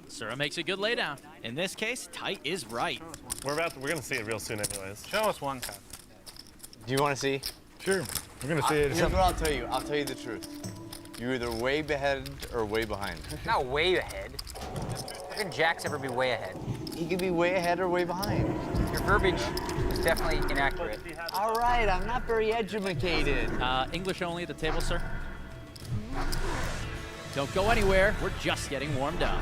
Sura makes a good laydown. In this case, tight is right. We're gonna see it real soon anyways. Show us one card. Do you want to see? Sure. We're gonna see it. Here's what I'll tell you. I'll tell you the truth. You're either way ahead or way behind. Not way ahead. How can jacks ever be way ahead? He could be way ahead or way behind. Your verbiage is definitely inaccurate. All right, I'm not very educated. English only at the table, sir. Don't go anywhere. We're just getting warmed up.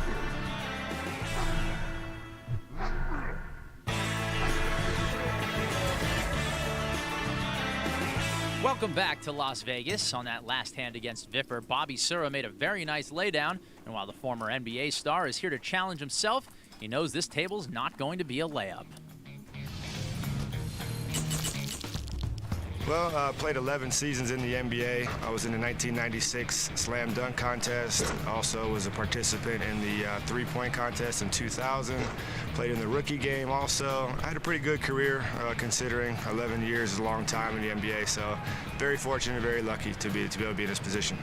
Welcome back to Las Vegas. On that last hand against Viffer, Bobby Sura made a very nice laydown, and while the former NBA star is here to challenge himself, he knows this table's not going to be a layup. Well, I played 11 seasons in the NBA. I was in the 1996 Slam Dunk Contest. Also was a participant in the three-point contest in 2000. Played in the rookie game also. I had a pretty good career considering 11 years is a long time in the NBA. So very fortunate, very lucky to be able to be in this position.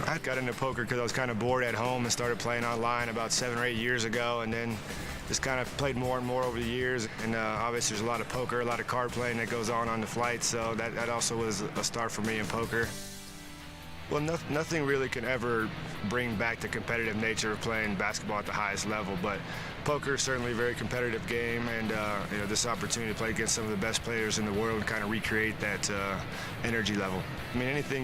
I got into poker because I was kind of bored at home and started playing online about 7 or 8 years ago, and then just kind of played more and more over the years. And obviously there's a lot of poker, a lot of card playing that goes on the flight, so that also was a start for me in poker. Well, nothing really can ever bring back the competitive nature of playing basketball at the highest level, but poker is certainly a very competitive game, and this opportunity to play against some of the best players in the world and kind of recreate that energy level. I mean, anything